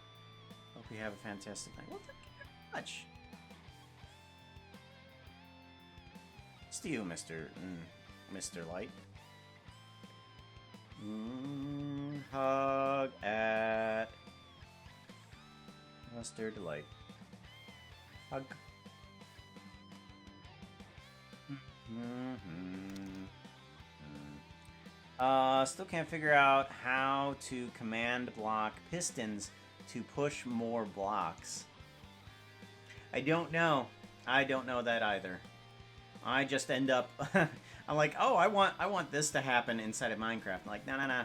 Hope you have a fantastic night. Well, thank you very much. It's to you, Mr. Light. Hug at Mr. Delight. Hug. Still can't figure out how to command block pistons to push more blocks. I don't know. I don't know that either. I just end up... I'm like, oh, I want this to happen inside of Minecraft. I'm like, no.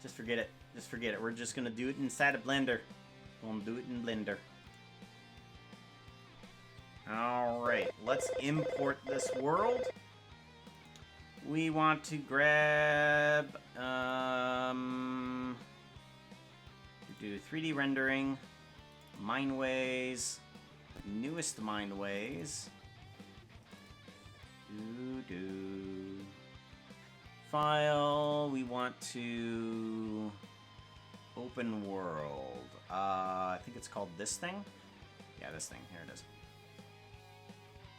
Just forget it. Just forget it. We're just gonna do it inside of Blender. We'll do it in Blender. Alright, let's import this world. We want to grab... do 3D rendering, Mineways, newest Mineways. File, we want to open world. I think it's called this thing. Yeah, this thing. Here it is.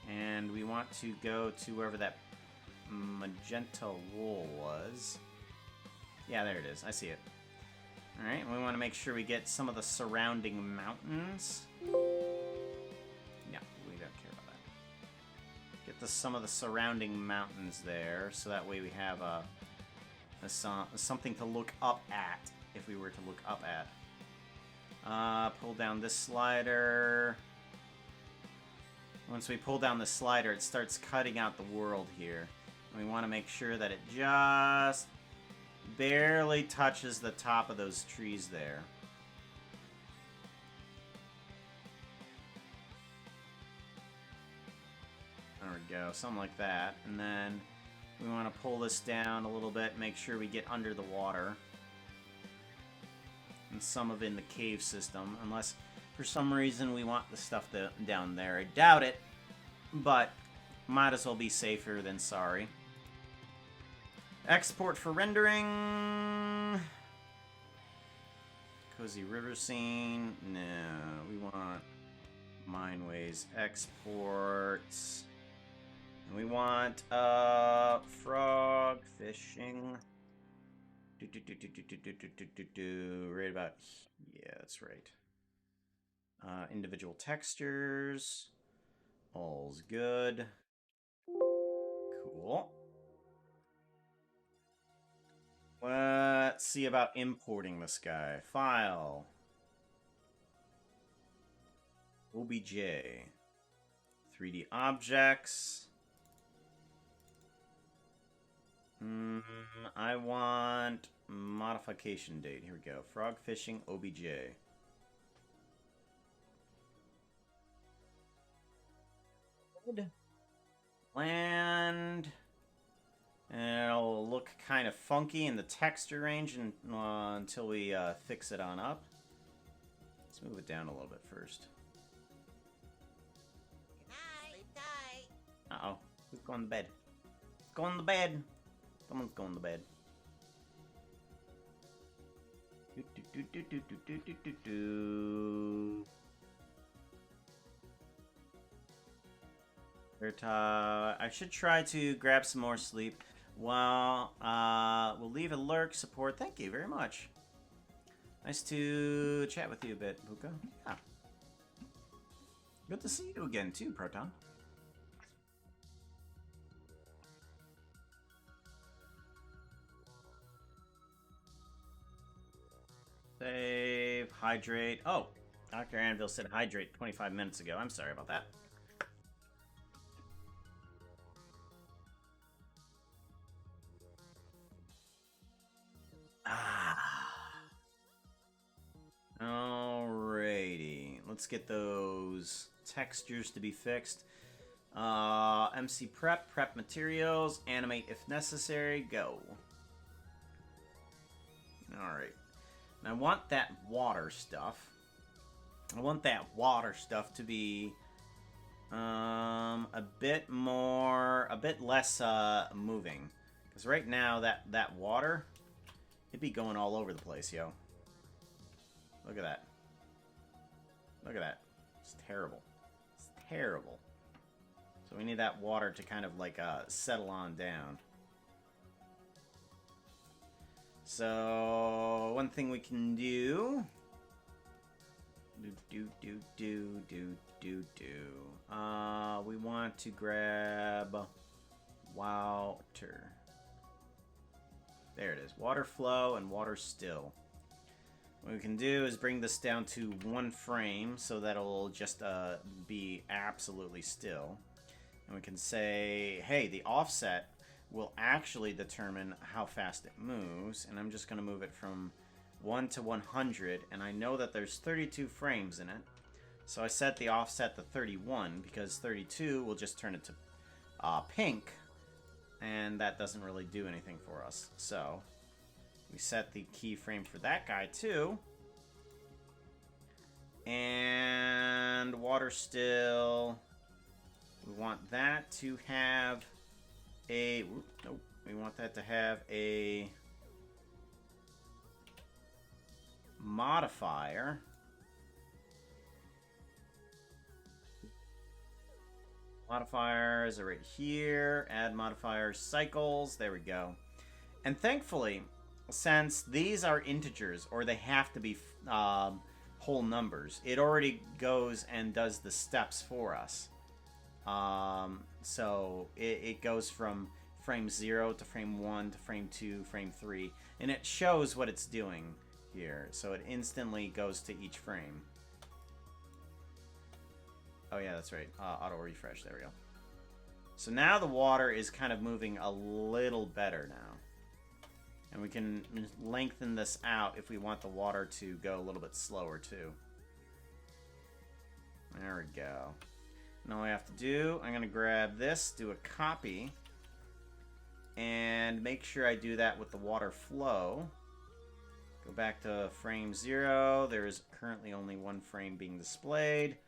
And we want to go to wherever that magenta wool was. Yeah, there it is. I see it. Alright, we want to make sure we get some of the surrounding mountains. No, we don't care about that. Get some of the surrounding mountains there, so that way we have something to look up at, if we were to look up at. Pull down this slider. Once we pull down the slider, it starts cutting out the world here. And we want to make sure that it just barely touches the top of those trees there. There we go, something like that. And then we want to pull this down a little bit, make sure we get under the water. And some of it in the cave system, unless for some reason we want the stuff down there. I doubt it, but might as well be safer than sorry. Export for rendering. Cozy river scene. No, we want Mineways exports. And we want frog fishing. Right about, yeah, that's right. Individual textures. All's good. Cool. Let's see about importing this guy. File. OBJ. 3D objects. I want modification date. Here we go. Frog fishing OBJ. Land. And it'll look kind of funky in the texture range until we fix it on up. Let's move it down a little bit first. Good night. Sleep tight. Uh-oh. Who's going to bed? Going to bed. Someone's going to bed. I should try to grab some more sleep. Well, we'll leave a lurk support. Thank you very much. Nice to chat with you a bit, Puka. Yeah. Good to see you again, too, Proton. Save, hydrate. Oh, Dr. Anvil said hydrate 25 minutes ago. I'm sorry about that. Alrighty. Let's get those textures to be fixed. MC prep materials, animate if necessary, go. Alright. And I want that water stuff. I want that water stuff to be a bit less moving. Because right now that water, it'd be going all over the place, yo. Look at that. Look at that. It's terrible. It's terrible. So we need that water to kind of like settle on down. So one thing we can do. We want to grab water. There it is. Water flow and water still. What we can do is bring this down to 1 frame so that it'll just be absolutely still. And we can say, hey, the offset will actually determine how fast it moves. And I'm just going to move it from 1 to 100. And I know that there's 32 frames in it. So I set the offset to 31 because 32 will just turn it to pink. And that doesn't really do anything for us. So we set the keyframe for that guy too. And water still. We want that to have a... Nope. We want that to have a modifier. Modifiers are right here. Add modifier cycles. There we go. And thankfully, since these are integers, or they have to be whole numbers, it already goes and does the steps for us. So it goes from frame 0 to frame 1 to frame 2, frame 3, and it shows what it's doing here. So it instantly goes to each frame. Oh yeah, that's right. Auto refresh. There we go. So now the water is kind of moving a little better now. And we can lengthen this out if we want the water to go a little bit slower too. There we go. Now all I have to do, I'm going to grab this, do a copy, and make sure I do that with the water flow. Go back to frame 0. There is currently only 1 frame being displayed.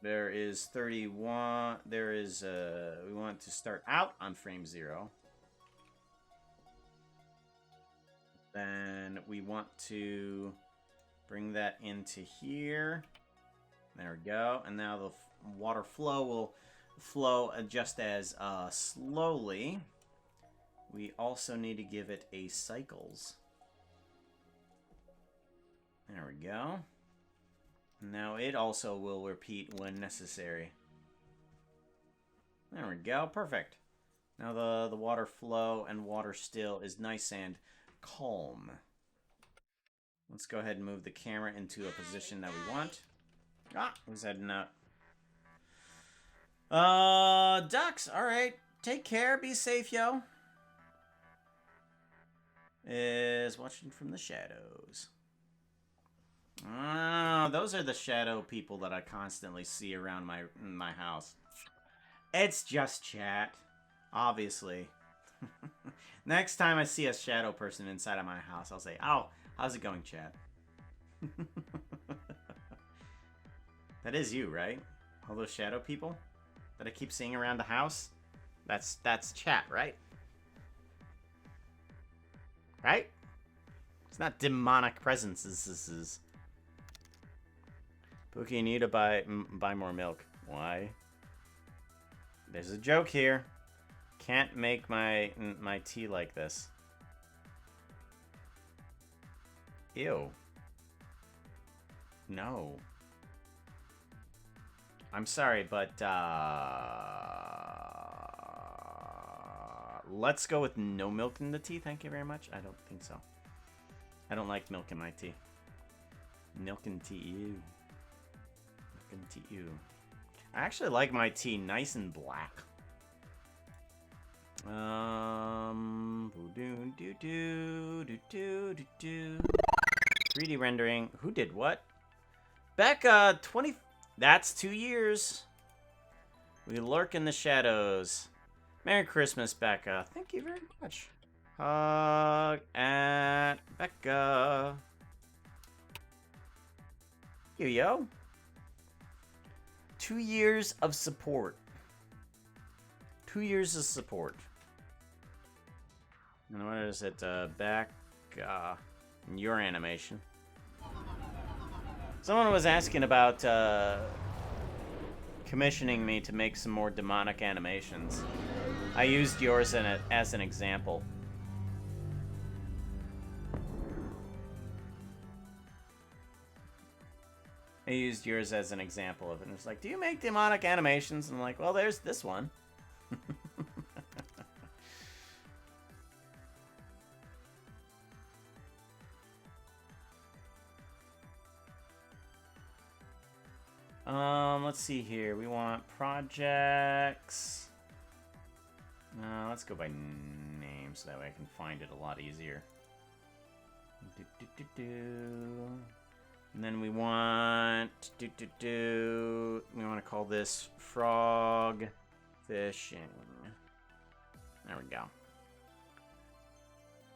There is 31. There is, we want to start out on frame 0. Then we want to bring that into here. There we go. And now the water flow will flow just as slowly. We also need to give it a cycles. There we go. Now it also will repeat when necessary. There we go. Perfect. Now the water flow and water still is nice and calm. Let's go ahead and move the camera into a position that we want. Ah, who's heading out? Ducks. All right. Take care. Be safe, yo. Is watching from the shadows. Ah, those are the shadow people that I constantly see around my house. It's just chat, obviously. Next time I see a shadow person inside of my house, I'll say, "Oh, how's it going, chat?" That is you, right? All those shadow people that I keep seeing around the house? That's chat, right? Right? It's not demonic presences. This is. Pookie, you need to buy more milk. Why? There's a joke here. Can't make my tea like this. Ew. No. I'm sorry, but let's go with no milk in the tea. Thank you very much. I don't think so. I don't like milk in my tea. Milk and tea, ew. Milk and tea, ew. I actually like my tea nice and black. 3D rendering. Who did what? Becca, 20. That's 2 years. We lurk in the shadows. Merry Christmas, Becca. Thank you very much. Hug at Becca. Yo. 2 years of support. 2 years of support. And what is it? Back your animation. Someone was asking about commissioning me to make some more demonic animations. I used yours as an example. I used yours as an example of it. And it's like, do you make demonic animations? And I'm like, well, there's this one. Let's see here. We want projects. Let's go by name so that way I can find it a lot easier. And then we want we want to call this frog fishing. There we go.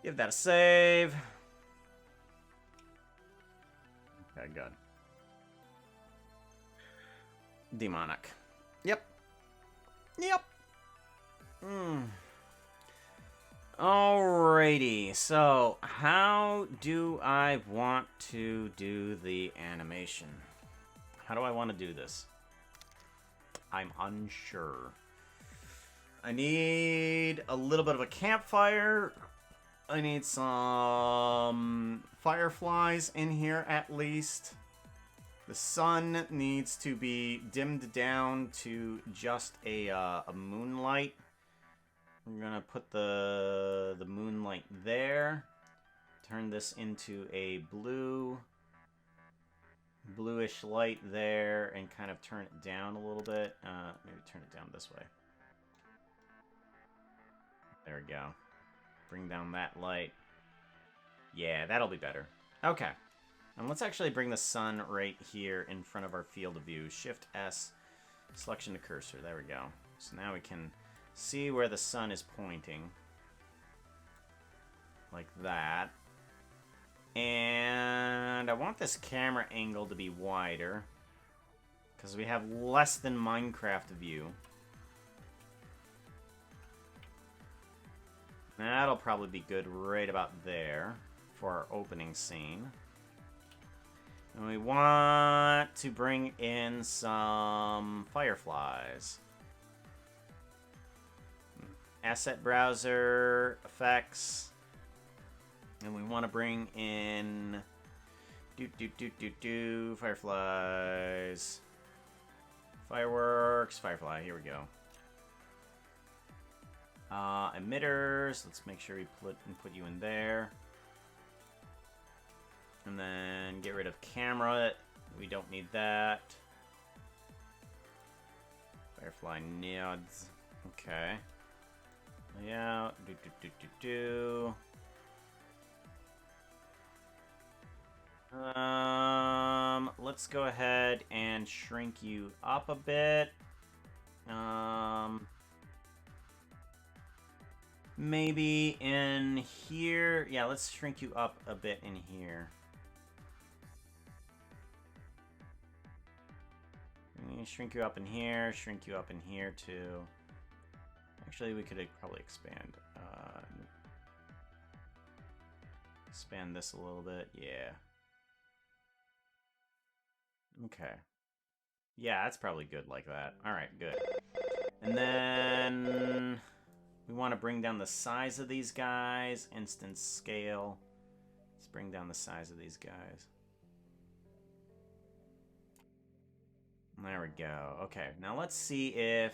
Give that a save. Okay, good. Demonic. Yep. Yep. Alrighty, so how do I want to do the animation? How do I want to do this? I'm unsure. I need a little bit of a campfire. I need some fireflies in here at least. The sun needs to be dimmed down to just a moonlight. We're gonna put the moonlight there. Turn this into a bluish light there, and kind of turn it down a little bit. Maybe turn it down this way. There we go. Bring down that light. Yeah, that'll be better. Okay. And let's actually bring the sun right here in front of our field of view. Shift S, selection to cursor. There we go. So now we can see where the sun is pointing. Like that. And I want this camera angle to be wider, because we have less than Minecraft view. That'll probably be good right about there for our opening scene. And we want to bring in some fireflies. Asset browser, effects. And we want to bring in fireflies. Fireworks, firefly, here we go. Emitters, let's make sure we put you in there. And then get rid of camera. We don't need that. Firefly nods. Okay. Layout. Let's go ahead and shrink you up a bit. Maybe in here. Yeah, let's shrink you up a bit in here. Shrink you up in here, shrink you up in here too. Actually, we could probably expand. Expand this a little bit, yeah. Okay. Yeah, that's probably good like that. Alright, good. And then we want to bring down the size of these guys. Instance scale. Let's bring down the size of these guys. There we go. Okay, now let's see if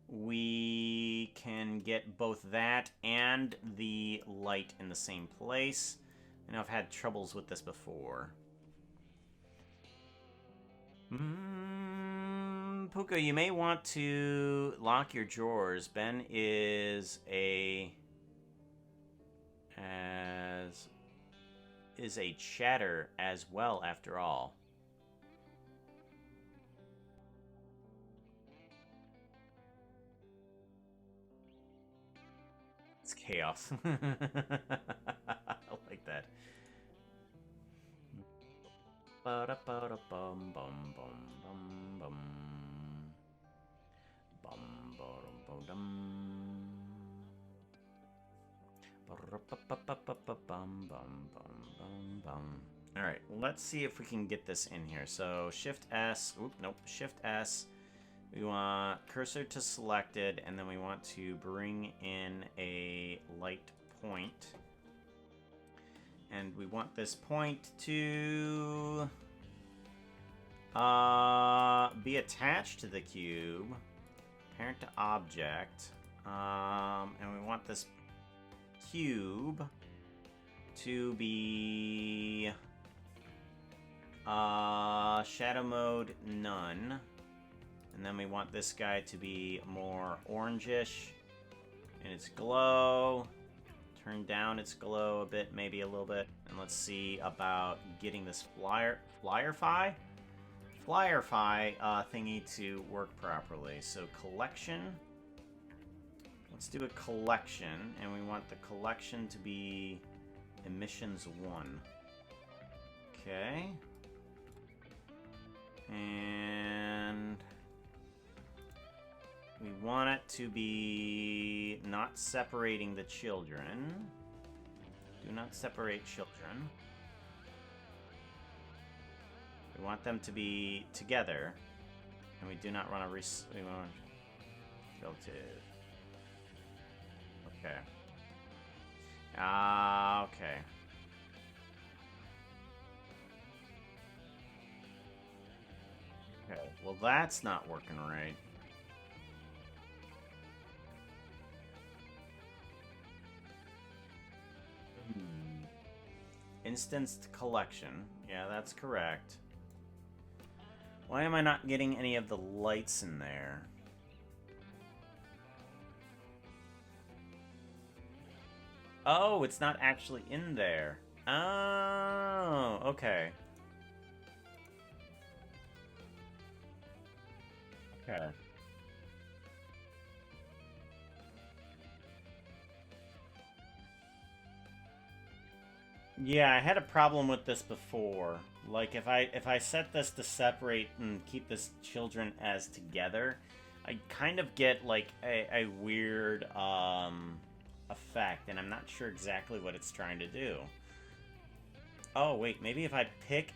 we can get both that and the light in the same place. I know I've had troubles with this before. Puka, you may want to lock your drawers. Ben is a chatter as well, after all. It's chaos. I like that. Ba-da-ba-da-bum, bum, bum, bum, bum. Bum, ba-dum, ba-dum. Ba-ra-ba-ba-ba-ba-bum, bum, bum, bum, bum. All right, let's see if we can get this in here. So Shift S. Oop, nope. Shift S. We want cursor to selected, and then we want to bring in a light point. And we want this point to be attached to the cube. Parent to object. And we want this cube to be Shadow mode, none. And then we want this guy to be more orangish in its glow. Turn down its glow a bit, maybe a little bit. And let's see about getting this Flyerfy thingy to work properly. So collection. Let's do a collection, and we want the collection to be emissions 1. Okay. And we want it to be not separating the children. Do not separate children. We want them to be together, and we do not want we want relative. Okay. Okay. Okay, well that's not working right. Instanced collection. Yeah, that's correct. Why am I not getting any of the lights in there? Oh, it's not actually in there. Oh, okay. Okay. Yeah, I had a problem with this before. Like, if I set this to separate and keep this children as together, I kind of get, like, a weird, effect, and I'm not sure exactly what it's trying to do. Oh, wait, maybe if I pick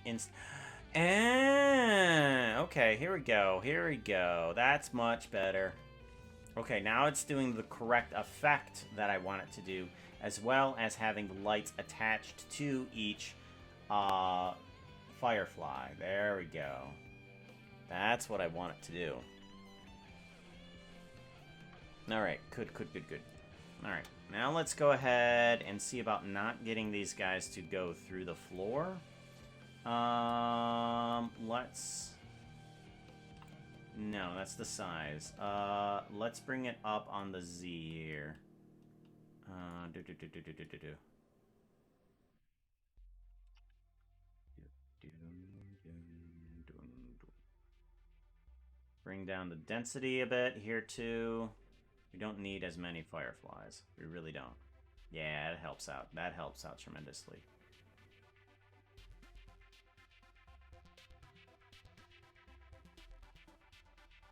okay, here we go, here we go. That's much better. Okay, now it's doing the correct effect that I want it to do, as well as having the lights attached to each, Firefly. There we go. That's what I want it to do. Alright, good. Alright, now let's go ahead and see about not getting these guys to go through the floor. Let's... No, that's the size. Let's bring it up on the Z here. Bring down the density a bit here too. We don't need as many fireflies. We really don't. Yeah, it helps out. That helps out tremendously.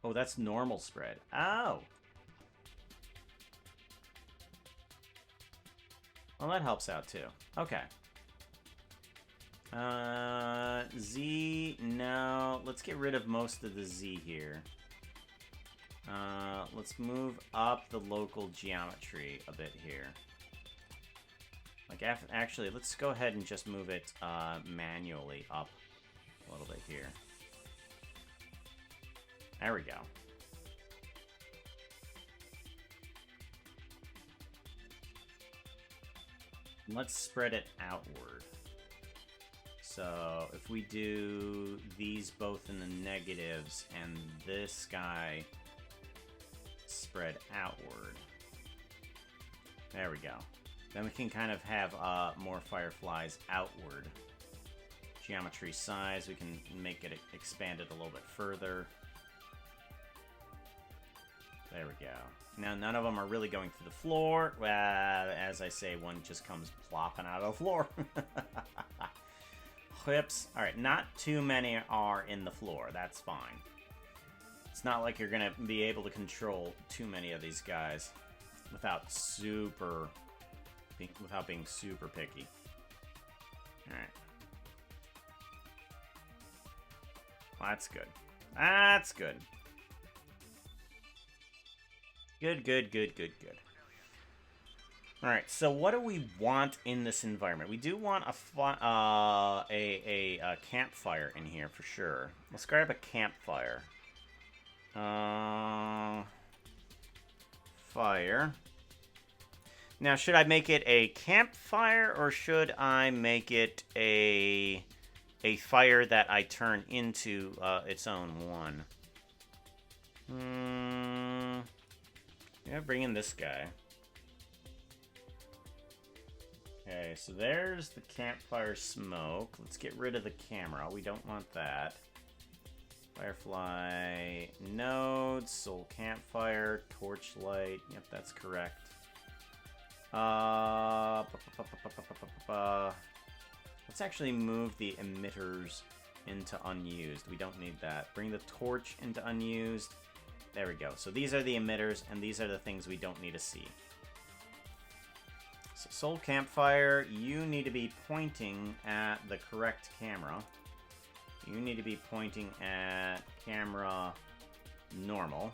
Oh, that's normal spread. Oh! Well, that helps out too. Okay. Z, no. Let's get rid of most of the Z here. Let's move up the local geometry a bit here. Like, actually, let's go ahead and just move it manually up a little bit here. There we go. Let's spread it outward. So if we do these both in the negatives and this guy spread outward. There we go. Then we can kind of have more fireflies outward. Geometry size, we can make it expanded a little bit further. There we go. Now, none of them are really going through the floor. As I say, one just comes plopping out of the floor. Whips. Alright, not too many are in the floor. That's fine. It's not like you're going to be able to control too many of these guys without being super picky. Alright. Well, that's good. That's good. Good. Alright, so what do we want in this environment? We do want a campfire in here for sure. Let's grab a campfire. Fire. Now, should I make it a campfire or should I make it a a fire that I turn into its own one. Yeah, bring in this guy. Okay, so there's the campfire smoke. Let's get rid of the camera. We don't want that. Firefly nodes, soul campfire, torchlight. Yep, that's correct. Let's actually move the emitters into unused. We don't need that. Bring the torch into unused. There we go. So these are the emitters, and these are the things we don't need to see. So soul campfire, you need to be pointing at the correct camera. You need to be pointing at camera normal.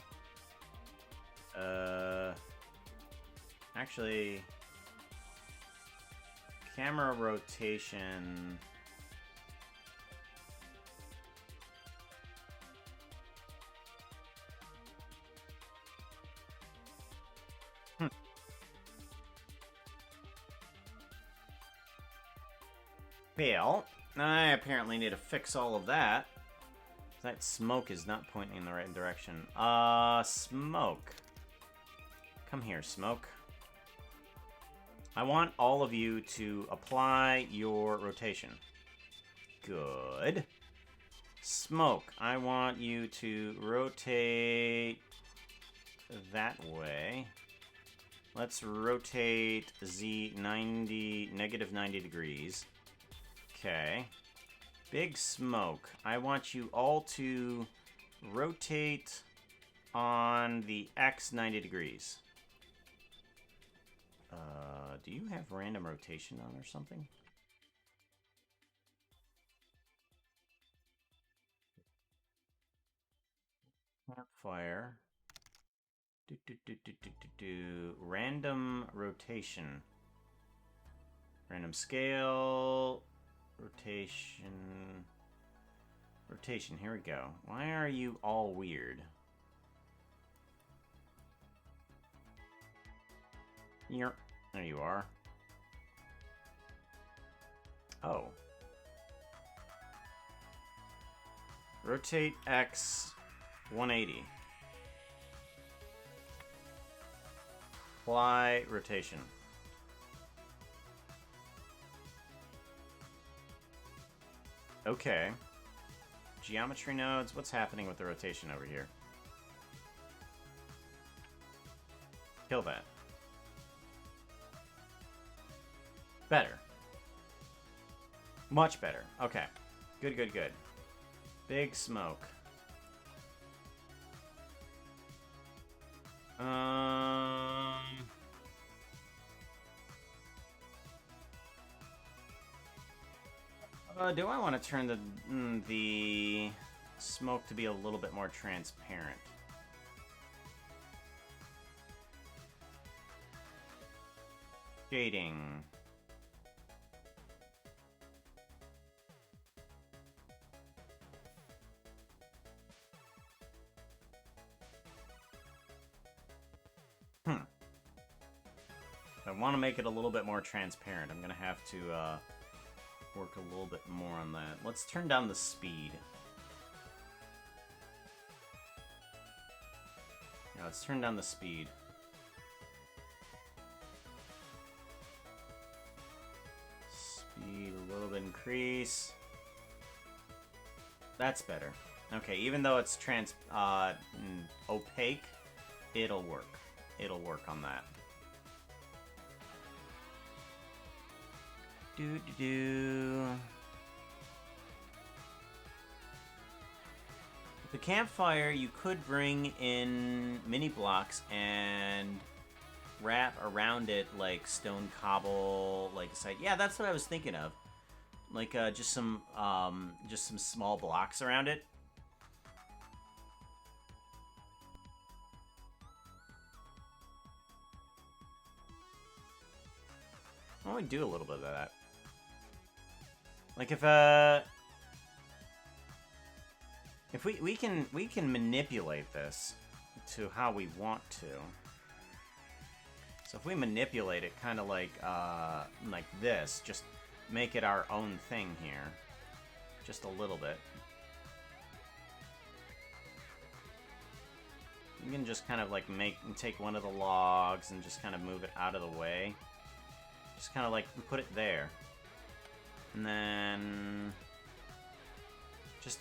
Actually, camera rotation. Fail. I apparently need to fix all of that. That smoke is not pointing in the right direction. Smoke. Come here, smoke. I want all of you to apply your rotation. Good. Smoke, I want you to rotate that way. Let's rotate Z negative 90 degrees. Okay. Big smoke. I want you all to rotate on the X 90 degrees. Do you have random rotation on or something? Campfire. Random rotation. Random scale. Rotation. Rotation, here we go. Why are you all weird? There you are. Oh. Rotate X 180. Apply rotation. Okay. Geometry nodes, what's happening with the rotation over here? Kill that. Better. Much better. Okay. Good, good, good. Big smoke. Do I want to turn the smoke to be a little bit more transparent? Shading. I want to make it a little bit more transparent. I'm going to have to work a little bit more on that. Let's turn down the speed. Yeah, let's turn down the speed. Speed a little bit increase. That's better. Okay, even though it's opaque, it'll work. It'll work on that. The campfire, you could bring in mini blocks and wrap around it like stone cobble, like a side. Yeah, that's what I was thinking of. Like just some small blocks around it. Why don't we do a little bit of that? Like if we can manipulate this to how we want to. So if we manipulate it kind of like this, just make it our own thing here. just a little bit. You can just kind of like take one of the logs and just kind of move it out of the way. Just kind of like put it there. And then just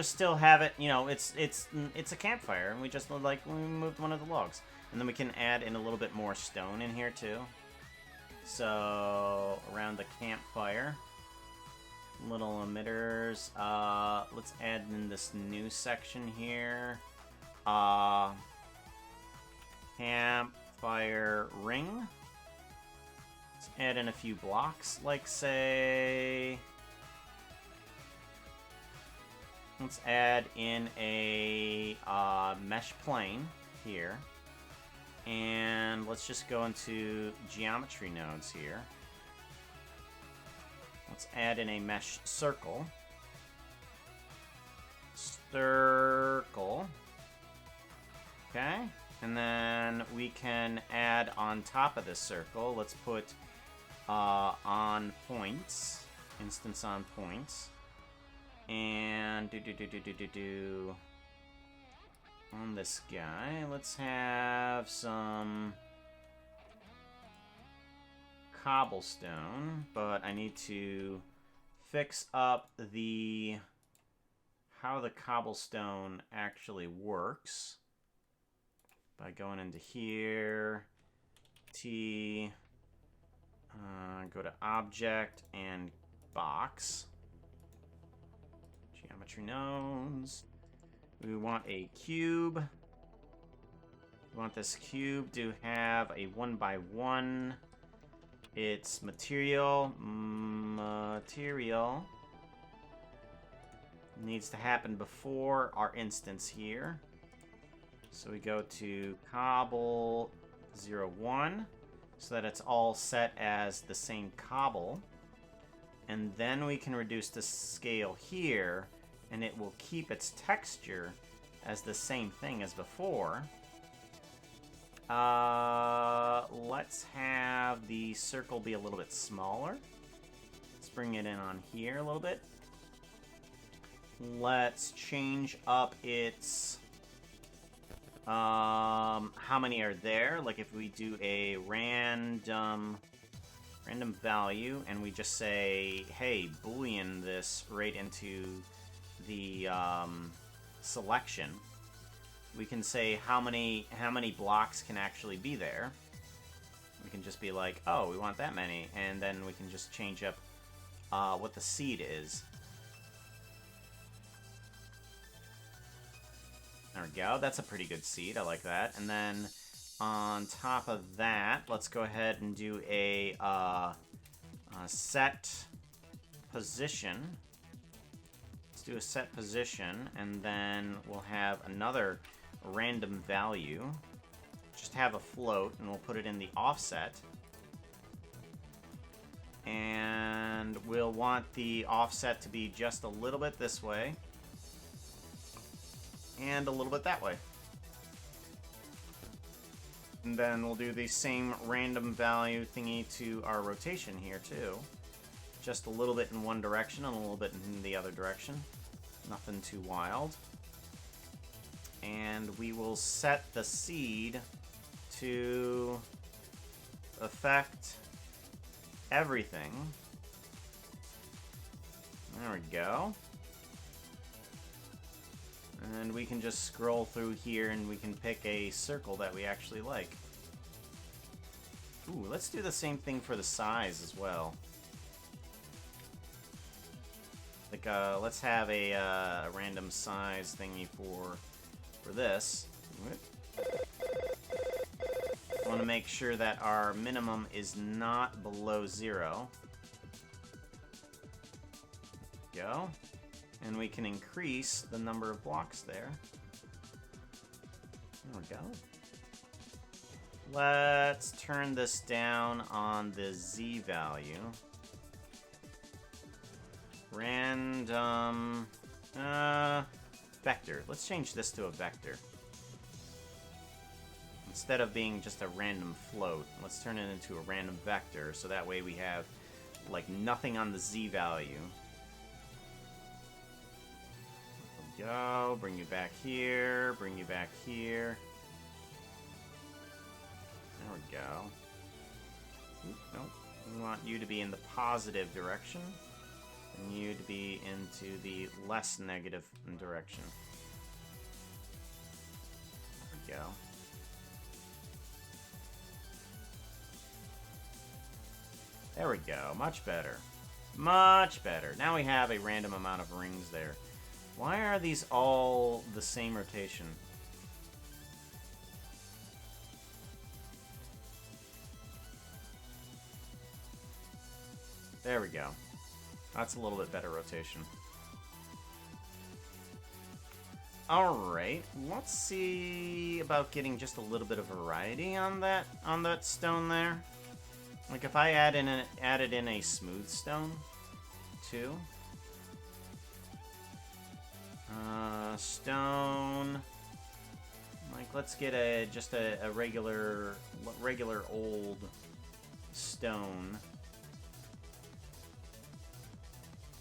still have it, you know, it's a campfire, and we just like we moved one of the logs. And then we can add in a little bit more stone in here too. So around the campfire, little emitters. Let's add in this new section here. Campfire ring. Let's add in a few blocks, like say, let's add in a mesh plane here. And let's just go into geometry nodes here. Let's add in a mesh circle. Circle. Okay. And then we can add on top of this circle, let's put on points. Instance on points. And on this guy, let's have some cobblestone, but I need to fix up how the cobblestone actually works by going into here, go to object and box, geometry nodes. We want a cube. We want this cube to have a 1x1. It's material. Material needs to happen before our instance here. So we go to cobble 01 so that it's all set as the same cobble. And then we can reduce the scale here, and it will keep its texture as the same thing as before. Let's have the circle be a little bit smaller. Let's bring it in on here a little bit. Let's change up its how many are there. Like if we do a random value and we just say, hey, boolean this right into the selection, we can say how many blocks can actually be there. We can just be like, oh, we want that many, and then we can just change up what the seed is. There we go. That's a pretty good seed. I like that. And then on top of that, let's go ahead and do a set position. Let's do a set position, and then we'll have another random value. Just have a float, and we'll put it in the offset. And we'll want the offset to be just a little bit this way, and a little bit that way. And then we'll do the same random value thingy to our rotation here too. Just a little bit in one direction and a little bit in the other direction. Nothing too wild. And we will set the seed to affect everything. There we go. And we can just scroll through here and we can pick a circle that we actually like. Ooh, let's do the same thing for the size as well. Like, let's have a random size thingy for this. I want to make sure that our minimum is not below 0. Go. And we can increase the number of blocks there. There we go. Let's turn this down on the Z value. Random vector. Let's change this to a vector. Instead of being just a random float, let's turn it into a random vector, so that way we have like nothing on the Z value. go. Bring you back here. Bring you back here. There we go. Oop, nope. We want you to be in the positive direction. And you to be into the less negative direction. There we go. There we go. Much better. Much better. Now we have a random amount of rings there. Why are these all the same rotation? There we go. That's a little bit better rotation. Alright, let's see about getting just a little bit of variety on that stone there. Like if I added in a smooth stone too. Stone. Like let's get just a regular old stone.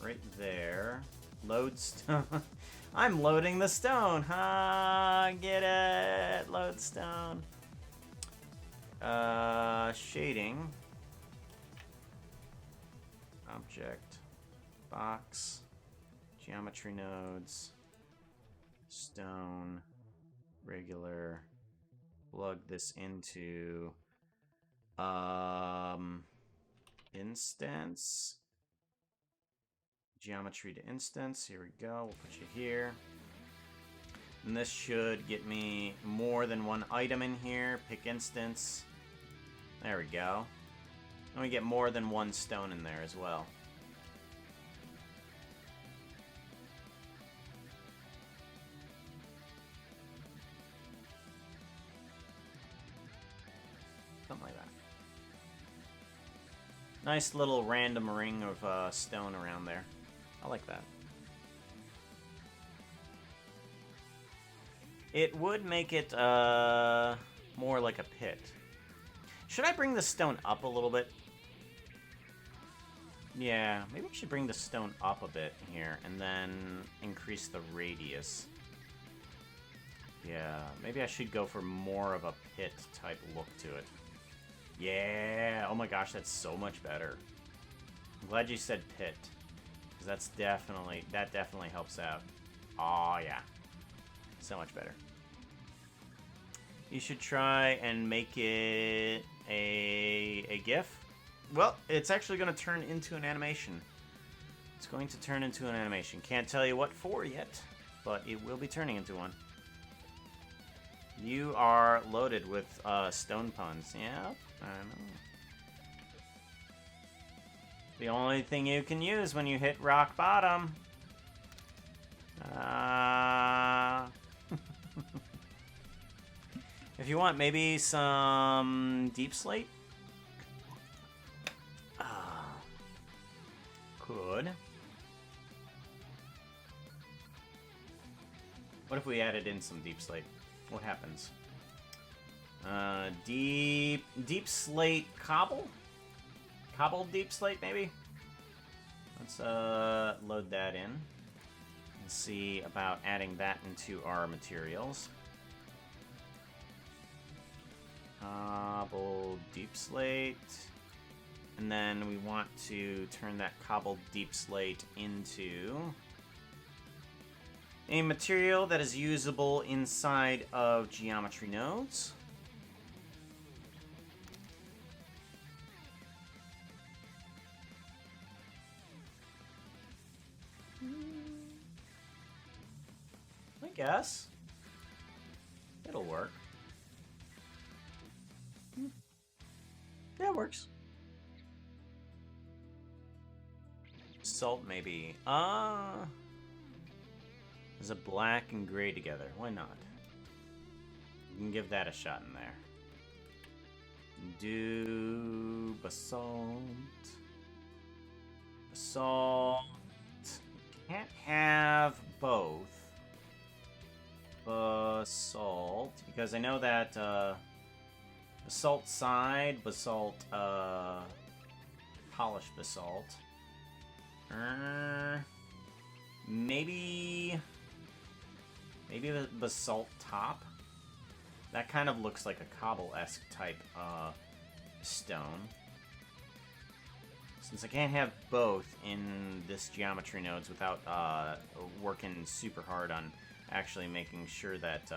Right there. Load stone. I'm loading the stone. Get it. Load stone. Shading. Object. Box. Geometry nodes. Stone. Regular. Plug this into instance. Geometry to instance. Here we go. We'll put you here. And this should get me more than one item in here. Pick instance. There we go. And we get more than one stone in there as well. Something like that. Nice little random ring of stone around there. I like that. It would make it more like a pit. Should I bring the stone up a little bit? Yeah, maybe we should bring the stone up a bit here and then increase the radius. Yeah, maybe I should go for more of a pit type look to it. Yeah, oh my gosh, that's so much better. I'm glad you said pit. Because that definitely helps out. Oh yeah. So much better. You should try and make it a GIF. Well, it's actually going to turn into an animation. It's going to turn into an animation. Can't tell you what for yet, but it will be turning into one. You are loaded with stone puns. Yeah, I know. The only thing you can use when you hit rock bottom. If you want, maybe some deep slate. Could. What if we added in some deep slate? What happens? Deep slate cobble? Cobbled deep slate, maybe? Let's load that in. And see about adding that into our materials. Cobbled deep slate. And then we want to turn that cobbled deep slate into a material that is usable inside of geometry nodes. I guess it'll work. Yeah, it works. Salt, maybe. Is a black and gray together. Why not? You can give that a shot in there. Do basalt. Basalt. Can't have both. Basalt. Because I know that basalt side, basalt, polished basalt. Maybe Maybe the basalt top? That kind of looks like a cobble-esque type stone. Since I can't have both in this geometry nodes without working super hard on actually making sure that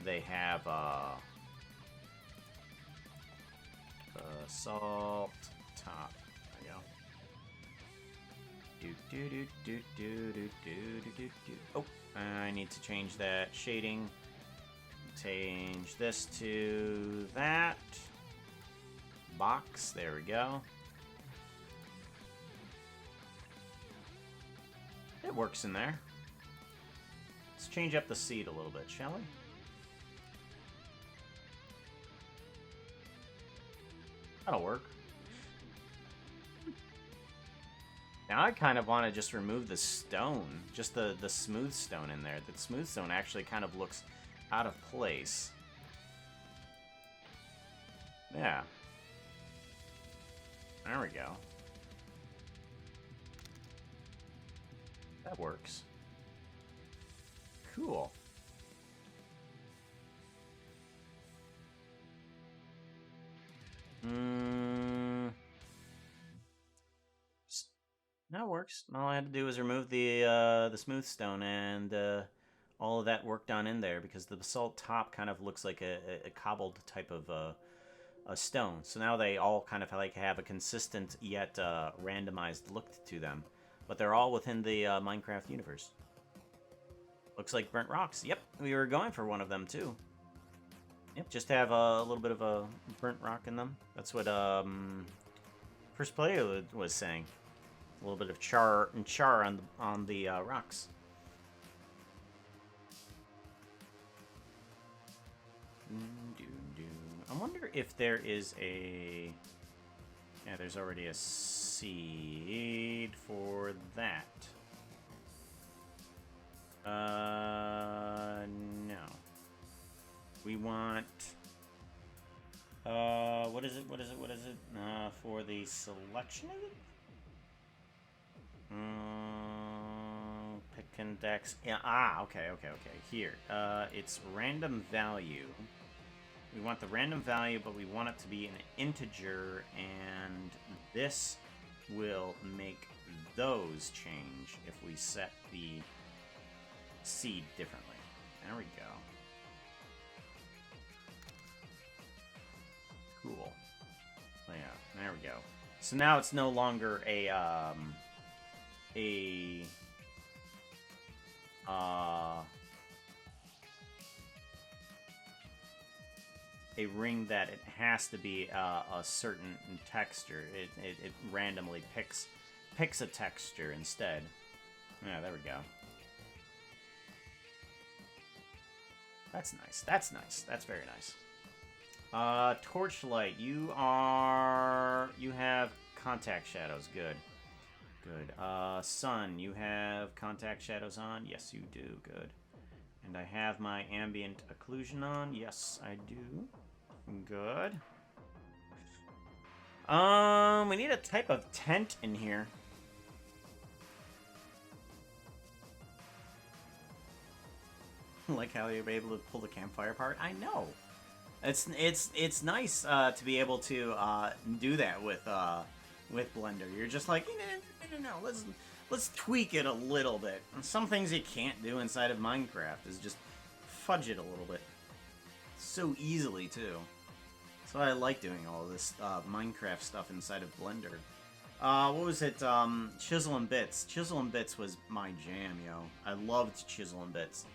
they have basalt top. There we go. Oh, I need to change that shading. Change this to that. Box, there we go. It works in there. Let's change up the seed a little bit, shall we? That'll work. Now I kind of want to just remove the stone, just the smooth stone in there. The smooth stone actually kind of looks out of place. Yeah. There we go. That works. Cool. That works. All I had to do was remove the smooth stone and all of that work done in there because the basalt top kind of looks like a cobbled type of a stone. So now they all kind of like have a consistent yet randomized look to them, but they're all within the Minecraft universe. Looks like burnt rocks. Yep, we were going for one of them too. Yep, just have a little bit of a burnt rock in them. That's what first player was saying. A little bit of char on the rocks. I wonder if there is a... Yeah, there's already a seed for that. No. We want... what is it? For the selection of it? Pick index. Yeah, okay. Here. It's random value. We want the random value, but we want it to be an integer, and this will make those change if we set the seed differently. There we go. Cool. Oh, yeah, there we go. So now it's no longer a ring that it has to be a certain texture. It randomly picks a texture instead. Yeah, there we go. That's nice. That's nice. That's very nice. Torchlight, you have contact shadows. Good. Good. Sun, you have contact shadows on? Yes, you do. Good. And I have my ambient occlusion on? Yes, I do. Good. We need a type of tent in here. Like how you're able to pull the campfire apart? I know. It's nice to be able to do that with Blender. You're just like, no, let's tweak it a little bit. And some things you can't do inside of Minecraft is just fudge it a little bit. So easily too. So I like doing all this Minecraft stuff inside of Blender. What was it? Chisel and Bits. Chisel and Bits was my jam, yo. I loved Chisel and Bits.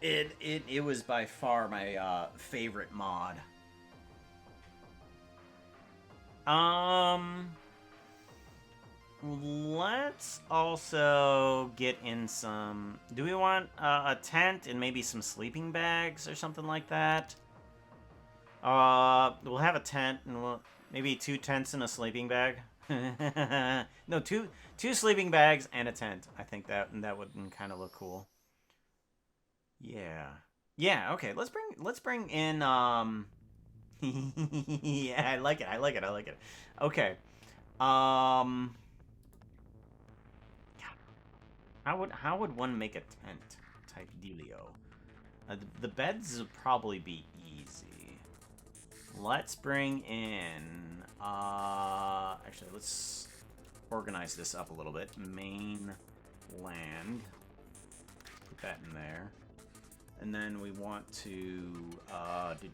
It was by far my favorite mod. Let's also get in some... Do we want a tent and maybe some sleeping bags or something like that? We'll have a tent and we'll... Maybe 2 tents and a sleeping bag? No, two sleeping bags and a tent. I think that would kind of look cool. Yeah, okay. Let's bring in yeah, I like it. Okay. How would one make a tent type dealio? The beds would probably be easy. Let's bring in... actually, let's organize this up a little bit. Main land. Put that in there. And then we want to... we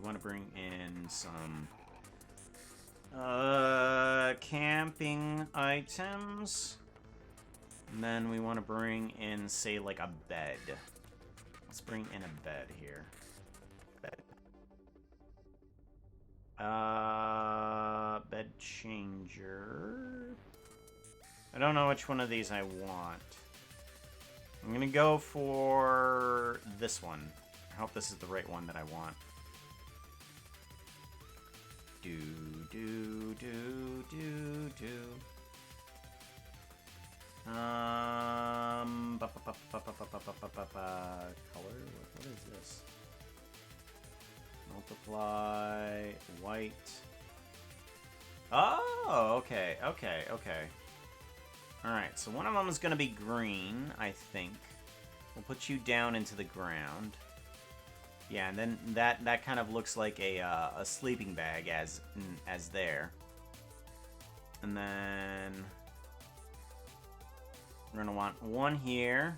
want to bring in some... camping items. And then we want to bring in, say, like a bed. Let's bring in a bed here. Bed. Bed changer. I don't know which one of these I want. I'm gonna go for this one. I hope this is the right one that I want. Do. Color? What is this? Multiply, white. Oh, okay. Alright, so one of them is going to be green, I think. We'll put you down into the ground. Yeah, and then that kind of looks like a sleeping bag as there. And then we're going to want one here.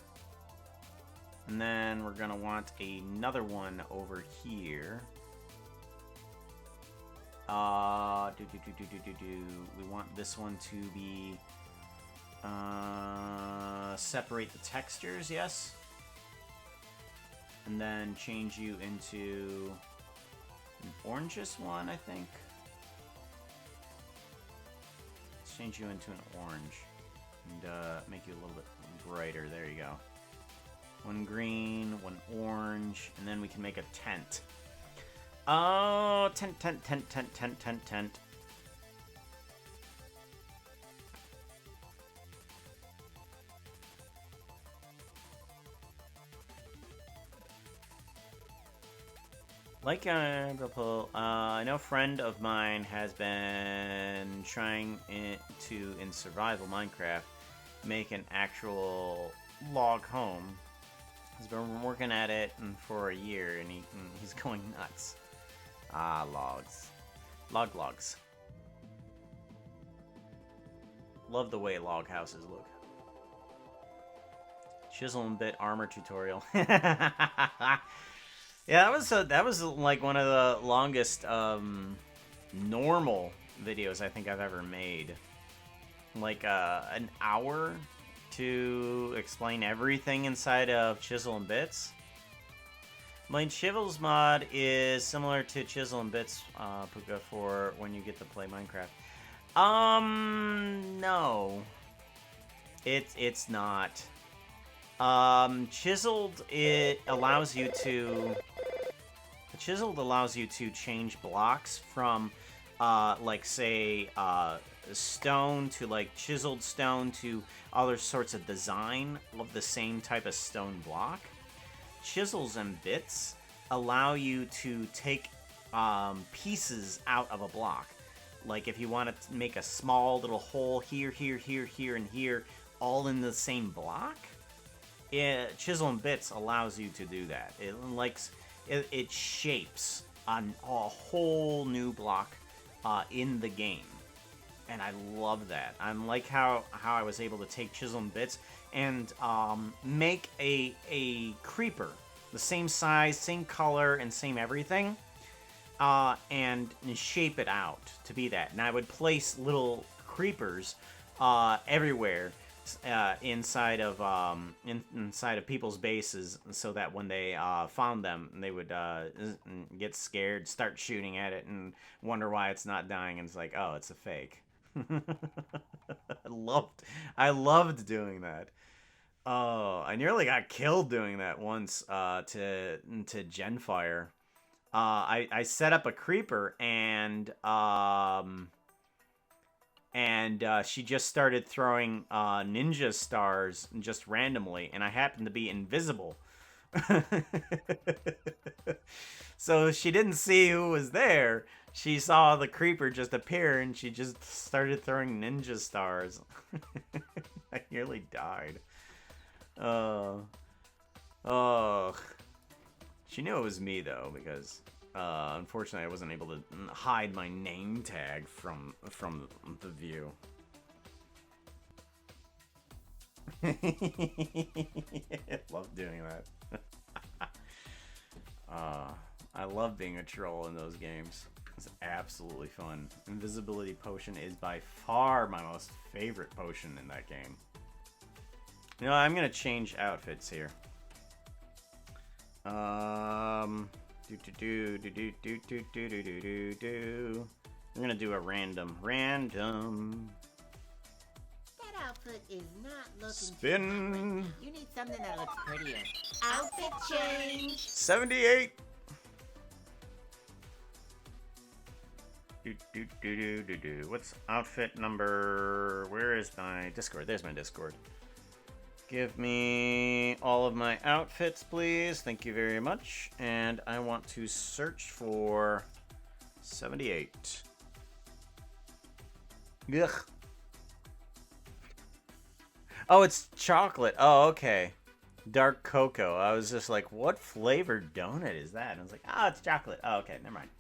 And then we're going to want another one over here. We want this one to be separate the textures, yes. And then change you into an orangish one, I think. Let's change you into an orange and make you a little bit brighter. There you go. One green, one orange, and then we can make a tent. Oh, tent. Like I know a friend of mine has been trying to, in survival Minecraft, make an actual log home. He's been working at it for a year, and he's going nuts. Ah, logs. Logs. Love the way log houses look. Chisel and bit armor tutorial. Yeah, that was like one of the longest normal videos I think I've ever made. Like an hour to explain everything inside of Chisel and Bits. My Chivels mod is similar to Chisel and Bits, Puka, for when you get to play Minecraft. No. It's not. Chiseled allows you to change blocks from like say stone to like chiseled stone to other sorts of design of the same type of stone block. Chisels and Bits allow you to take pieces out of a block. Like if you want to make a small little hole here, and here, all in the same block. Chisel and Bits allows you to do that. It shapes a whole new block in the game, and I love that. I like how I was able to take Chisel and Bits and make a creeper, the same size, same color, and same everything, and shape it out to be that. And I would place little creepers everywhere. Inside of people's bases, so that when they found them, they would get scared, start shooting at it, and wonder why it's not dying. And it's like, oh, it's a fake. I loved doing that. Oh, I nearly got killed doing that once to Genfire. I set up a creeper and she just started throwing ninja stars just randomly, and I happened to be invisible. So she didn't see who was there. She saw the creeper just appear, and she just started throwing ninja stars. I nearly died. Oh. She knew it was me, though, because unfortunately I wasn't able to hide my name tag from the view. I love doing that. I love being a troll in those games. It's absolutely fun. Invisibility potion is by far my most favorite potion in that game. You know, I'm gonna change outfits here. I'm gonna do a random. That outfit is not looking Spin. too hot right now. You need something that looks prettier. Outfit change. 78. What's outfit number? Where is my Discord? There's my Discord. Give me all of my outfits, please. Thank you very much. And I want to search for 78. Ugh. Oh, it's chocolate. Oh, okay. Dark cocoa. I was just like, what flavored donut is that? And I was like, oh, it's chocolate. Oh, okay. Never mind.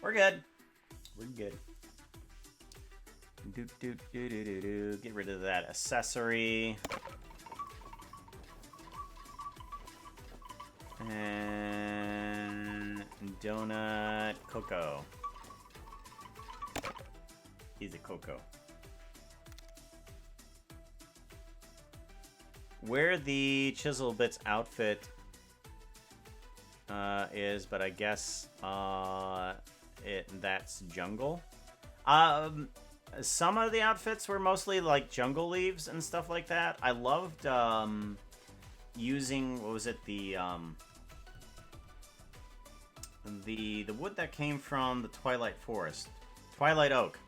We're good. We're good. Get rid of that accessory. And donut cocoa. Is a cocoa. Where the Chisel Bits outfit is, but I guess that's jungle. Some of the outfits were mostly like jungle leaves and stuff like that. I loved using, what was it, the wood that came from the Twilight Forest. Twilight Oak.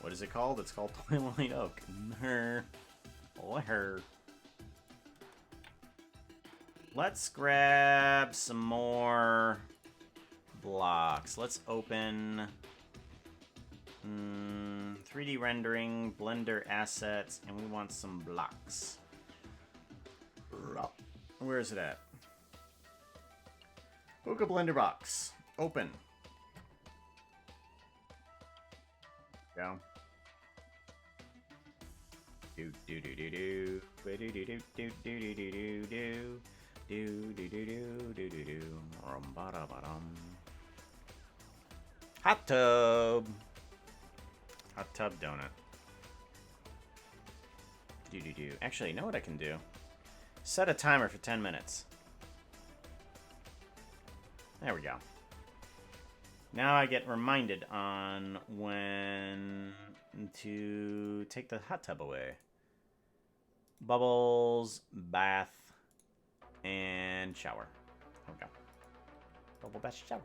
What is it called? It's called Twilight Oak. Let's grab some more blocks. Let's open 3D rendering, Blender assets, and we want some blocks. Where is it at? Book a Blender box. Open. Go. Do do do do do. Do do do do do do do do do. Do do do do do do do. Hot tub. Hot tub donut. Do do do. Actually, you know what I can do? Set a timer for 10 minutes. There we go. Now I get reminded on when to take the hot tub away. Bubbles, bath, and shower. Okay. Bubble bath, shower.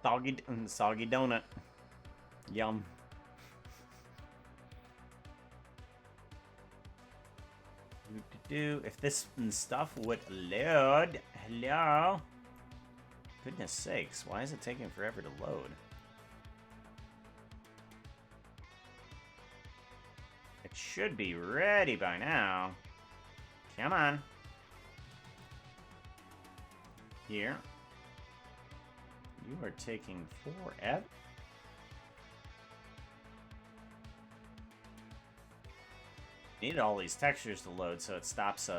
Soggy donut. Yum. If this stuff would load. Hello? Goodness sakes, why is it taking forever to load? It should be ready by now. Come on. Here. You are taking forever. Needed all these textures to load so it stops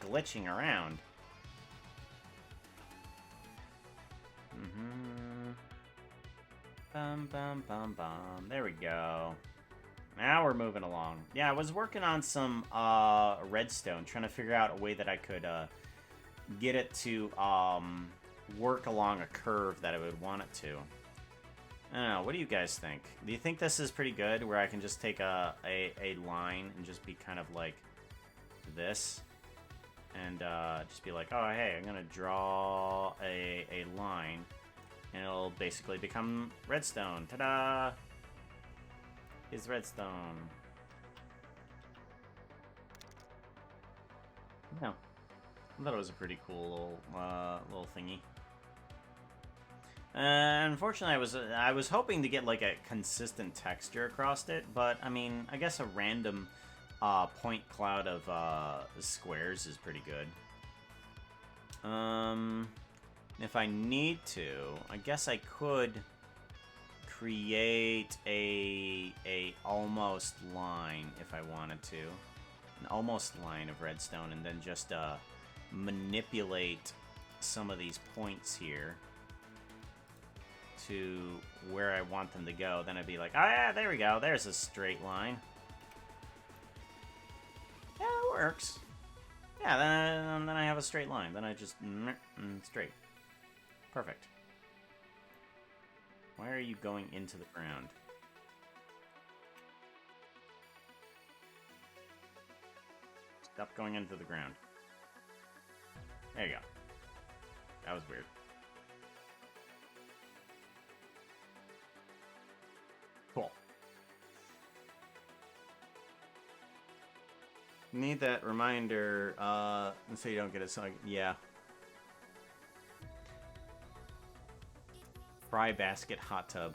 glitching around. Bum bum bum bum. There we go. Now we're moving along. Yeah, I was working on some redstone, trying to figure out a way that I could get it to work along a curve that I would want it to. I don't know, what do you guys think? Do you think this is pretty good, where I can just take a line and just be kind of like this? And just be like, oh, hey, I'm going to draw a line, and it'll basically become redstone. Ta-da! Is redstone. No. I thought it was a pretty cool little thingy. Unfortunately, I was hoping to get like a consistent texture across it, but I mean, I guess a random point cloud of squares is pretty good. If I need to, I guess I could create a almost line if I wanted to, an almost line of redstone, and then just manipulate some of these points here to where I want them to go. Then I'd be like, oh yeah, there we go. There's a straight line. Yeah, it works. Yeah, then I have a straight line. Then I just straight. Perfect. Why are you going into the ground? Stop going into the ground. There you go. That was weird. Cool. Need that reminder, so you don't get it. So, yeah. Fry basket hot tub.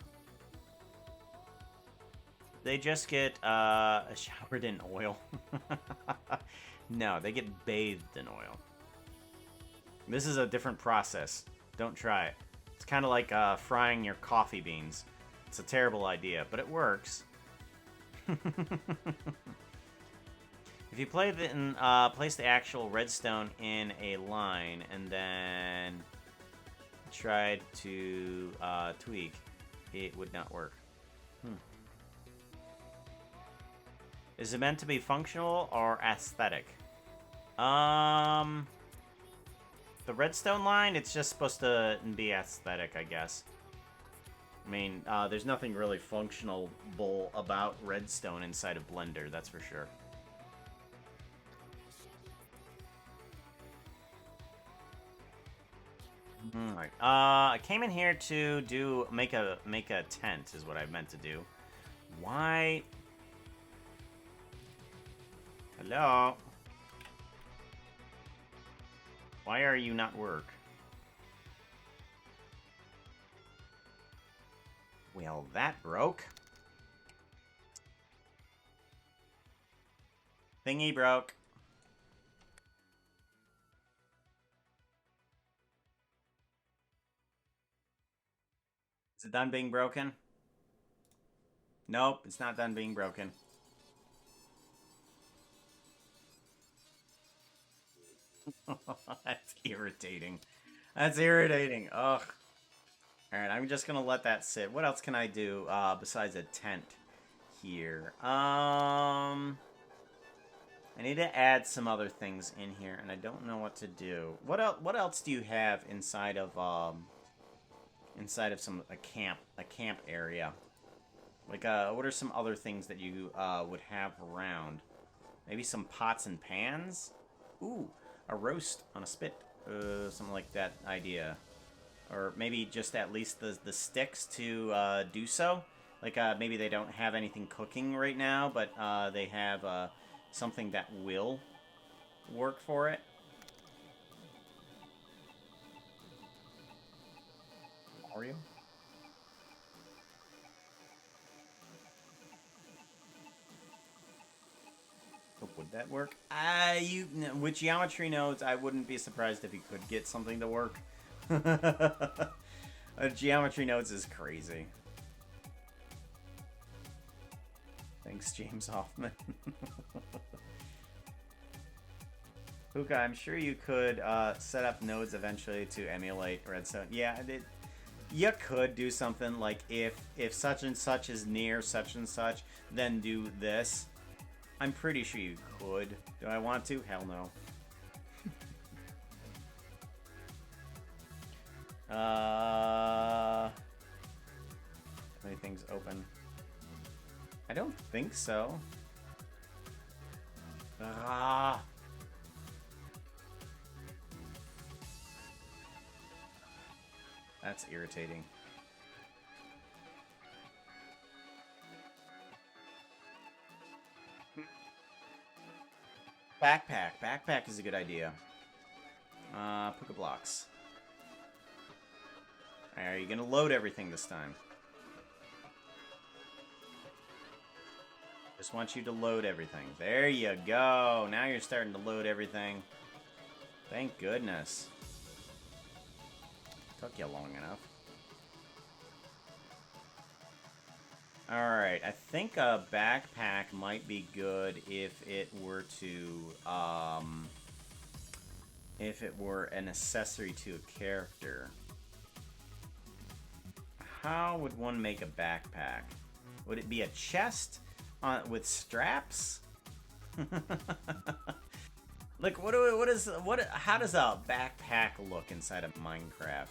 They just get showered in oil. No, they get bathed in oil. This is a different process. Don't try it. It's kind of like frying your coffee beans. It's a terrible idea, but it works. If you place the actual redstone in a line and then tried to tweak, it would not work. Is it meant to be functional or aesthetic? The redstone line, it's just supposed to be aesthetic, I guess. I mean, there's nothing really functional about redstone inside of Blender, that's for sure. Alright. I came in here to make a tent is what I meant to do. Why? Hello? Why are you not work? Well, that broke. Thingy broke. Is it done being broken? Nope, it's not done being broken. That's irritating. That's irritating. Ugh. Alright, I'm just gonna let that sit. What else can I do besides a tent here? I need to add some other things in here, and I don't know what to do. What else do you have inside of a camp area? Like what are some other things that you would have around? Maybe some pots and pans? Ooh, a roast on a spit. Something like that idea. Or maybe just at least the sticks to do so. Like maybe they don't have anything cooking right now, but they have something that will work for it. Mario? Oh, would that work? With geometry nodes, I wouldn't be surprised if you could get something to work. Geometry nodes is crazy. Thanks, James Hoffman. Puka, I'm sure you could set up nodes eventually to emulate Redstone. Yeah, you could do something like if such and such is near such and such, then do this. I'm pretty sure you could. Do I want to? Hell no. Anything's open? I don't think so. Ah. That's irritating. Backpack. Backpack is a good idea. Puka blocks. Are you gonna load everything this time? Just want you to load everything. There you go. Now you're starting to load everything. Thank goodness. Took you long enough. Alright, I think a backpack might be good if it were an accessory to a character. How would one make a backpack? Would it be a chest with straps? Like, how does a backpack look inside of Minecraft?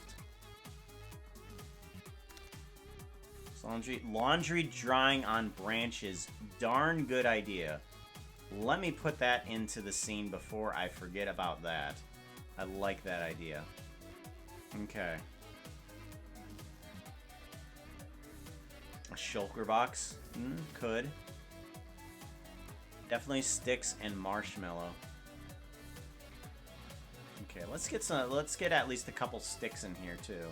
Laundry drying on branches. Darn good idea. Let me put that into the scene before I forget about that. I like that idea. Okay. A shulker box? Could. Definitely sticks and marshmallow. Okay, let's get at least a couple sticks in here too.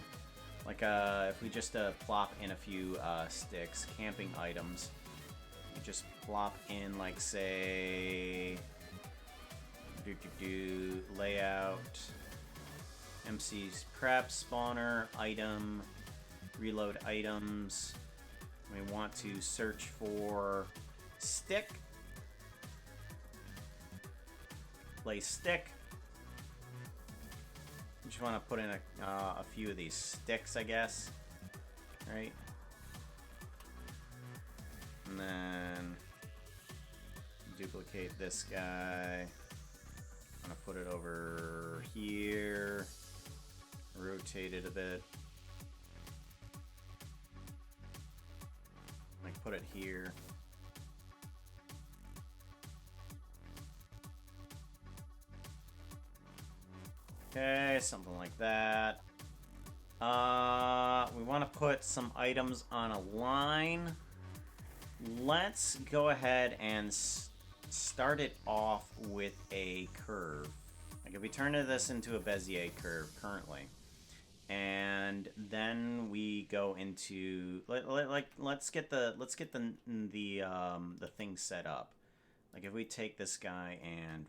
Like if we just plop in a few sticks, camping items. We just plop in, like, say, layout, MC's prep, spawner, item, reload items. We want to search for stick. Place stick. Just want to put in a few of these sticks, I guess. Right? And then duplicate this guy. I'm gonna put it over here. Rotate it a bit. Like, put it here. Okay, something like that. We want to put some items on a line. Let's go ahead and start it off with a curve. Like, if we turn this into a Bezier curve currently, and then we go into let's get the thing set up. Like, if we take this guy and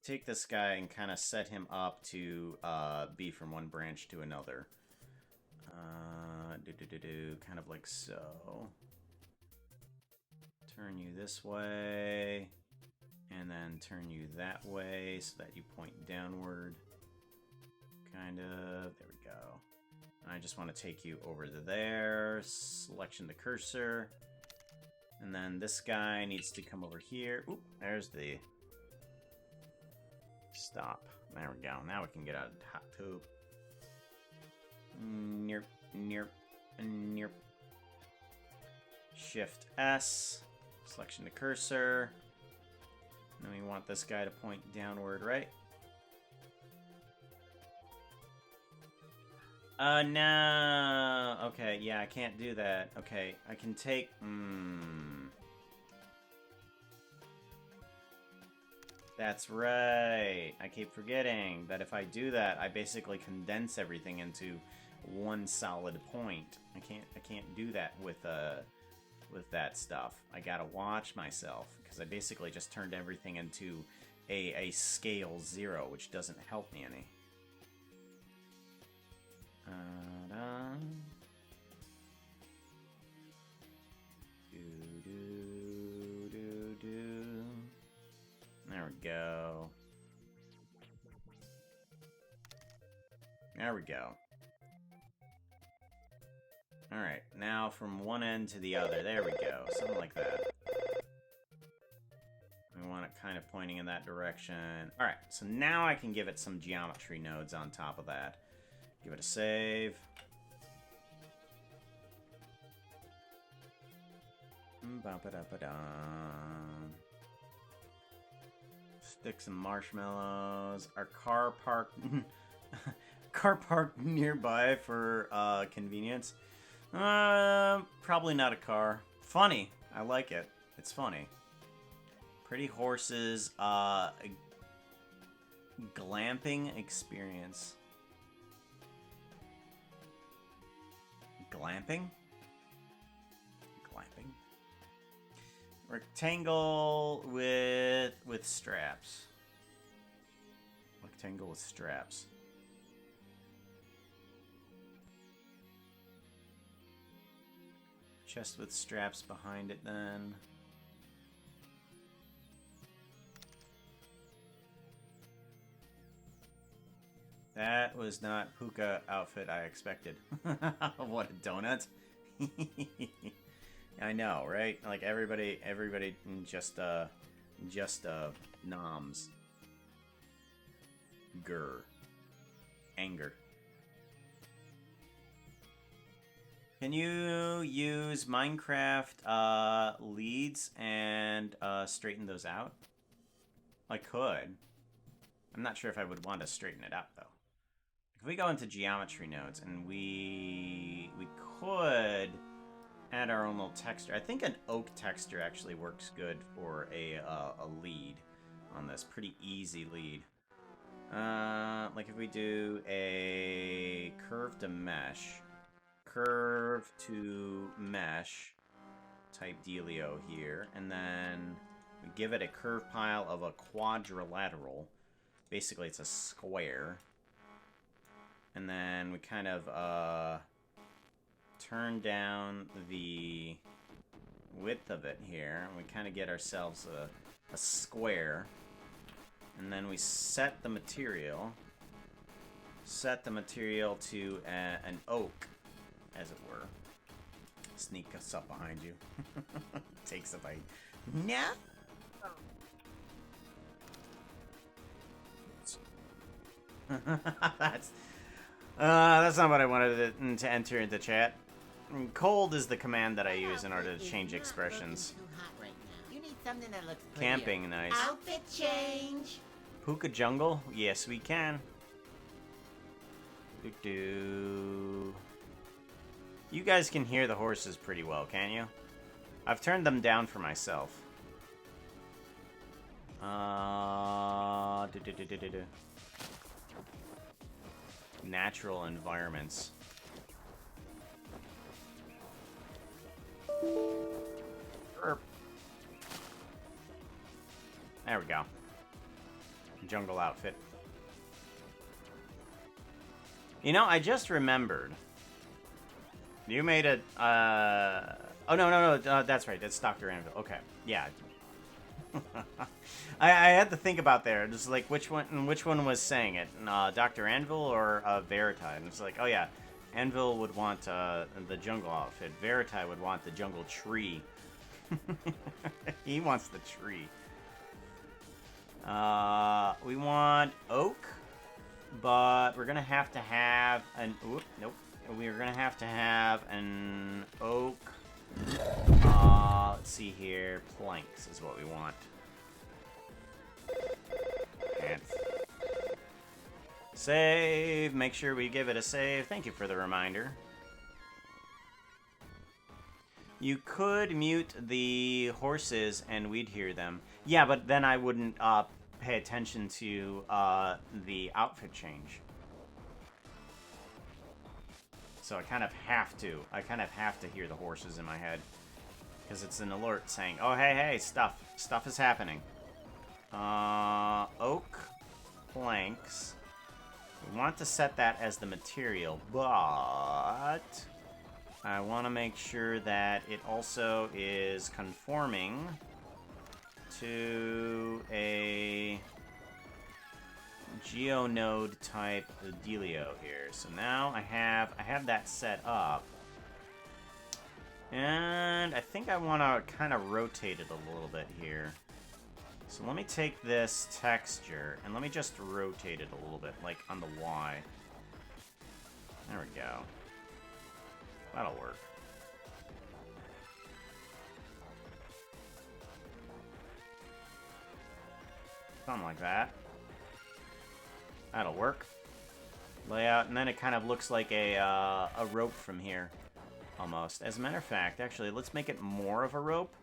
take this guy and kind of set him up to be from one branch to another. Kind of like so. Turn you this way, and then turn you that way so that you point downward. Kind of. There we go. And I just want to take you over to there. Selection the cursor. And then this guy needs to come over here. Oop, there's the stop. There we go. Now we can get out of the hot tube. Nerp, nerp, nerp. Shift S. Selection the cursor. And then we want this guy to point downward, right? No. Okay, yeah, I can't do that. Okay, I can take... That's right. I keep forgetting that if I do that, I basically condense everything into one solid point. I can't do that with that stuff. I gotta watch myself, because I basically just turned everything into a scale 0, which doesn't help me any. There we go. There we go. Alright, now from one end to the other. There we go. Something like that. We want it kind of pointing in that direction. Alright, so now I can give it some geometry nodes on top of that. Give it a save. Stick some marshmallows. Our car parked nearby for convenience. Probably not a car. Funny. I like it. It's funny. Pretty horses. Glamping experience. Glamping? Glamping. Rectangle with straps. Rectangle with straps. Chest with straps behind it then. That was not puka outfit I expected. What a donut. I know, right? Like everybody just noms. Grr. Anger. Can you use Minecraft leads and straighten those out? I could. I'm not sure if I would want to straighten it out though. If we go into geometry nodes and we could add our own little texture. I think an oak texture actually works good for a lead on this. Pretty easy lead. Like if we do a curve to mesh type dealio here, and then we give it a curve pile of a quadrilateral. Basically, it's a square. And then we kind of turn down the width of it here, and we kind of get ourselves a square. And then we set the material to an oak, as it were. Sneak us up behind you. Takes a bite. No. That's not what I wanted to enter into chat. Cold is the command that I use in order to change expressions. Too hot right now. You need something that looks prettier. Camping, nice. Outfit change. Puka jungle? Yes, we can. Doo-doo. You guys can hear the horses pretty well, can't you? I've turned them down for myself. Natural environments. Erp. There we go. Jungle outfit. You know, I just remembered. You made it, oh, no, that's right. That's Dr. Anvil. Okay. Yeah. I had to think about there. Just like which one was saying it, Dr. Anvil or Veritai? And it's like, oh yeah, Anvil would want the jungle outfit. Veritai would want the jungle tree. He wants the tree. We want oak, but we're gonna have to have an nope. We're gonna have to have an oak. Let's see here. Planks is what we want. And save. Make sure we give it a save. Thank you for the reminder. You could mute the horses and we'd hear them. Yeah, but then I wouldn't pay attention to the outfit change. So I kind of have to. I kind of have to hear the horses in my head. Because it's an alert saying, oh, hey, stuff. Stuff is happening. Oak planks. We want to set that as the material, but I want to make sure that it also is conforming to a GeoNode type dealio here. So now I have that set up. And I think I want to kind of rotate it a little bit here. So let me take this texture and let me just rotate it a little bit, like on the Y. There we go. That'll work. Something like that. That'll work. Layout, and then it kind of looks like a rope from here. Almost. As a matter of fact, actually, let's make it more of a rope.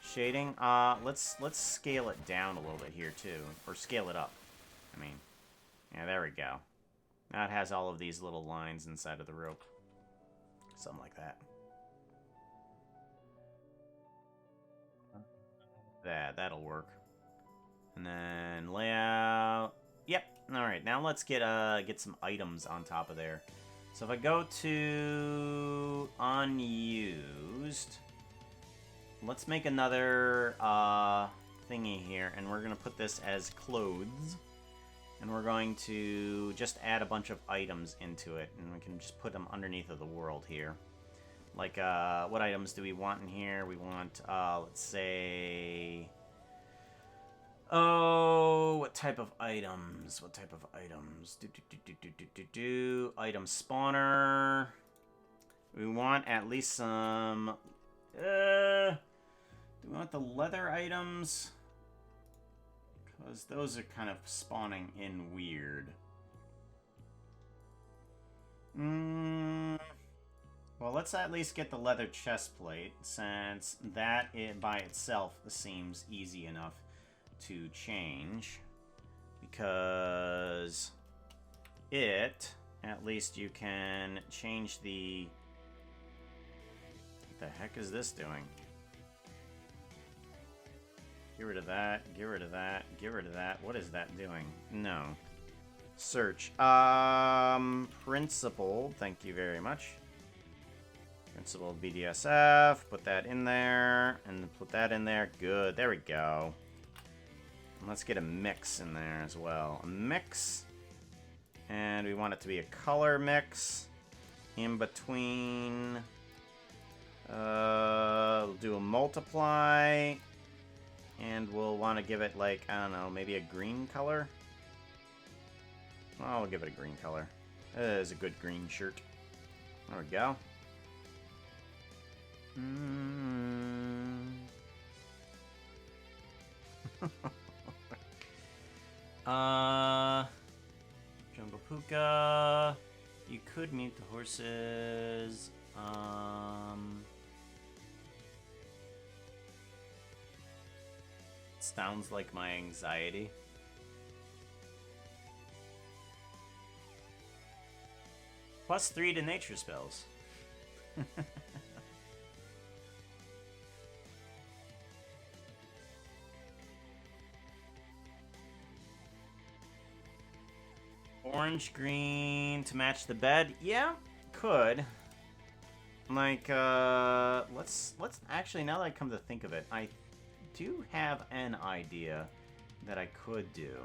Shading. Let's scale it down a little bit here too, or scale it up. I mean, yeah, there we go. Now it has all of these little lines inside of the rope. Something like that. That'll work. And then layout. Yep. All right. Now let's get some items on top of there. So if I go to unused, let's make another thingy here, and we're gonna put this as clothes, and we're going to just add a bunch of items into it, and we can just put them underneath of the world here. Like, what items do we want in here? We want, let's say... Oh, what type of items? What type of items? Item spawner. We want at least some... do we want the leather items? Because those are kind of spawning in weird. Well, let's at least get the leather chest plate, since that by itself seems easy enough to change. Because it, at least you can change the... What the heck is this doing? Get rid of that, get rid of that, get rid of that. What is that doing? No. Search. Principal, thank you very much. Principal BDSF, put that in there, and put that in there. Good, there we go. And let's get a mix in there as well. A mix, and we want it to be a color mix. In between, we'll do a multiply, and we'll want to give it like, I don't know, maybe a green color? Well, I'll give it a green color. It is a good green shirt. There we go. Jungle Puka. You could mute the horses. Sounds like my anxiety. +3 to nature spells. Orange, green to match the bed. Yeah, could. Like, let's actually, now that I come to think of it, I do have an idea that I could do.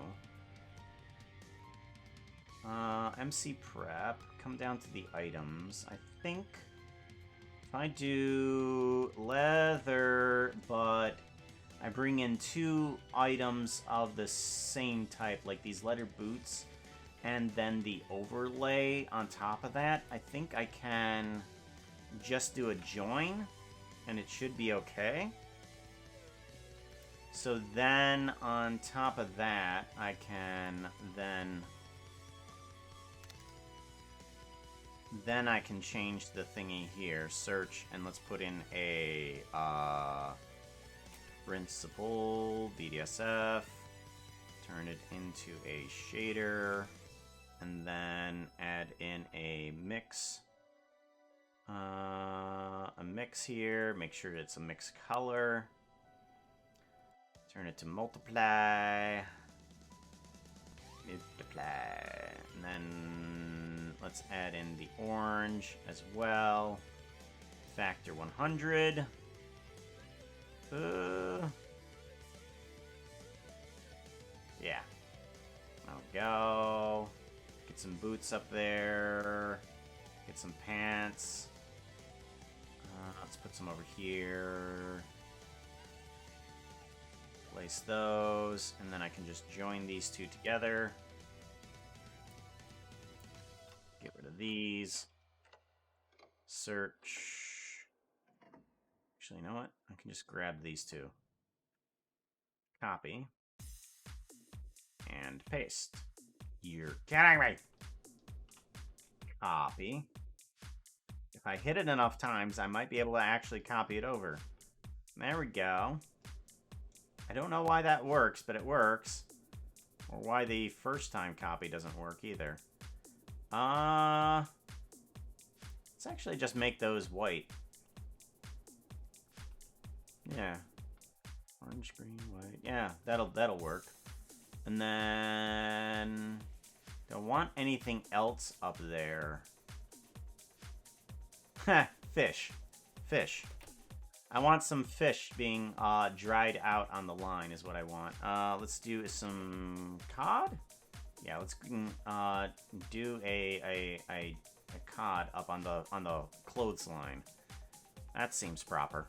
MC prep, come down to the items. I think if I do leather, but I bring in 2 items of the same type, like these leather boots, and then the overlay on top of that, I think I can just do a join, and it should be okay. So then, on top of that, I can then I can change the thingy here, search, and let's put in a principal BDSF, turn it into a shader, and then add in a mix. A mix here, make sure it's a mix color. Turn it to multiply. Multiply. And then let's add in the orange as well. Factor 100. Yeah. There we go. Get some boots up there. Get some pants. Let's put some over here. Place those, and then I can just join these 2 together. Get rid of these. Search. Actually, you know what? I can just grab these 2. Copy. And paste. You're kidding me! Copy. If I hit it enough times, I might be able to actually copy it over. There we go. I don't know why that works, but it works. Or why the first time copy doesn't work either. Let's actually just make those white. Yeah. Orange, green, white. Yeah, that'll work. And then don't want anything else up there. Heh, fish. Fish. I want some fish being dried out on the line is what I want. Let's do some cod. Yeah, let's do a cod up on the clothesline. That seems proper.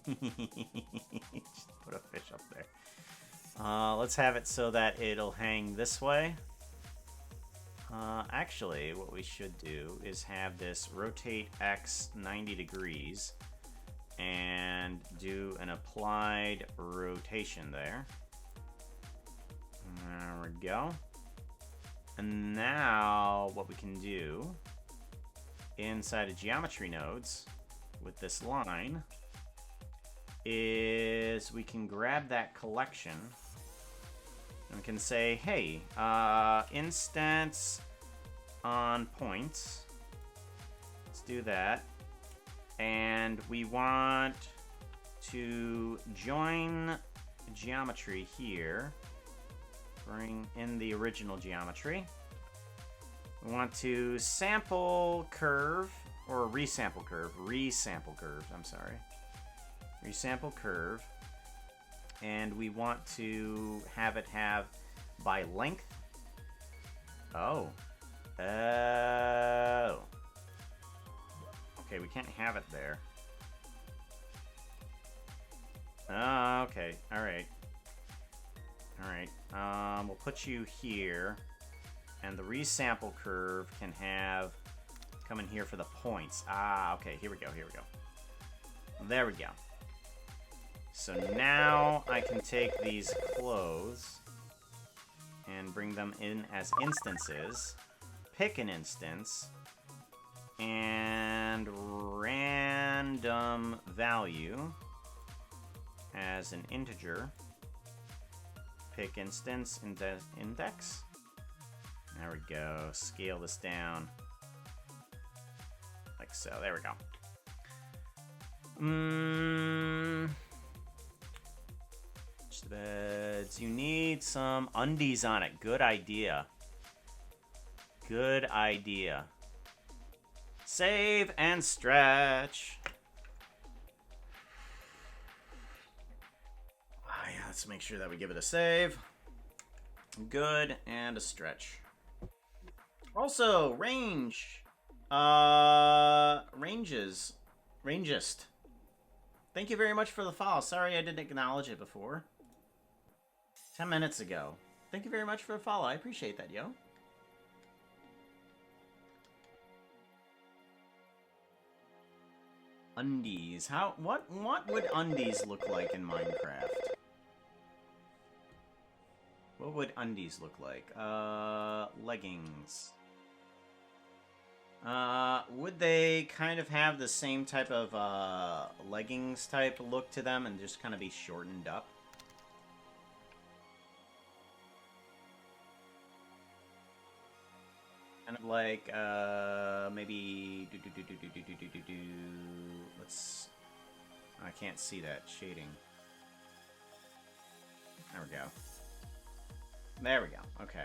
Just put a fish up there. Let's have it so that it'll hang this way. Actually, what we should do is have this rotate X 90 degrees and do an applied rotation there. There we go. And now what we can do inside of geometry nodes with this line is we can grab that collection and we can say, hey, instance on points. Let's do that. And we want to join geometry here. Bring in the original geometry. We want to sample curve, or resample curve. Resample curve, I'm sorry. Resample curve. And we want to have it have by length. Oh. Oh. Okay, we can't have it there. Oh, okay. Alright. Alright. We'll put you here. And the resample curve can have... come in here for the points. Ah, okay. Here we go. Here we go. There we go. So now I can take these clothes and bring them in as instances. Pick an instance. And random value as an integer. Pick instance, index. There we go. Scale this down. Like so. There we go. The beds. You need some undies on it. Good idea. Good idea. Save and stretch. Yeah, let's make sure that we give it a save. Good, and a stretch. Also, range. Rangist. Thank you very much for the follow. Sorry I didn't acknowledge it before. 10 minutes ago. Thank you very much for the follow. I appreciate that, yo. Undies. What would undies look like in Minecraft? What would undies look like? Leggings. Would they kind of have the same type of leggings type look to them and just kind of be shortened up? Kind of like, maybe... Let's... I can't see that shading. There we go. There we go. Okay.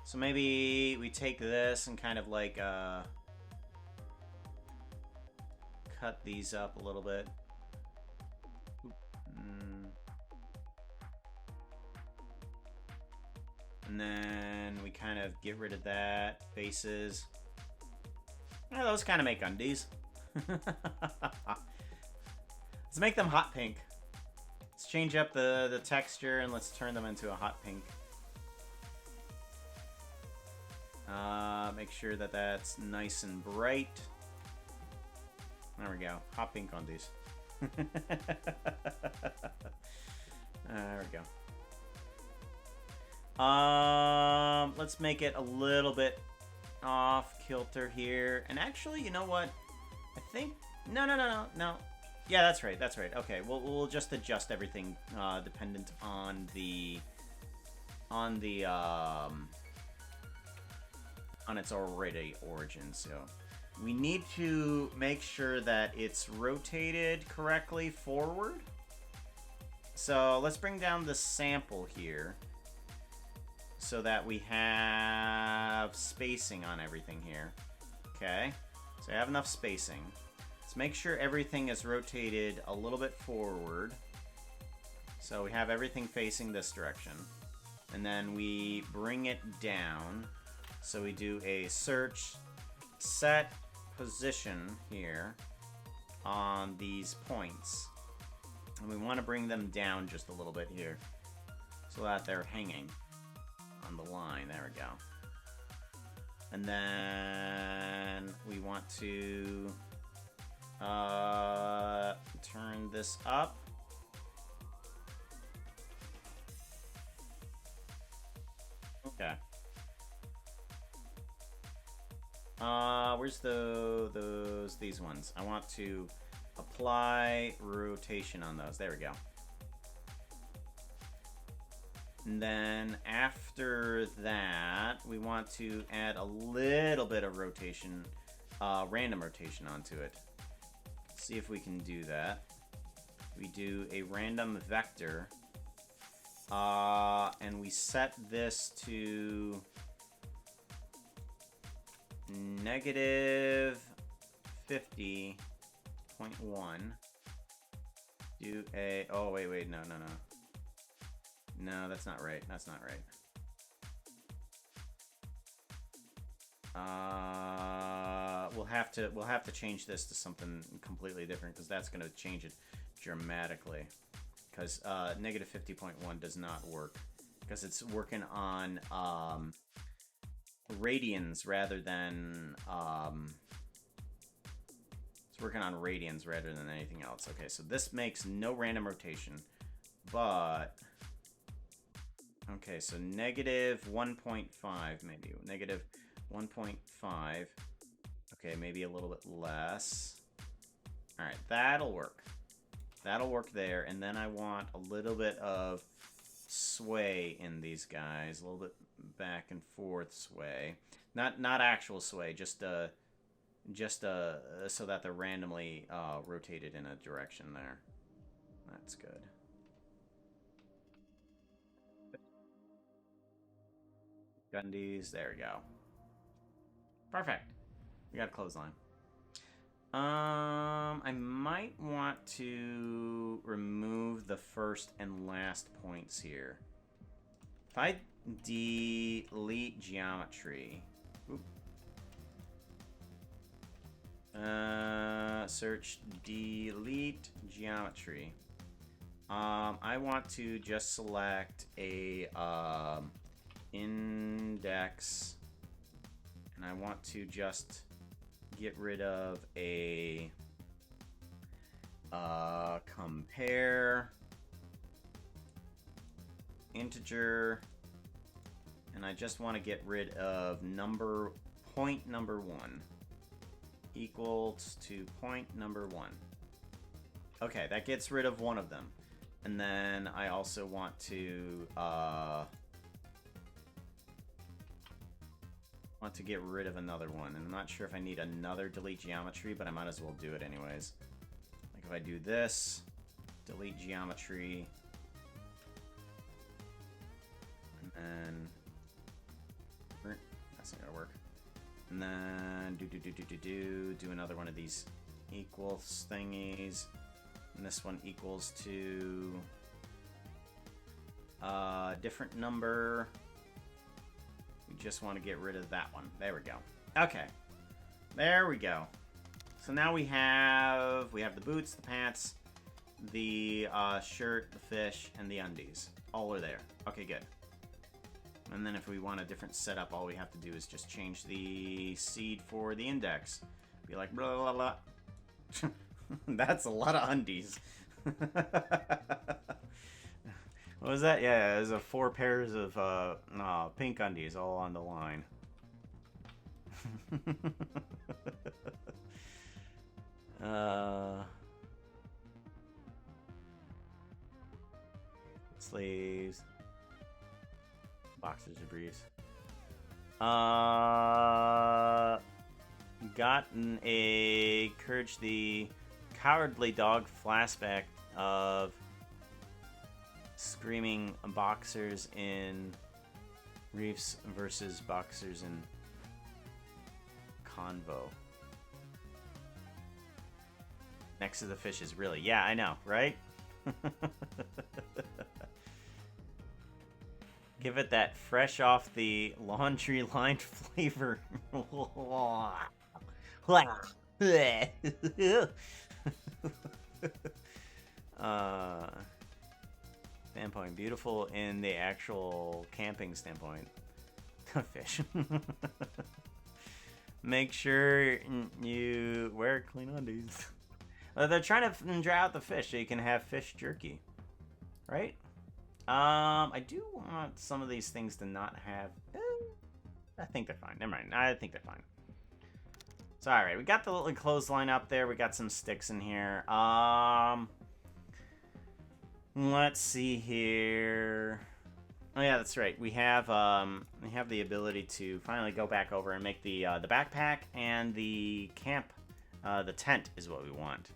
So maybe we take this and kind of like, cut these up a little bit. And then we kind of get rid of that. Faces. Yeah, those kind of make undies. Let's make them hot pink. Let's change up the texture and let's turn them into a hot pink. Make sure that that's nice and bright. There we go. Hot pink undies. There we go. Let's make it a little bit off kilter here. And actually, you know what? I think... No. Yeah, that's right. That's right. Okay, we'll just adjust everything dependent on the on the on its already origin. So we need to make sure that it's rotated correctly forward. So let's bring down the sample here so that we have spacing on everything here. Okay, so I have enough spacing. Let's make sure everything is rotated a little bit forward. So we have everything facing this direction. And then we bring it down. So we do a search set position here on these points. And we want to bring them down just a little bit here so that they're hanging on the line. There we go. And then we want to turn this up. Okay. Where's these ones? I want to apply rotation on those. There we go. And then after that, we want to add a little bit of rotation, random rotation onto it. Let's see if we can do that. We do a random vector, and we set this to negative 50.1. Do a, oh wait, no. No, that's not right. That's not right. We'll have to change this to something completely different because that's going to change it dramatically. Because negative 50.1 does not work because it's working on radians rather than it's working on radians rather than anything else. Okay, so this makes no random rotation, but okay, so negative 1.5 maybe, negative 1.5. Okay, maybe a little bit less. All right, that'll work. That'll work there, and then I want a little bit of sway in these guys, a little bit back and forth sway, not actual sway, just so that they're randomly rotated in a direction there. That's good. Gundies, there we go. Perfect. We got a clothesline. I might want to remove the first and last points here. If I delete geometry, search delete geometry. I want to just select a index, and I want to just get rid of a compare integer, and I just want to get rid of point number 1 equals to point number 1. Okay, that gets rid of one of them, and then I also want to get rid of another one, and I'm not sure if I need another delete geometry, but I might as well do it anyways. Like if I do this, delete geometry, and then that's not gonna work. And then do another one of these equals thingies, and this one equals to different number. We just want to get rid of that one. There we go. Okay. There we go. So now we have the boots, the pants, the shirt, the fish, and the undies. All are there. Okay, good. And then if we want a different setup, all we have to do is just change the seed for the index. Be like, blah, blah, blah. That's a lot of undies. What was that? Yeah, it was 4 pairs of pink undies all on the line. Sleeves. boxers and briefs. Gotten a Courage the Cowardly Dog flashback of screaming boxers in Reefs versus boxers in Convo. Next to the fish is really, yeah, I know, right? Give it that fresh off the laundry line flavor. Standpoint, beautiful in the actual camping standpoint. Fish. Make sure you wear clean undies. They're trying to dry out the fish so you can have fish jerky, right? I do want some of these things to not have. I think they're fine. Never mind. I think they're fine. So all right, we got the little clothesline up there. We got some sticks in here. Let's see here. Oh yeah, that's right. We have the ability to finally go back over and make the backpack and the camp. The tent is what we want.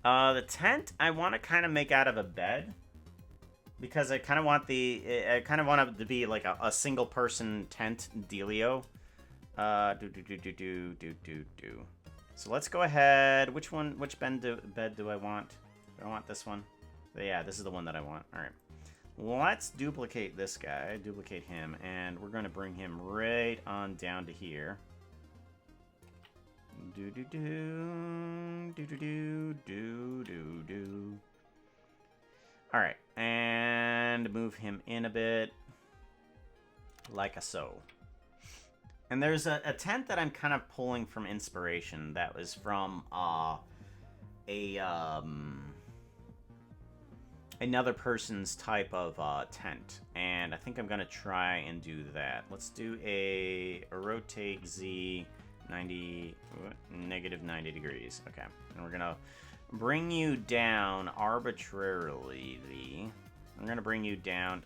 The tent I want to kind of make out of a bed because I kind of want it to be like a single person tent dealio. So let's go ahead. Which bed do I want? Do I want this one? Yeah, this is the one that I want. All right. Let's duplicate this guy, duplicate him, and we're going to bring him right on down to here. All right, and move him in a bit, like a so. And there's a tent that I'm kind of pulling from inspiration that was from another person's type of tent, and I think I'm gonna try and do that. Let's do a rotate Z 90 negative 90 degrees. Okay, and we're gonna bring you down arbitrarily. I'm gonna bring you down.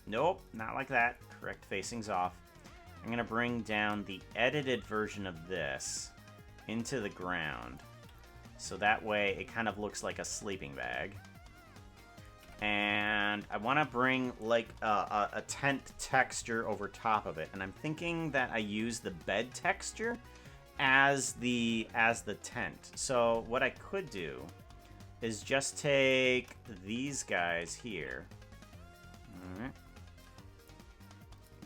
Nope, not like that. Correct facings off. I'm gonna bring down the edited version of this into the ground, so that way it kind of looks like a sleeping bag. And I want to bring like a tent texture over top of it, and I'm thinking that I use the bed texture as the tent. So what I could do is just take these guys here. All right.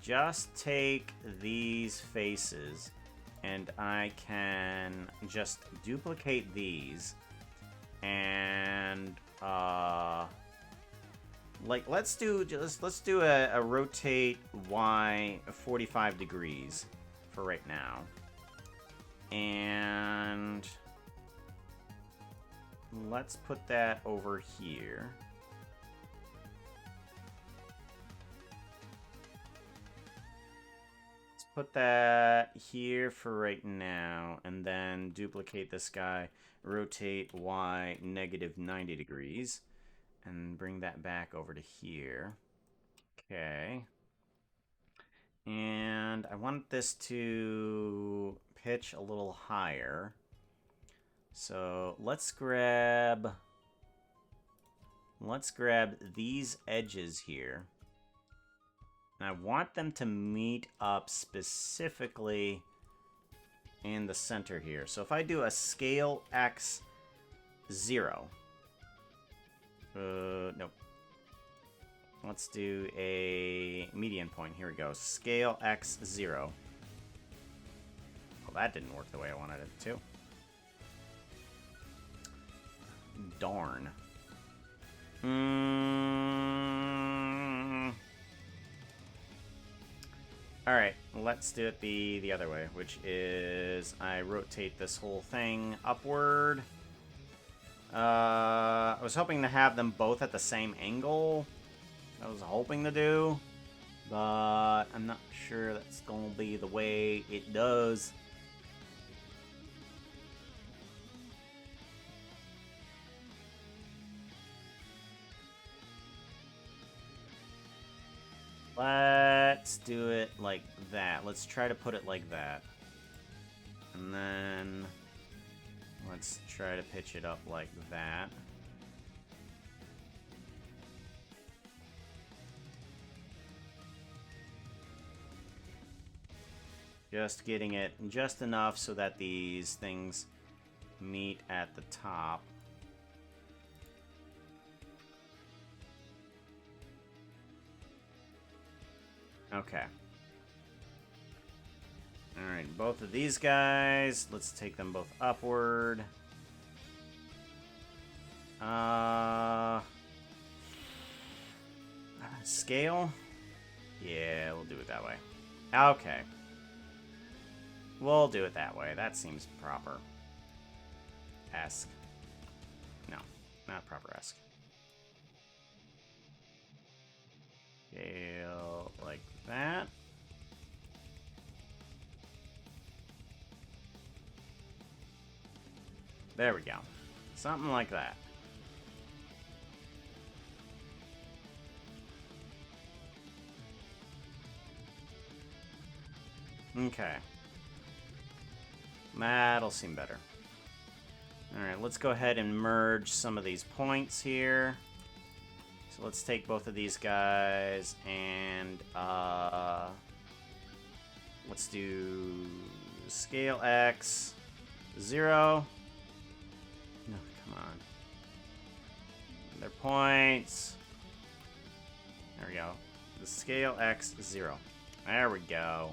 Just take these faces, and I can just duplicate these, and like let's do a rotate Y 45 degrees for right now, and let's put that over here. Let's put that here for right now, and then duplicate this guy, rotate Y negative 90 degrees. And bring that back over to here. Okay. And I want this to pitch a little higher. So let's grab these edges here. And I want them to meet up specifically in the center here. So if I do a scale X 0. Nope. Let's do a median point. Here we go. Scale X 0. Well, that didn't work the way I wanted it to. Darn. Alright, let's do it the other way, which is I rotate this whole thing upward. I was hoping to have them both at the same angle. I was hoping to do, but I'm not sure that's going to be the way it does. Let's let's do it like that. Let's try to put it like that. And then let's try to pitch it up like that. Just getting it just enough so that these things meet at the top. Okay. Alright, both of these guys, let's take them both upward. Scale? Yeah, we'll do it that way. Okay. We'll do it that way. That seems proper. Esque. No, not proper-esque. Scale like that. There we go. Something like that. Okay. That'll seem better. Alright, let's go ahead and merge some of these points here. So let's take both of these guys and let's do scale X 0. No, come on. Their points. There we go. The scale X 0. There we go.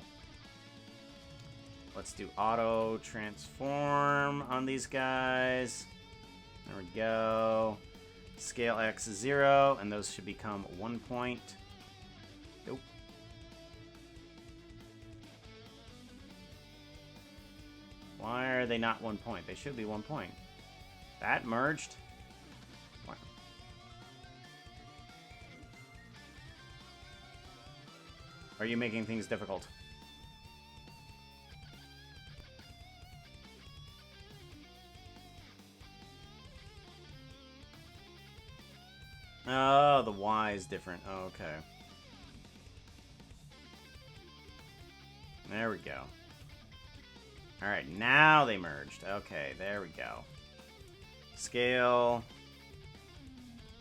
Let's do auto transform on these guys. There we go. Scale X 0, and those should become 1 point. Nope. Why are they not 1 point? They should be 1 point. That merged? What? Are you making things difficult? Oh, the Y is different. Oh, okay. There we go. Alright, now they merged. Okay, there we go. Scale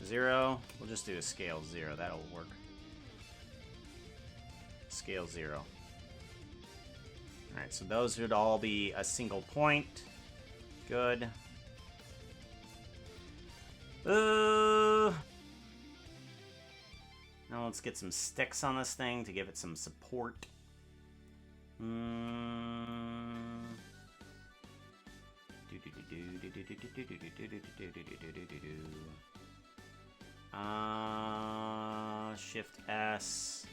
0. We'll just do a scale 0. That'll work. Scale 0. Alright, so those should all be a single point. Good. Now let's get some sticks on this thing to give it some support. Shift S.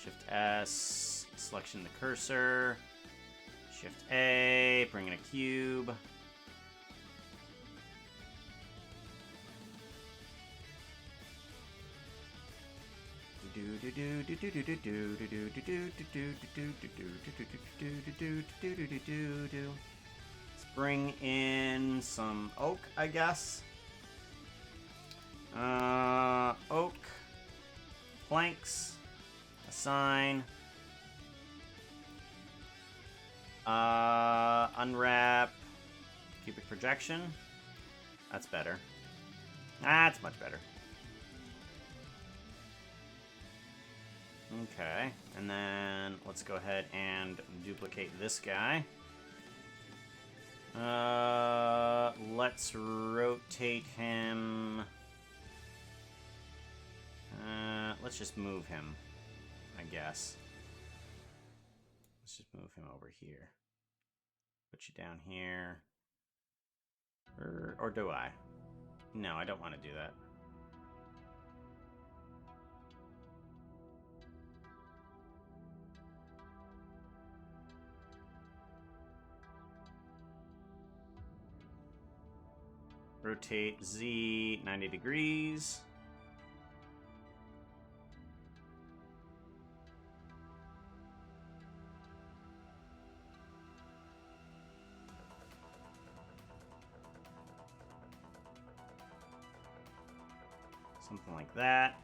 Shift S. Selection the cursor. Shift A. Bring in a cube. Let's bring in some oak, I guess. Oak. Planks. Assign. Unwrap. Cubic projection. That's better. That's much better. Okay, and then let's go ahead and duplicate this guy. Let's rotate him. Let's just move him, I guess. Let's just move him over here. Put you down here. Or do I? No, I don't want to do that. Rotate Z 90 degrees. Something like that.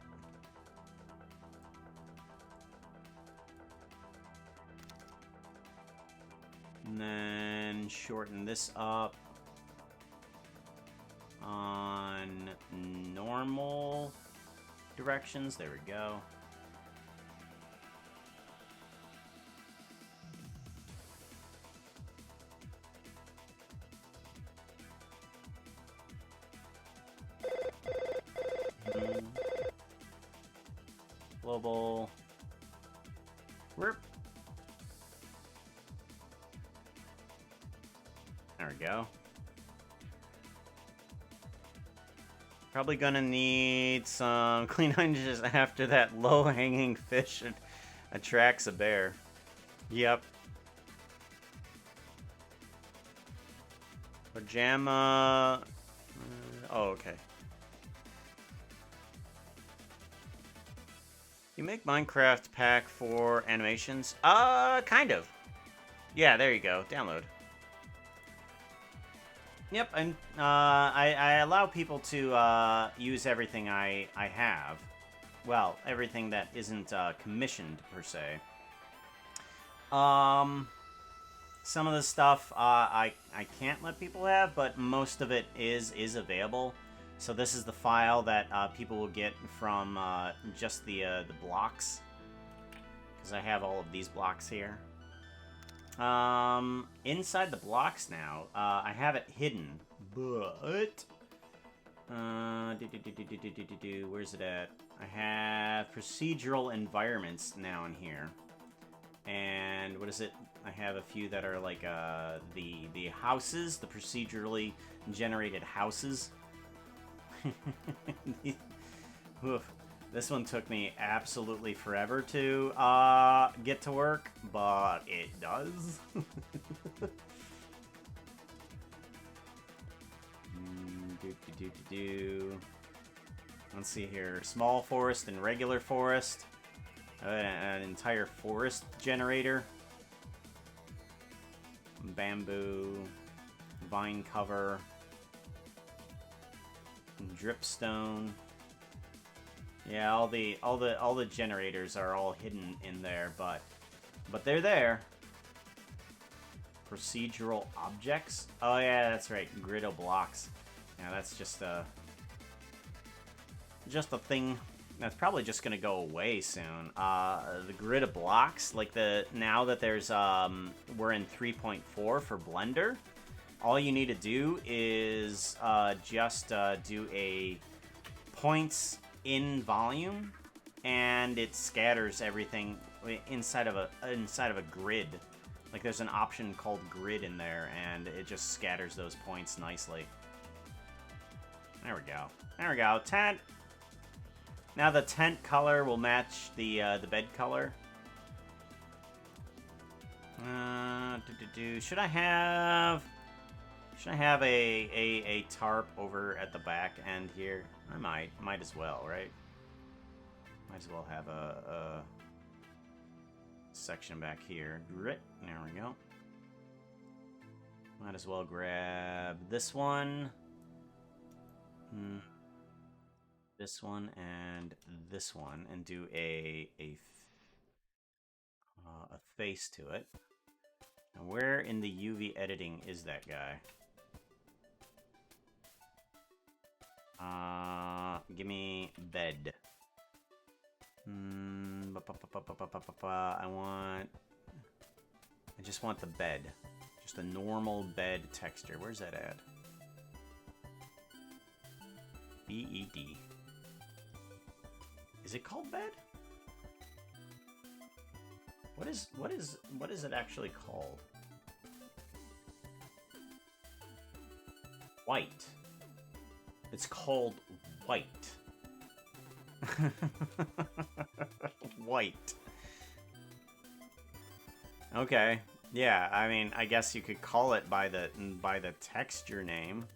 And then shorten this up on normal directions. There we go. Global. There we go. Probably gonna need some clean hinges after that low-hanging fish attracts a bear. Yep. Pajama. Oh, okay. You make Minecraft pack for animations? Kind of. Yeah, there you go. Download. Yep, and I allow people to use everything I have. Well, everything that isn't commissioned, per se. Some of the stuff I can't let people have, but most of it is available. So this is the file that people will get from just the blocks. Because I have all of these blocks here. Inside the blocks now, I have it hidden, but where's it at? I have procedural environments now in here, and what is it? I have a few that are like the houses, the procedurally generated houses. Oof. This one took me absolutely forever to get to work, but it does. Let's see here. Small forest and regular forest. An entire forest generator. Bamboo. Vine cover. Dripstone. Yeah, all the generators are all hidden in there, but they're there. Procedural objects. Oh yeah, that's right. Griddle blocks. Yeah, that's just a thing that's probably just gonna go away soon. The grid of blocks, like now that there's we're in 3.4 for Blender. All you need to do is just do a points in volume, and it scatters everything inside of a grid. Like there's an option called grid in there, and it just scatters those points nicely. There we go. There we go. Tent. Now the tent color will match the bed color. Should I have a tarp over at the back end here? I might as well, right? Might as well have a section back here. There we go. Might as well grab this one. This one and this one, and do a face to it. And where in the UV editing is that guy? Give me bed. I just want the bed. Just a normal bed texture. Where's that at? BED. Is it called bed? What is it actually called? White. It's called white. White. Okay. Yeah, I mean, I guess you could call it by the texture name.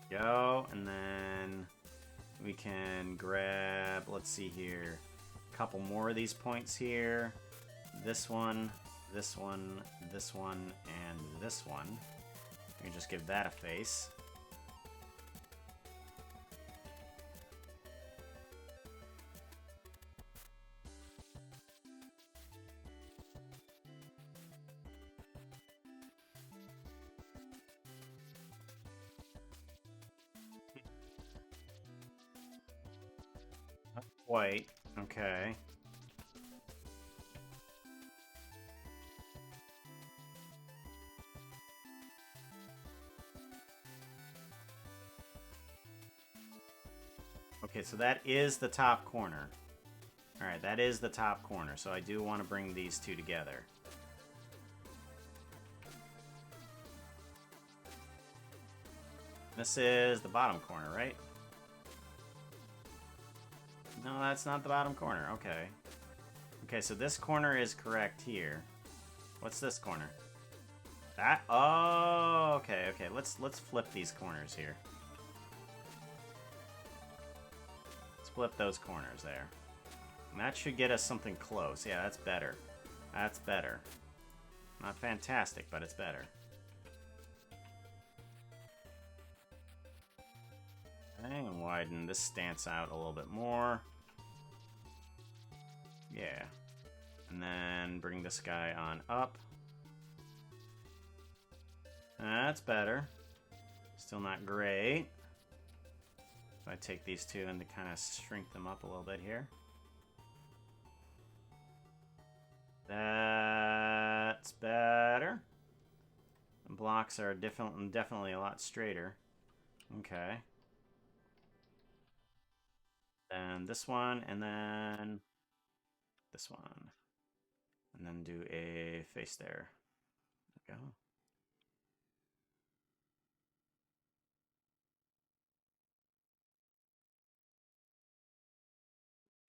There we go, and then we can grab, let's see here, a couple more of these points here. This one, this one, this one, and this one. We can just give that a face. White. Okay. Okay, so that is the top corner. Alright, that is the top corner, so I do want to bring these two together. This is the bottom corner, right? No, that's not the bottom corner. Okay. Okay, so this corner is correct here. What's this corner? That? Oh, okay, okay. Let's flip these corners here. Let's flip those corners there. And that should get us something close. Yeah, that's better. That's better. Not fantastic, but it's better. Okay, and widen this stance out a little bit more. Yeah. And then bring this guy on up. That's better. Still not great. If I take these two and to kind of shrink them up a little bit here. That's better. The blocks are definitely a lot straighter. Okay. Then this one, and then this one. And then do a face there. There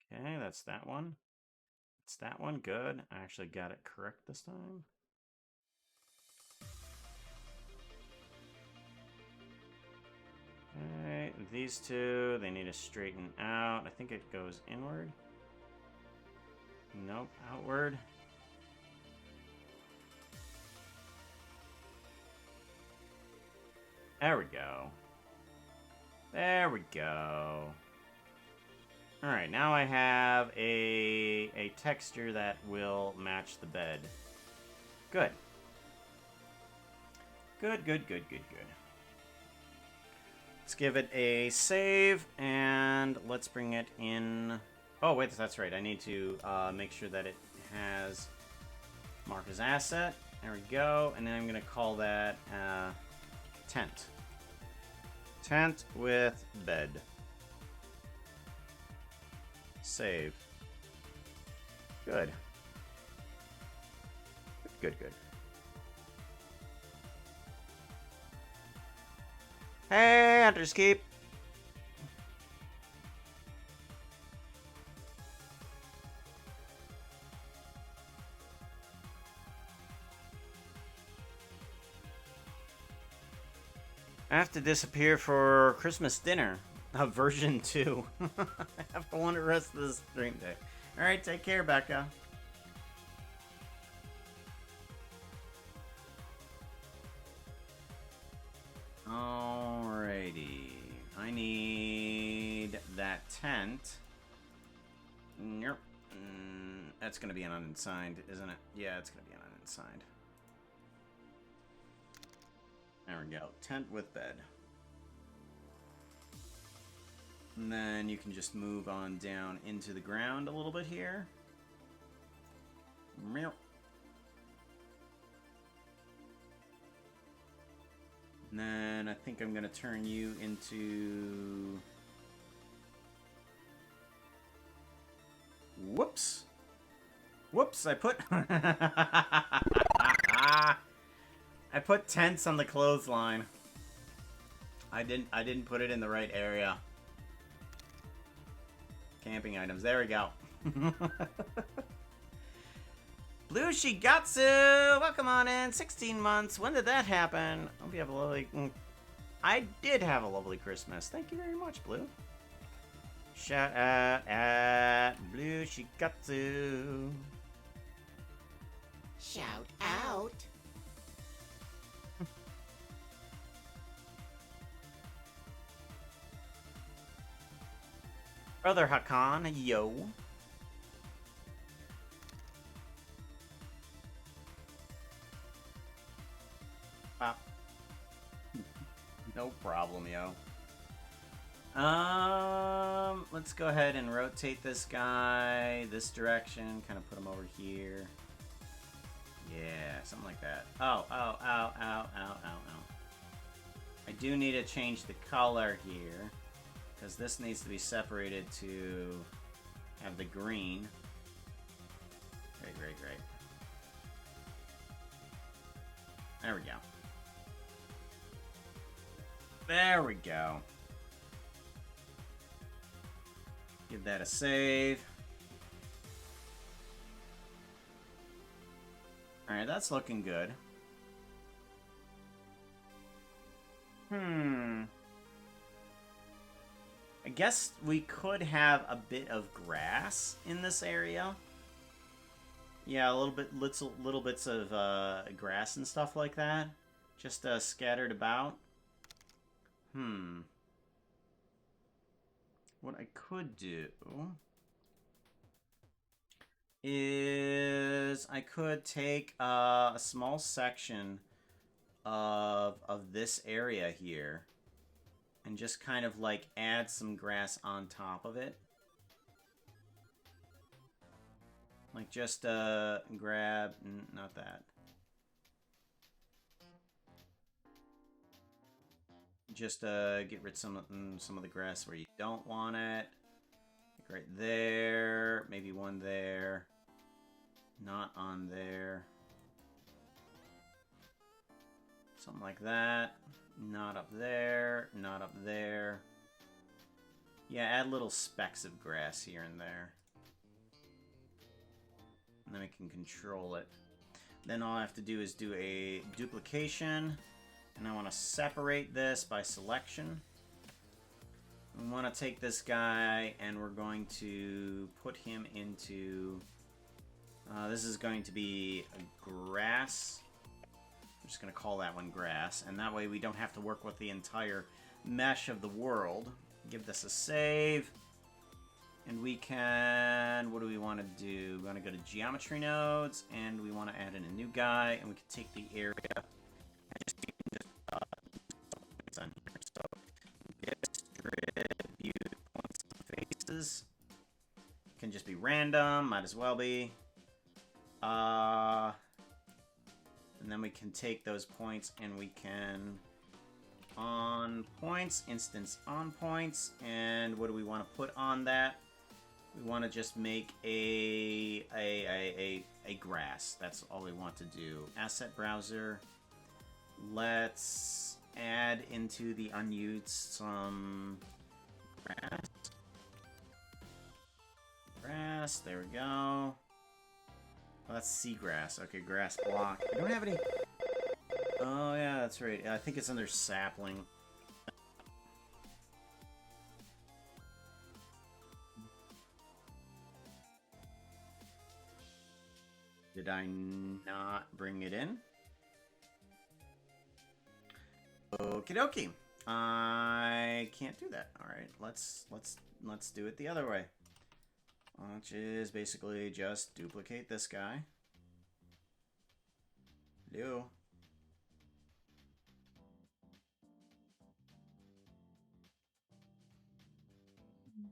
we go. Okay, that's that one. It's that one. Good. I actually got it correct this time. Okay, these two, they need to straighten out. I think it goes inward. Nope, outward. There we go. There we go. Alright, now I have a texture that will match the bed. Good. Good, good, good, good, good. Let's give it a save, and let's bring it in. Oh, wait, that's right. I need to make sure that it has mark as asset. There we go. And then I'm going to call that tent. Tent with bed. Save. Good. Good, good. Hey, Hunter's Keep. I have to disappear for Christmas dinner. Version 2. I have to want the rest of the stream day. Alright, take care, Becca. Alrighty. I need that tent. Nope. That's gonna be an unsigned, isn't it? Yeah, it's gonna be an unsigned. There we go. Tent with bed. And then you can just move on down into the ground a little bit here. Meow. And then I think I'm going to turn you into... Whoops. Whoops, I put... I put tents on the clothesline. I didn't put it in the right area. Camping items. There we go. Blue Shigatsu! Welcome on in. 16 months. When did that happen? Hope you have a lovely... I did have a lovely Christmas. Thank you very much, Blue. Shout out at Blue Shigatsu. Shout out. Brother Hakan, yo. No problem, yo. Let's go ahead and rotate this guy this direction. Kind of put him over here. Yeah, something like that. Oh, ow, ow, ow, ow, ow, ow. I do need to change the color here, because this needs to be separated to have the green. Great, great, great. There we go. There we go. Give that a save. Alright, that's looking good. I guess we could have a bit of grass in this area. Yeah, a little bits of grass and stuff like that. Just scattered about. What I could do is I could take a small section of this area here and just kind of like add some grass on top of it. Like just grab, not that. Just get rid of some of the grass where you don't want it. Like right there, maybe one there. Not on there. Something like that. Not up there. Not up there. Yeah, add little specks of grass here and there. And then we can control it. Then all I have to do is do a duplication. And I want to separate this by selection. We want to take this guy and we're going to put him into... this is going to be a grass. I'm just going to call that one grass. And that way we don't have to work with the entire mesh of the world. Give this a save. And we can... What do we want to do? We want to go to geometry nodes. And we want to add in a new guy. And we can take the area... on here. So distribute points and faces. Can just be random, might as well be. And then we can take those points and we can on points, instance on points, and what do we want to put on that? We want to just make a grass. That's all we want to do. Asset browser. Let's add into the unused some grass. Grass, there we go. Oh, that's seagrass. Okay, grass block. I don't have any... Oh, yeah, that's right. I think it's under sapling. Did I not bring it in? Okie dokie. I can't do that. All right, let's do it the other way, which is basically just duplicate this guy. Hello.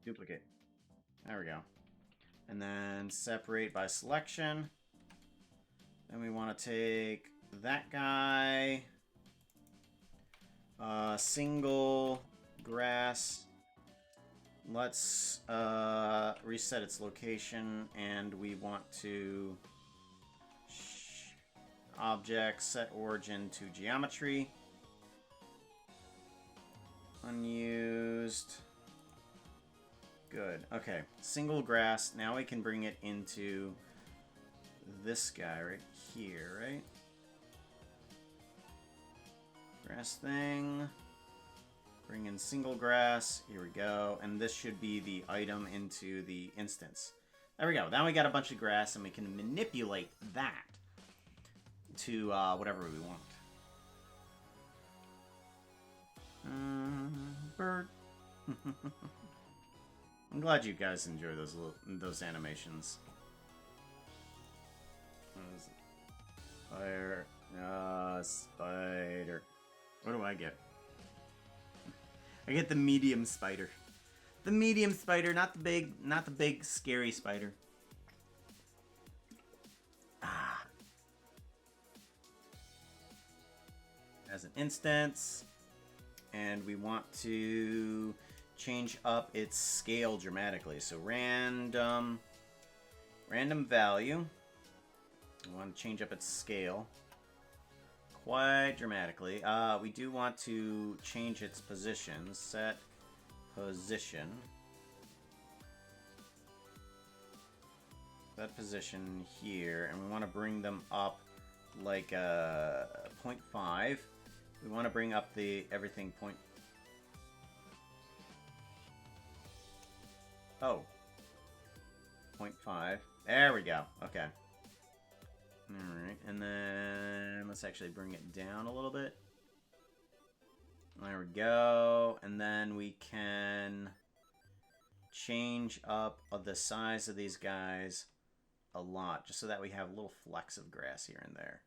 Duplicate. There we go. And then separate by selection. Then we want to take that guy. Single grass. Let's reset its location, and we want to object set origin to geometry. Unused. Good. Okay. Single grass. Now we can bring it into this guy right here, right? Grass thing. Bring in single grass. Here we go. And this should be the item into the instance. There we go. Now we got a bunch of grass, and we can manipulate that to whatever we want. Bird. I'm glad you guys enjoy those animations. Fire. Spider. What do I get? I get the medium spider. The medium spider, not the big scary spider. Ah. As an instance, and we want to change up its scale dramatically. So random value. We want to change up its scale quite dramatically. We do want to change its position. Set position. Set position here, and we want to bring them up like 0.5. We want to bring up the everything point. Oh. 0.5. There we go. Okay. Alright, and then let's actually bring it down a little bit. There we go. And then we can change up the size of these guys a lot, just so that we have little flecks of grass here and there.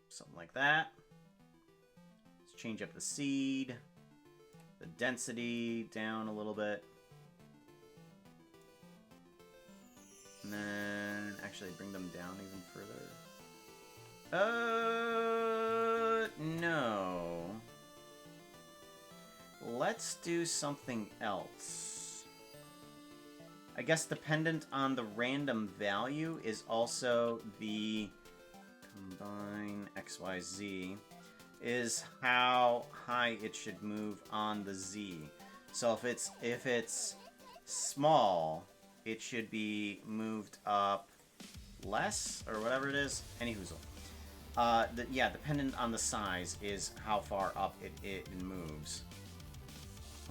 Something like that. Let's change up the seed. The density down a little bit. And then actually bring them down even further. No. Let's do something else. I guess dependent on the random value is also the combine XYZ is how high it should move on the Z. So if it's small, it should be moved up less, or whatever it is. Any hoozle. Yeah, dependent on the size is how far up it moves.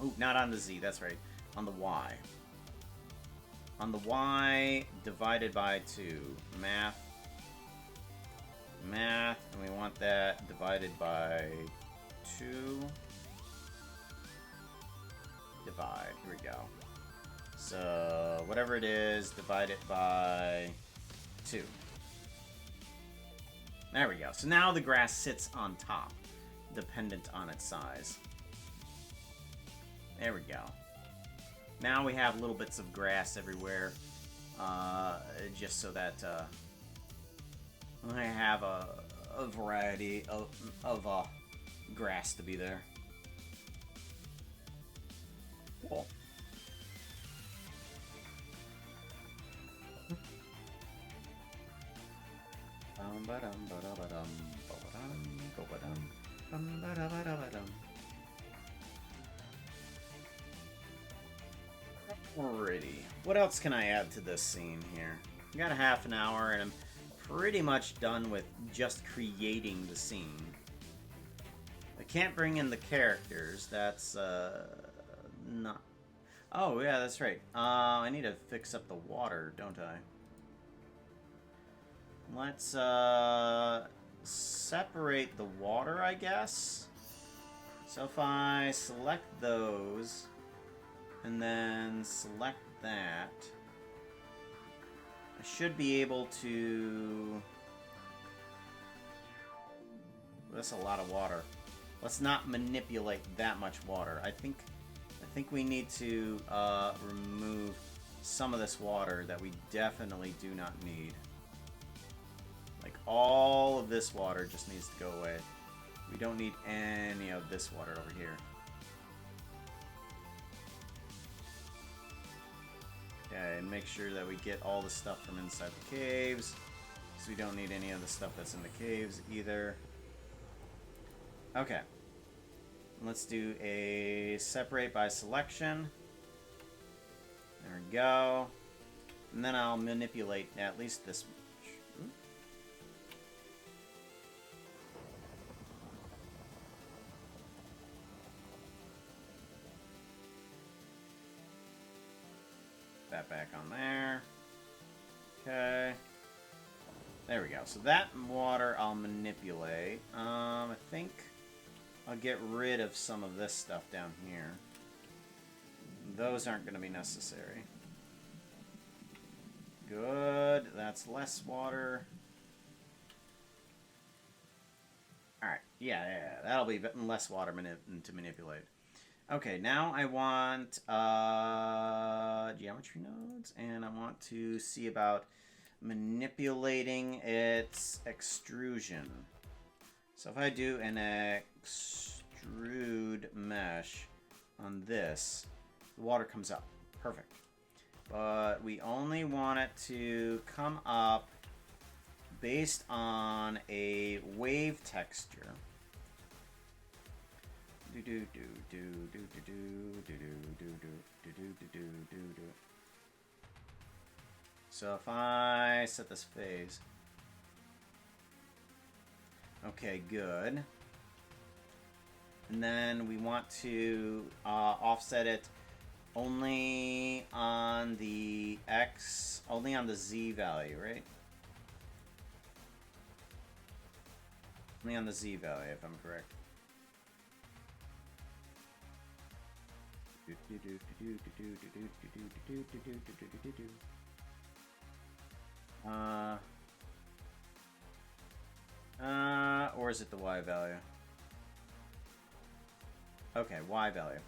Oh, not on the Z, that's right. On the Y. On the Y, divided by 2. Math. And we want that divided by 2. Divide, here we go. So, whatever it is, divide it by 2. There we go. So now the grass sits on top, dependent on its size. There we go. Now we have little bits of grass everywhere, just so that I have a variety of grass to be there. Cool. Alrighty. What else can I add to this scene here? I got a half an hour and I'm pretty much done with just creating the scene. I can't bring in the characters. That's not... Oh, yeah, that's right. I need to fix up the water, don't I? Let's separate the water, I guess. So if I select those and then select that, I should be able to... That's a lot of water. Let's not manipulate that much water. I think we need to remove some of this water that we definitely do not need. Like, all of this water just needs to go away. We don't need any of this water over here. Okay, and make sure that we get all the stuff from inside the caves. So we don't need any of the stuff that's in the caves either. Okay. Let's do a separate by selection. There we go. And then I'll manipulate at least this. That back on there. Okay. There we go. So that water I'll manipulate. I think I'll get rid of some of this stuff down here. Those aren't going to be necessary. Good. That's less water. Alright. Yeah, that'll be less water to manipulate. Okay, now I want geometry nodes, and I want to see about manipulating its extrusion. So if I do an extrude mesh on this, the water comes up. Perfect. But we only want it to come up based on a wave texture. So if I set this phase. Okay, good. And then we want to offset it only on the X, only on the Z value, right? Only on the Z value, if I'm correct. Or is it the Y value? Okay, Y value.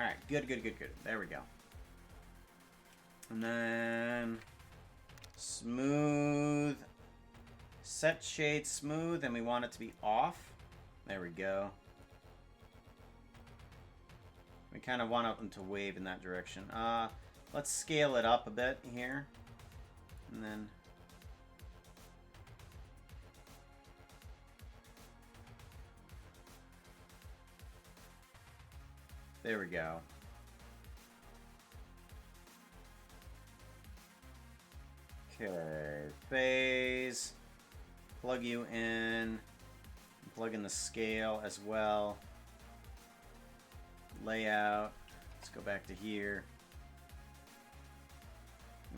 Alright, good. There we go. And then smooth. Set shade smooth, and we want it to be off. There we go. We kind of want it to wave in that direction. Let's scale it up a bit here. And then... there we go. Okay, phase. Plug you in. Plug in the scale as well. Layout. Let's go back to here.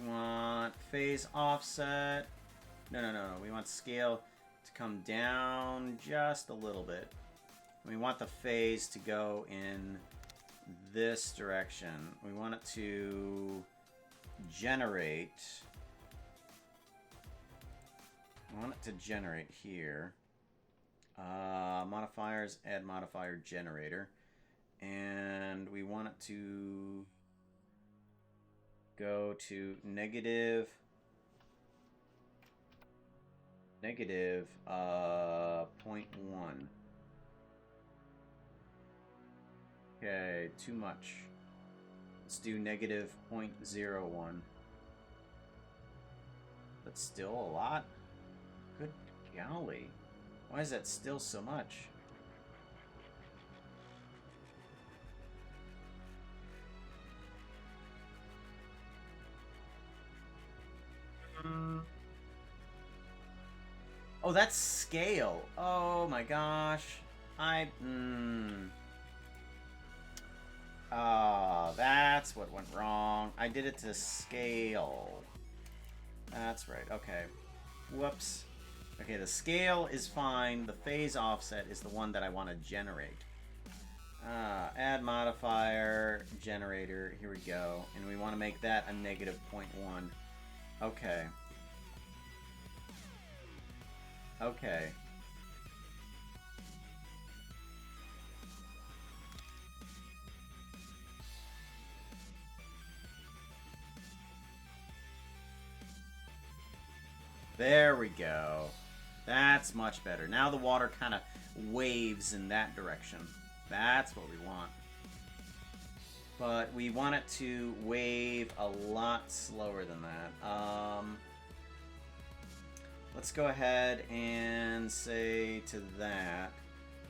We want phase offset. No. We want scale to come down just a little bit. We want the phase to go in this direction. We want it to generate. I want it to generate here. Modifiers, add modifier generator. And we want it to go to negative 0.1. Okay, too much. Let's do negative 0.01. That's still a lot. Good golly. Why is that still so much? Oh, that's scale. Oh my gosh. That's what went wrong. I did it to scale. That's right. Okay. Whoops. Okay, the scale is fine. The phase offset is the one that I want to generate. Add modifier, generator. Here we go. And we want to make that a negative 0.1. Okay. Okay. There we go. That's much better. Now the water kind of waves in that direction. That's what we want. But we want it to wave a lot slower than that. Let's go ahead and say to that,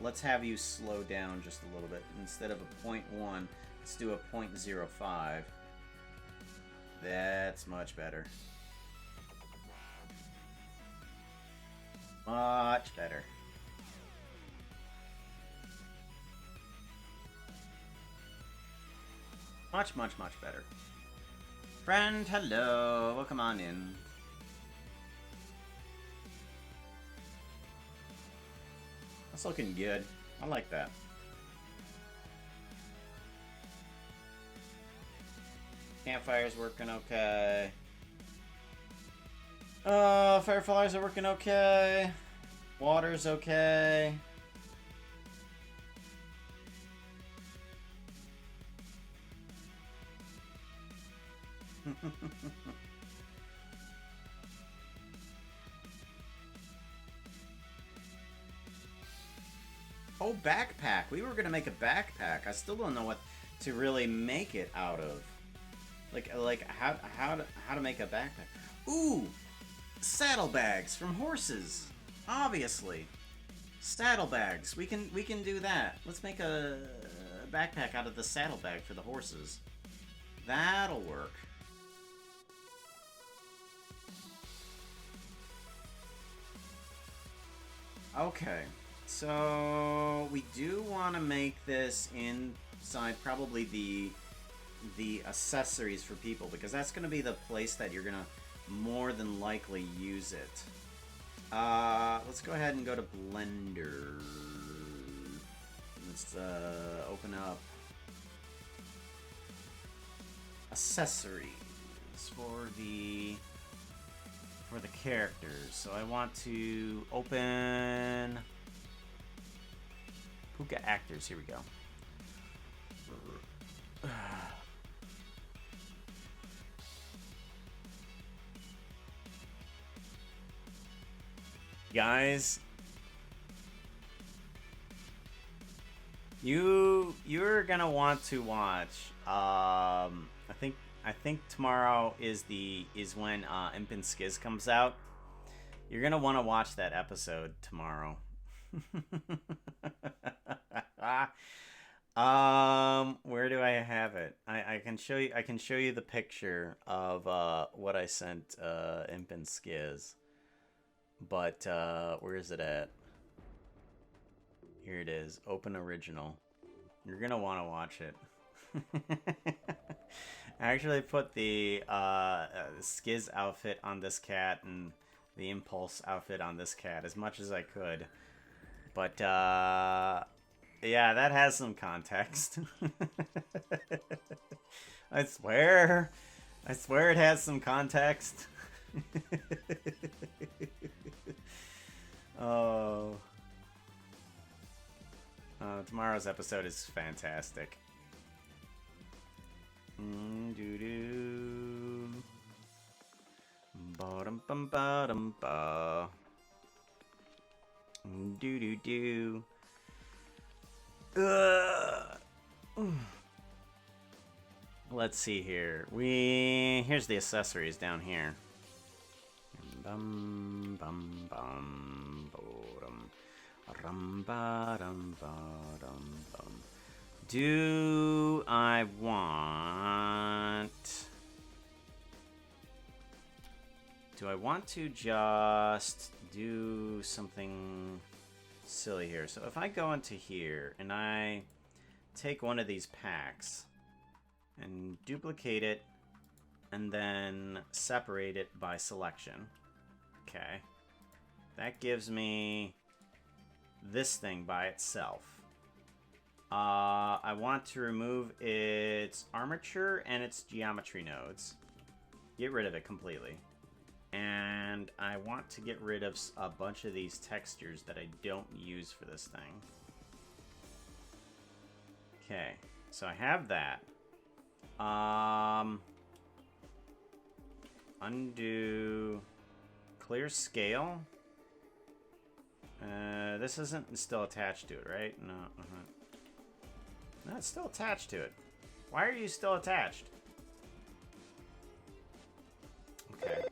let's have you slow down just a little bit. Instead of a 0.1, let's do a 0.05. That's much better. Much better. Much better. Friend, hello. Welcome on in. That's looking good. I like that. Campfire's working okay. Fireflies are working okay. Water's okay. Oh, backpack. We were gonna make a backpack. I still don't know what to really make it out of. Like how to make a backpack. Ooh, saddlebags from horses. Obviously, saddlebags. We can do that. Let's make a backpack out of the saddlebag for the horses. That'll work. Okay, so we do want to make this inside probably the accessories for people, because that's going to be the place that you're going to more than likely use it. Let's go ahead and go to Blender. Let's open up accessories for the characters. So I want to open Puka Actors. Here we go. Guys, you're gonna want to watch. I think tomorrow is when Imp and Skiz comes out. You're gonna want to watch that episode tomorrow. Where do I have it? I can show you. I can show you the picture of what I sent Imp and Skiz. But where is it at? Here it is. Open original. You're gonna want to watch it. I actually put the Skiz outfit on this cat and the Impulse outfit on this cat as much as I could. But yeah, that has some context. I swear it has some context. Oh. Tomorrow's episode is fantastic. Doo-doo. Ba-dum-bum-ba-dum-ba. Doo-doo-doo. Let's see here. Here's the accessories down here. Bum bum bum bodum. Rum ba dum ba dum bum. Do I want to just do something silly here? So if I go into here and I take one of these packs and duplicate it and then separate it by selection. Okay. That gives me this thing by itself. I want to remove its armature and its geometry nodes. Get rid of it completely. And I want to get rid of a bunch of these textures that I don't use for this thing. Okay, so I have that. Undo, clear scale. This isn't still attached to it, right? No, no, it's still attached to it. Why are you still attached? Okay.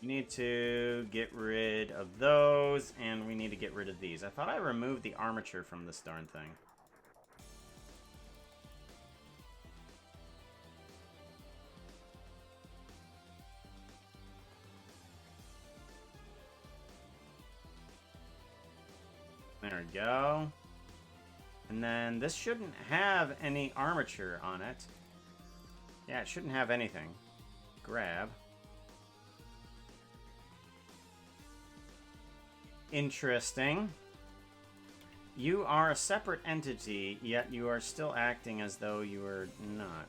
You need to get rid of those, and we need to get rid of these. I thought I removed the armature from this darn thing. There we go. And then this shouldn't have any armature on it. Yeah, it shouldn't have anything. Grab. Interesting. You are a separate entity, yet you are still acting as though you are not.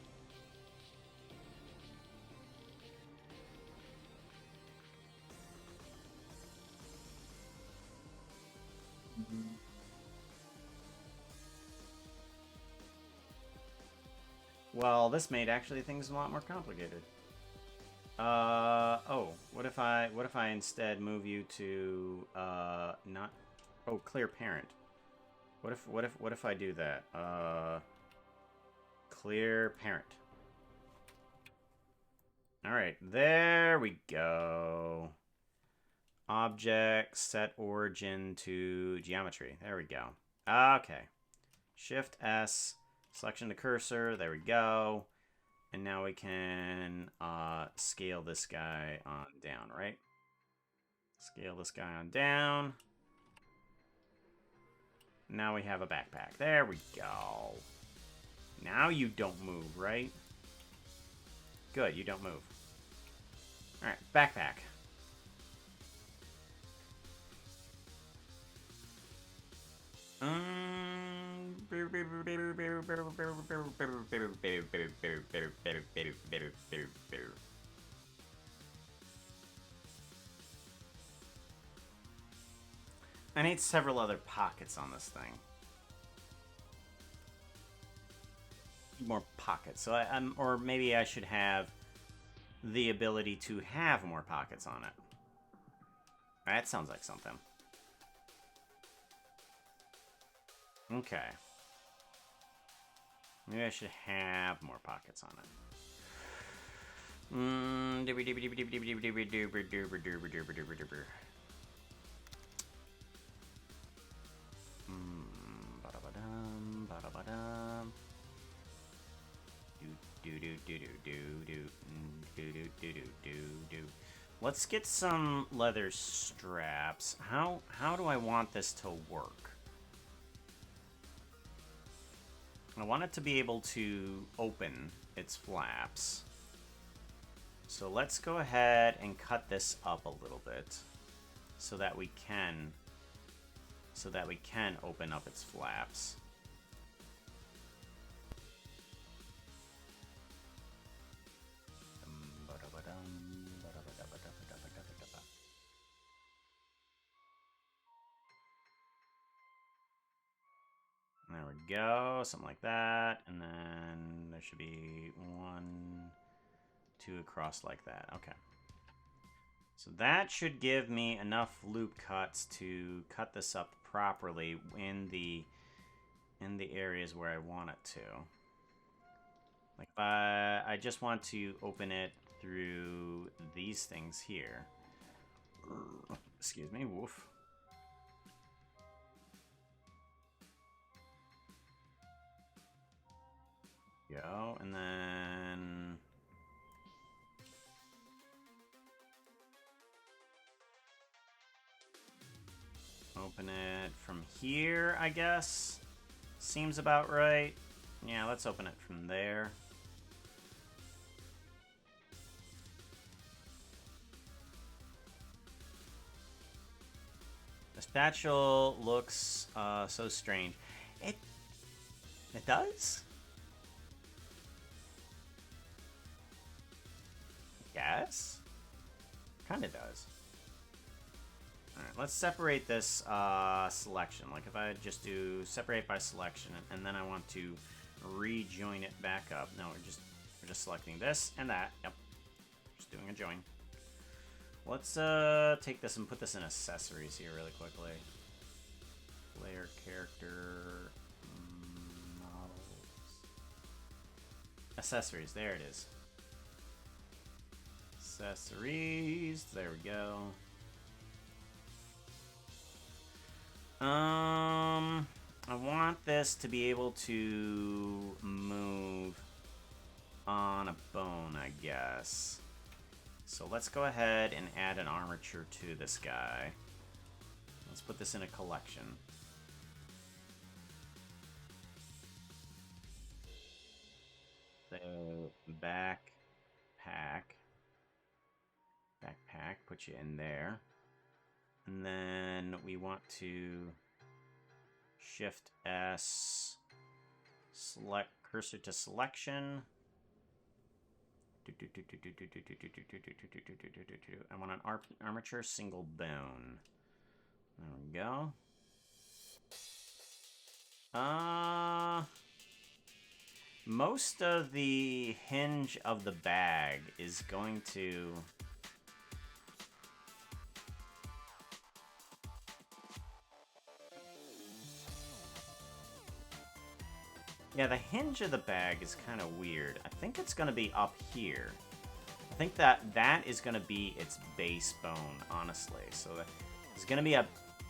Well, this made actually things a lot more complicated. Oh, what if I instead move you to, not, oh, clear parent. What if I do that? Clear parent. Alright, there we go. Object, set origin to geometry. There we go. Okay. Shift S, selection to cursor. There we go. And now we can scale this guy on down, right? Scale this guy on down. Now we have a backpack. There we go. Now you don't move, right? Good, you don't move. Alright, backpack. I need several other pockets on this thing. More pockets. So or maybe I should have the ability to have more pockets on it. That sounds like something. Okay. Maybe I should have more pockets on it. Let's get some leather straps. How do I want this to work? I want it to be able to open its flaps. So let's go ahead and cut this up a little bit so that we can open up its flaps. There we go, something like that, and then there should be 1, 2 across like that. Okay. So that should give me enough loop cuts to cut this up properly in the areas where I want it to. Like I just want to open it through these things here. Excuse me, woof. Go, and then open it from here, I guess. Seems about right. Yeah, let's open it from there. The spatula looks so strange. It does? Yes? Kinda does. Alright, let's separate this selection. Like if I just do separate by selection and then I want to rejoin it back up. No, we're just selecting this and that. Yep. Just doing a join. Let's take this and put this in accessories here really quickly. Player character models. Accessories, there it is. Accessories, there we go. I want this to be able to move on a bone, I guess. So let's go ahead and add an armature to this guy. Let's put this in a collection. So, backpack, put you in there. And then we want to Shift S, select cursor to selection. I want an armature single bone. There we go. Most of the hinge of the bag is going to... Yeah, the hinge of the bag is kind of weird. I think it's going to be up here. I think that is going to be its base bone, honestly. So there's going to be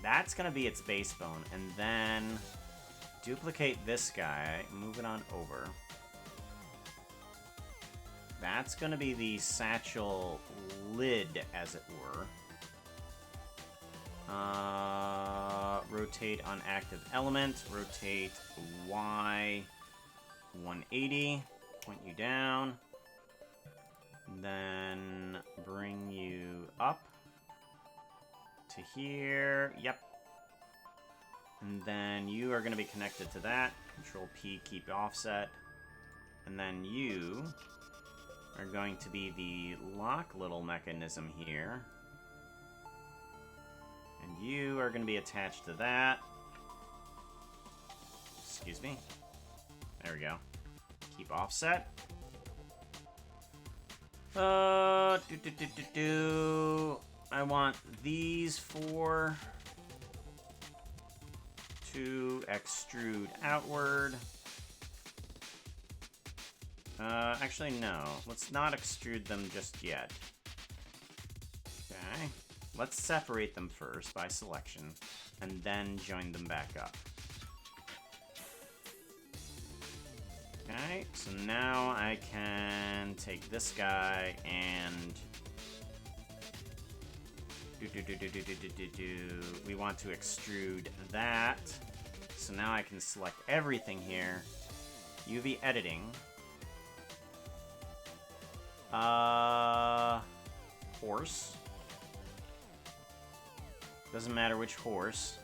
that's going to be its base bone. And then duplicate this guy, move it on over. That's going to be the satchel lid, as it were. Rotate on active element. Rotate Y 180. Point you down. Then bring you up to here. Yep. And then you are going to be connected to that. Control P, keep offset. And then you are going to be the lock little mechanism here. And you are going to be attached to that. Excuse me. There we go. Keep offset. I want these 4 to extrude outward. Actually, no. Let's not extrude them just yet. Okay. Let's separate them first by selection, and then join them back up. Okay, so now I can take this guy and... We want to extrude that. So now I can select everything here. UV editing. Horse. Doesn't matter which horse.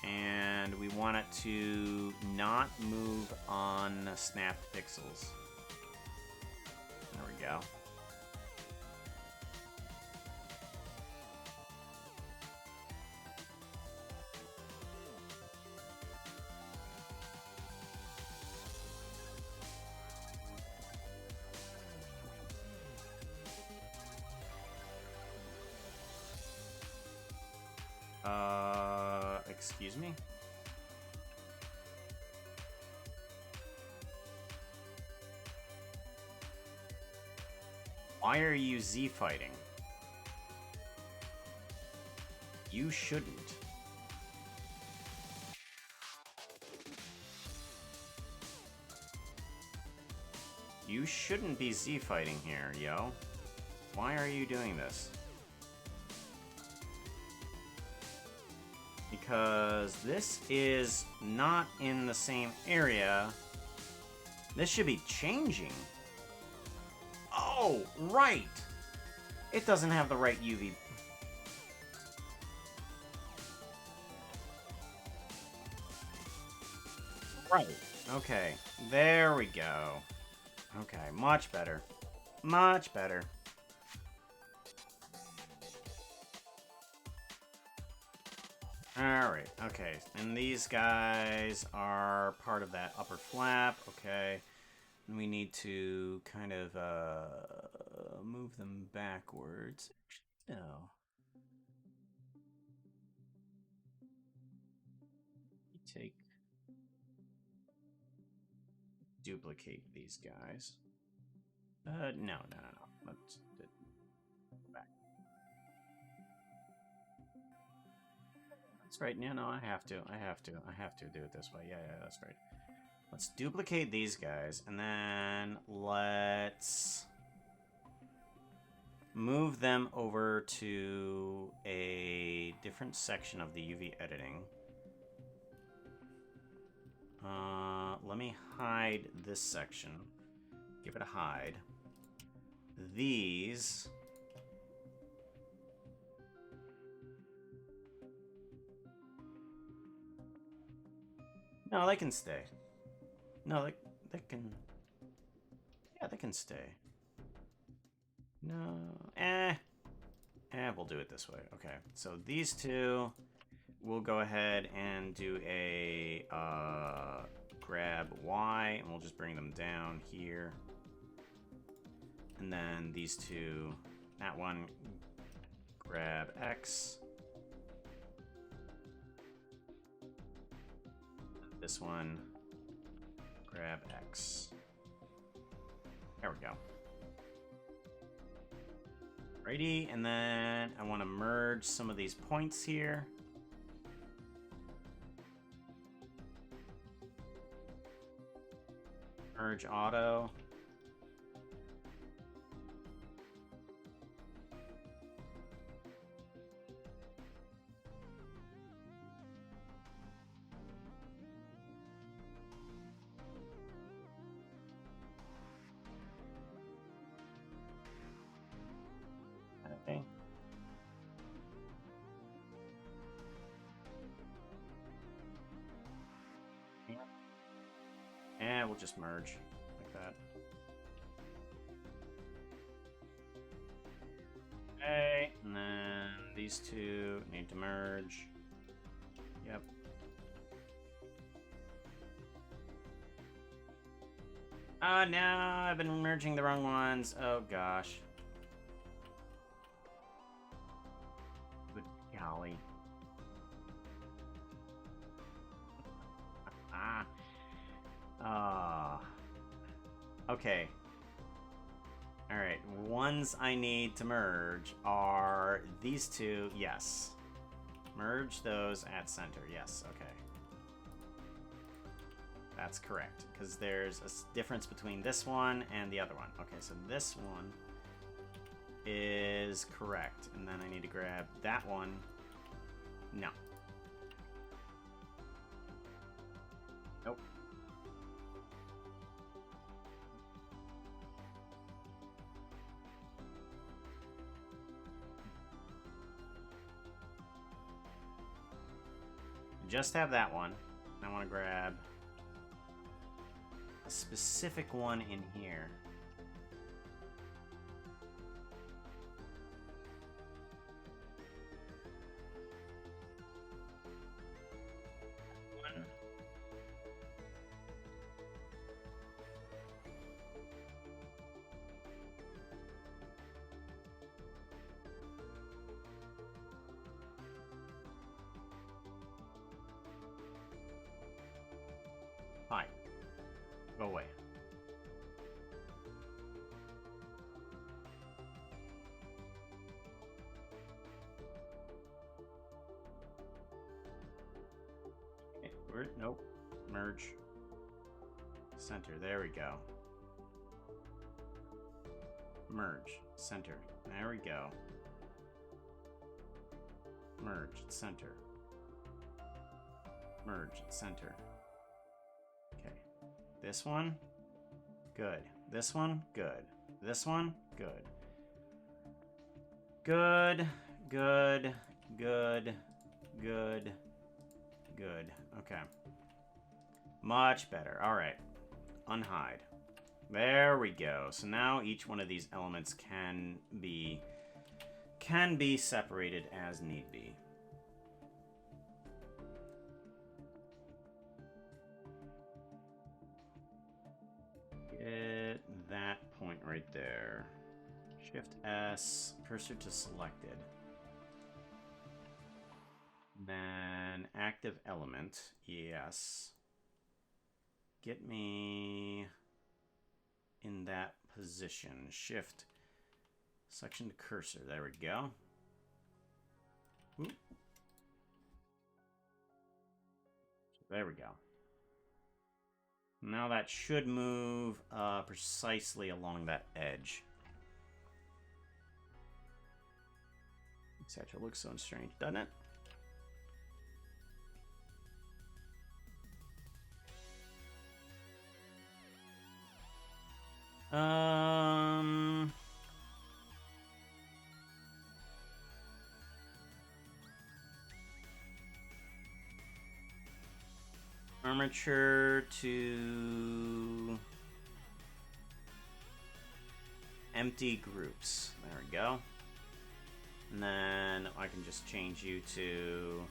And we want it to not move on snapped pixels. There we go. Excuse me? Why are you Z fighting? You shouldn't. You shouldn't be Z fighting here, yo. Why are you doing this? Because this is not in the same area. This should be changing. Oh, right! It doesn't have the right UV. Right. Okay, there we go. Okay, much better. Much better. Alright, okay. And these guys are part of that upper flap, okay. And we need to kind of move them backwards. No. Take... Duplicate these guys. No. Let's... back. That's right. No, I have to do it this way. Yeah, that's right. Let's duplicate these guys, and then let's move them over to a different section of the UV editing. Let me hide this section. Give it a hide. These... No, they can stay. No, they can... Yeah, they can stay. No... We'll do it this way. Okay, so these two... we'll go ahead and do a grab Y, and we'll just bring them down here. And then these two, that one, grab X. This one, grab X. There we go. Righty, and then I want to merge some of these points here. Merge auto. Okay. And we'll just merge like that. Okay, and then these two need to merge. Yep. Oh no, I've been merging the wrong ones. Oh gosh. Good golly. Okay. Alright, ones I need to merge are these two, yes. Merge those at center, yes, okay. That's correct, because there's a difference between this one and the other one. Okay, so this one is correct, and then I need to grab that one. No. Nope. Just have that one. I want to grab a specific one in here. One. Hi. Go away. Okay, nope. Merge. Center. There we go. Merge. Center. There we go. Merge. Center. Merge. Center. Okay. This one, good. This one, good. This one, good. Good, good, good, good, good. Okay. Much better. All right. Unhide. There we go. So now each one of these elements can be separated as need be. Get that point right there. Shift S, cursor to selected. Then active element, yes. Get me in that position. Shift, selection to cursor. There we go. Oop. There we go. Now that should move precisely along that edge. Etc. Looks so strange, doesn't it? Armature to empty groups. There we go. And then I can just change you to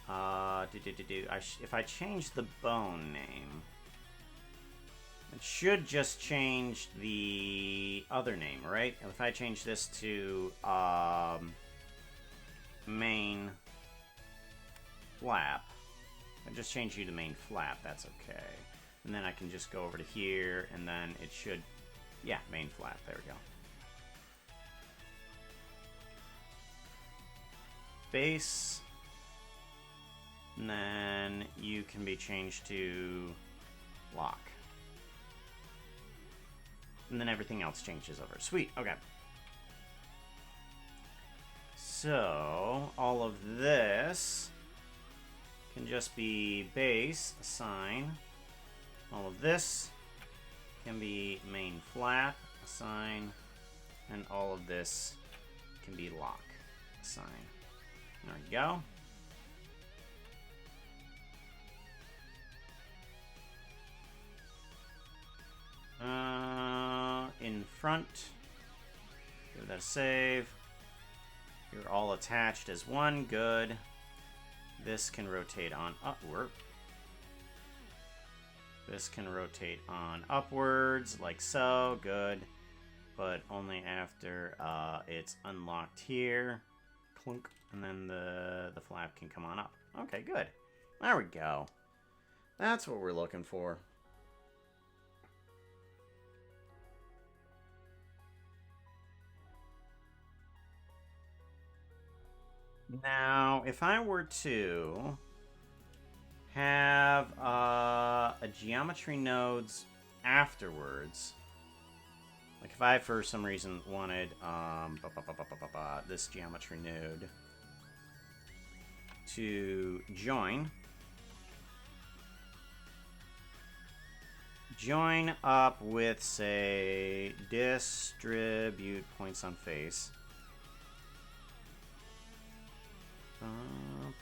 If I change the bone name, it should just change the other name, right? If I change this to main flap, I just change you to main flap. That's okay. And then I can just go over to here, and then it should, yeah, main flap. There we go. Base. And then you can be changed to lock. And then everything else changes over. Sweet, okay. So, all of this can just be base, assign. All of this can be main flap, assign. And all of this can be lock, assign. There we go. In front, give that a save. You're all attached as one, good. This can rotate on upward. This can rotate on upwards, like so, good. But only after it's unlocked here. Clunk, and then the flap can come on up. Okay, good. There we go. That's what we're looking for. Now, if I were to have a geometry nodes afterwards, like if I for some reason wanted this geometry node to join up with, say, distribute points on face.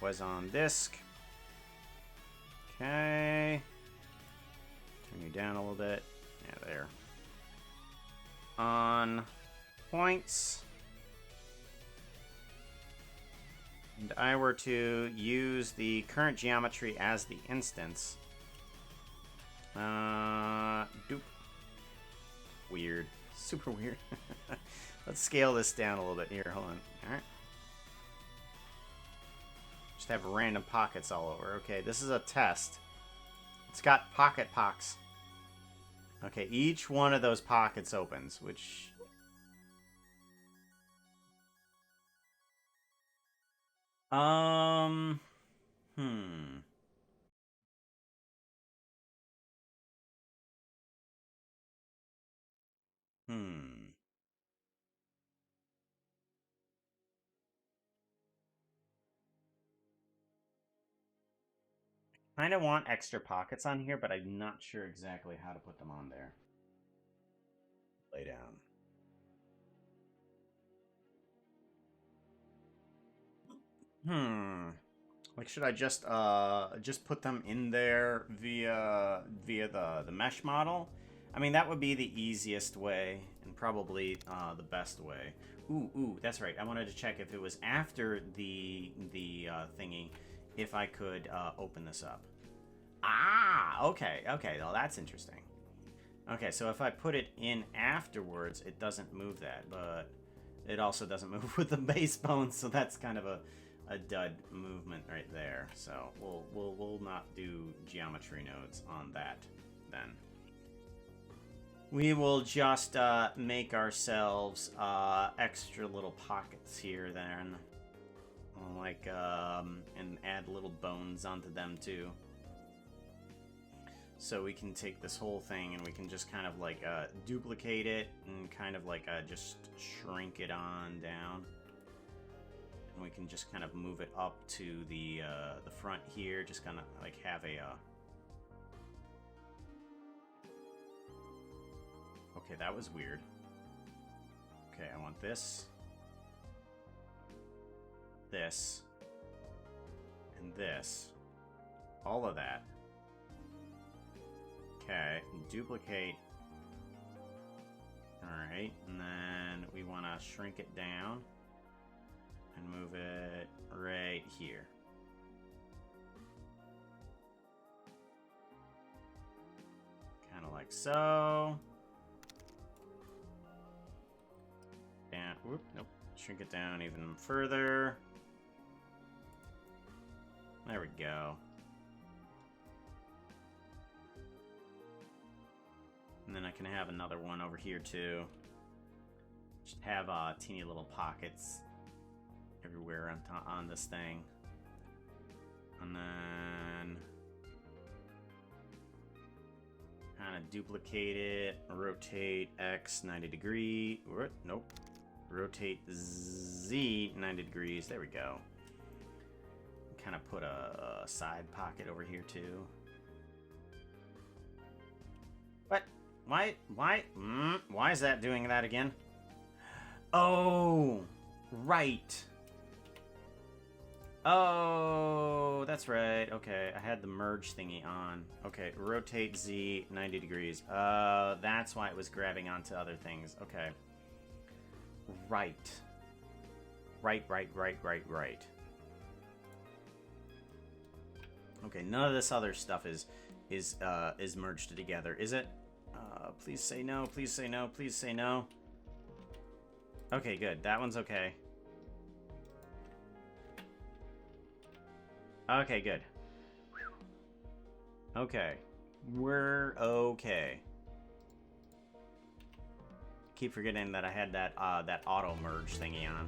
Poison disc. Okay. Turn you down a little bit. Yeah, there. On points. And I were to use the current geometry as the instance. Doop. Weird. Super weird. Let's scale this down a little bit here. Hold on. Alright. Just have random pockets all over. Okay, this is a test. It's got pocket pox. Okay, each one of those pockets opens, which... Kind of want extra pockets on here, but I'm not sure exactly how to put them on there. Lay down. Like, should I just put them in there via the mesh model? I mean, that would be the easiest way and probably the best way. Ooh, that's right. I wanted to check if it was after the thingy, if I could open this up. Ah, okay, well, that's interesting. Okay, so if I put it in afterwards, it doesn't move that, but it also doesn't move with the base bones, so that's kind of a dud movement right there. So we'll not do geometry nodes on that then. We will just make ourselves extra little pockets here then. Like, and add little bones onto them too. So we can take this whole thing and we can just kind of like duplicate it and kind of like just shrink it on down. And we can just kind of move it up to the front here, just kind of like have a... Okay, that was weird. Okay, I want this, this, and this. All of that. Okay, duplicate. Alright, and then we want to shrink it down and move it right here. like so. And, whoop, nope. Shrink it down even further. There we go. And then I can have another one over here too. Just have teeny little pockets everywhere on this thing. And then kind of duplicate it, rotate X 90 degree. Nope. Rotate Z 90 degrees. There we go. Kind of put a side pocket over here too. What? Why is that doing that again? Oh, right. Oh, that's right. Okay, I had the merge thingy on. Okay, rotate Z 90 degrees. That's why it was grabbing onto other things. Okay. Right. Right. Okay, none of this other stuff is merged together, is it? Please say no, please say no, please say no. Okay, good. That one's okay. Okay, good. Okay. We're okay. Keep forgetting that I had that auto merge thingy on.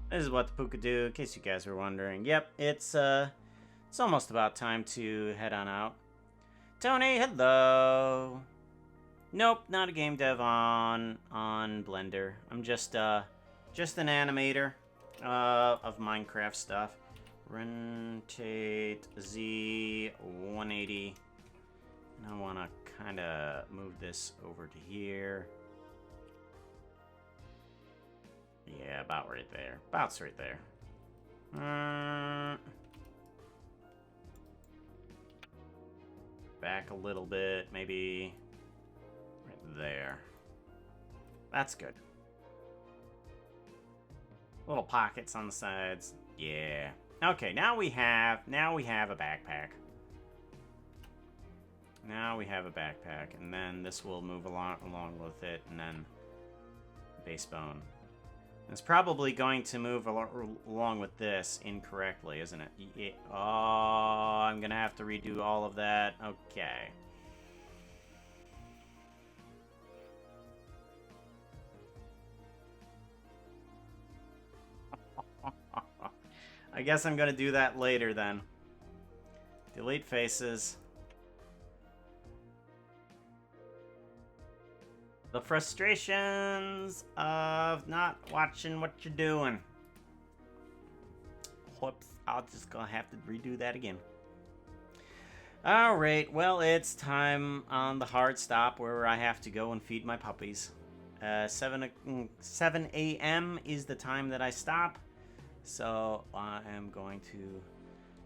This is what the Puka do, in case you guys were wondering. Yep, it's almost about time to head on out. Tony, hello. Nope, not a game dev on Blender. I'm just an animator of Minecraft stuff. Rotate Z 180. And I want to kind of move this over to here. Yeah, about right there. About right there. Back a little bit, maybe right there. That's good. Little pockets on the sides. Yeah. Okay, now we have a backpack. Now we have a backpack, and then this will move along with it, and then base bone. It's probably going to move along with this incorrectly, isn't it? Yeah. Oh, I'm gonna have to redo all of that. Okay. I guess I'm gonna do that later then. Delete faces. The frustrations of not watching what you're doing. Whoops, I'll just gonna have to redo that again. Alright, well, it's time on the hard stop where I have to go and feed my puppies. 7 a.m. is the time that I stop. So I am going to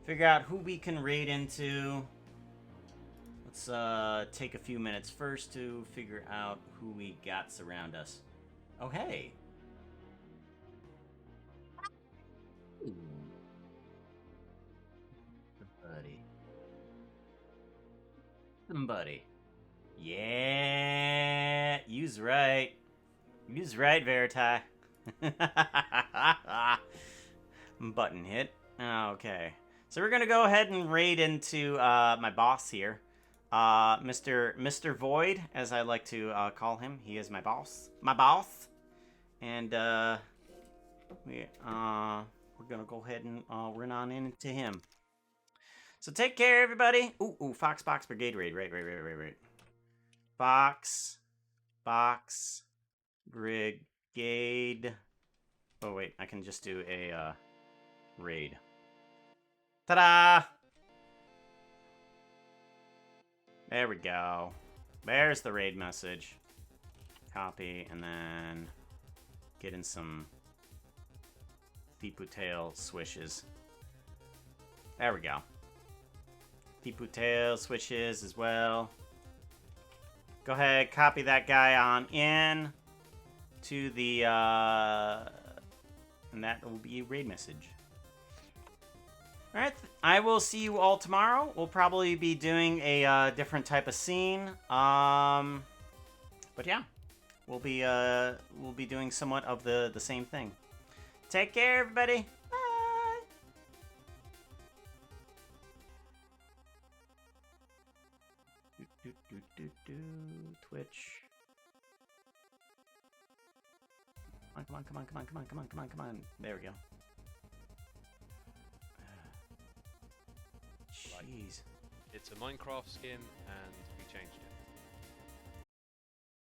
figure out who we can raid into. Let's take a few minutes first to figure out who we got around us. Oh, hey. Somebody. Yeah, you's right. You's right, Verita. Button hit. Okay. So we're gonna go ahead and raid into my boss here. Mr. Void, as I like to call him. He is my boss. My boss. And we're gonna go ahead and run on into him. So take care, everybody. Ooh, Fox Box Brigade raid. Right. Box Brigade. Oh wait, I can just do a raid. Ta-da! There we go. There's the raid message. Copy, and then get in some Thipu tail swishes. There we go. Thipu tail swishes as well. Go ahead, copy that guy on in to the, and that will be a raid message. Alright, I will see you all tomorrow. We'll probably be doing a different type of scene. But yeah, we'll be doing somewhat of the same thing. Take care, everybody. Bye. Twitch. Come on. There we go. Jeez. It's a Minecraft skin, and we changed it.